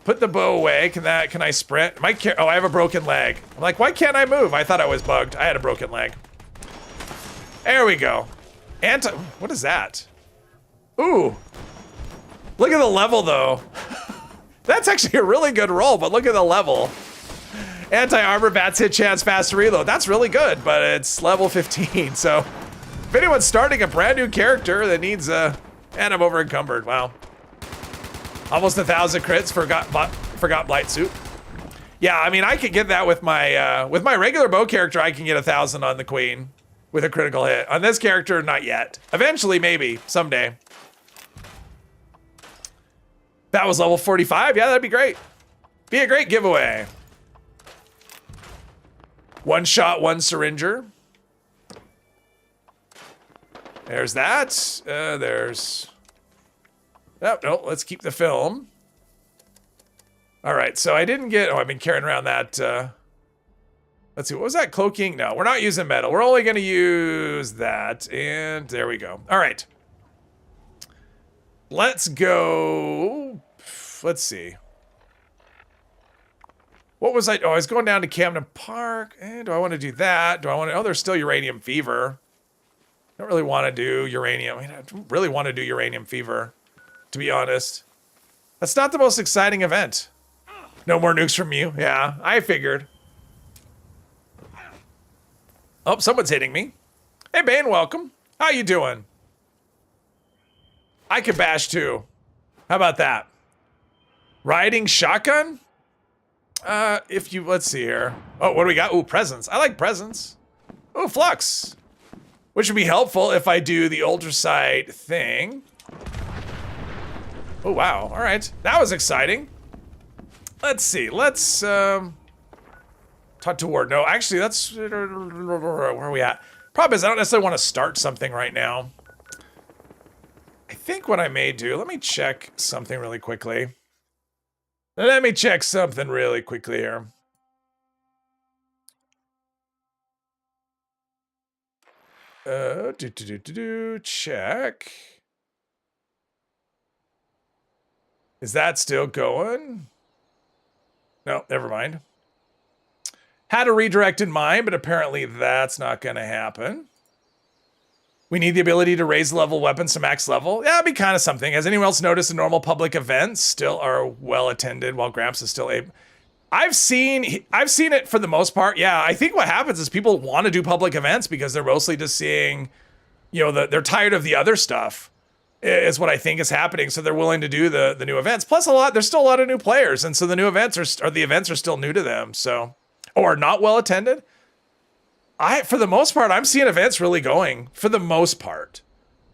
Put the bow away. Can I sprint? Oh, I have a broken leg. I'm like, why can't I move? I thought I was bugged. I had a broken leg. There we go. What is that? Ooh. Look at the level, though. That's actually a really good roll, but look at the level. Anti-armor, bats hit chance, faster reload. That's really good, but it's level 15, so if anyone's starting a brand new character that needs and I'm over encumbered. Wow. Almost 1,000 crits, forgot Blight Suit. Yeah, I mean, I could get that with my regular bow character. I can get 1,000 on the queen with a critical hit. On this character, not yet. Eventually, maybe someday. That was level 45. Yeah, that'd be great. Be a great giveaway. One shot, one syringer. There's that. There's. Oh, no, let's keep the film. All right, so I didn't get. Oh, I've been carrying around that. Let's see, what was that? Cloaking? No, we're not using metal. We're only going to use that. And there we go. All right. Let's go. Let's see. What was I? Oh, I was going down to Camden Park. Do I want to do that? Do I want to? Oh, there's still Uranium Fever. I don't really want to do uranium. I mean, I don't really want to do Uranium Fever, to be honest. That's not the most exciting event. No more nukes from you. Yeah, I figured. Oh, someone's hitting me. Hey, Bane, welcome. How you doing? I could bash too. How about that? Riding shotgun? Let's see here. Oh, what do we got? Ooh, presents. I like presents. Ooh, flux. Which would be helpful if I do the ultrasight thing. Oh, wow. All right. That was exciting. Let's see. Let's, talk to Ward. No, actually, that's, where are we at? Problem is, I don't necessarily want to start something right now. I think what I may do, let me check something really quickly. Let me check something really quickly here. Check. Is that still going? No, never mind. Had a redirect in mind, but apparently that's not going to happen. We need the ability to raise level weapons to max level. Yeah, it'd be kind of something. Has anyone else noticed the normal public events still are well attended while Gramps is still able? I've seen it for the most part. Yeah, I think what happens is people want to do public events because they're mostly just seeing, you know, they're tired of the other stuff. Is what I think is happening. So they're willing to do the new events. Plus there's still a lot of new players, and so the new events are still new to them. So, or not well attended. For the most part, I'm seeing events really going, for the most part.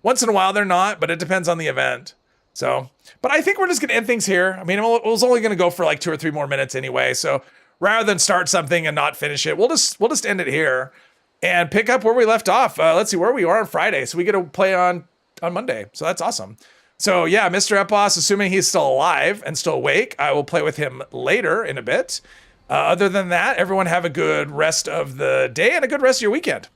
Once in a while they're not, but it depends on the event. So, but I think we're just gonna end things here. I mean, it was only gonna go for like 2 or 3 more minutes anyway. So rather than start something and not finish it, we'll just end it here and pick up where we left off. Let's see where we are on Friday. So we get to play on Monday. So that's awesome. So yeah, Mr. Epos, assuming he's still alive and still awake, I will play with him later in a bit. Other than that, everyone have a good rest of the day and a good rest of your weekend.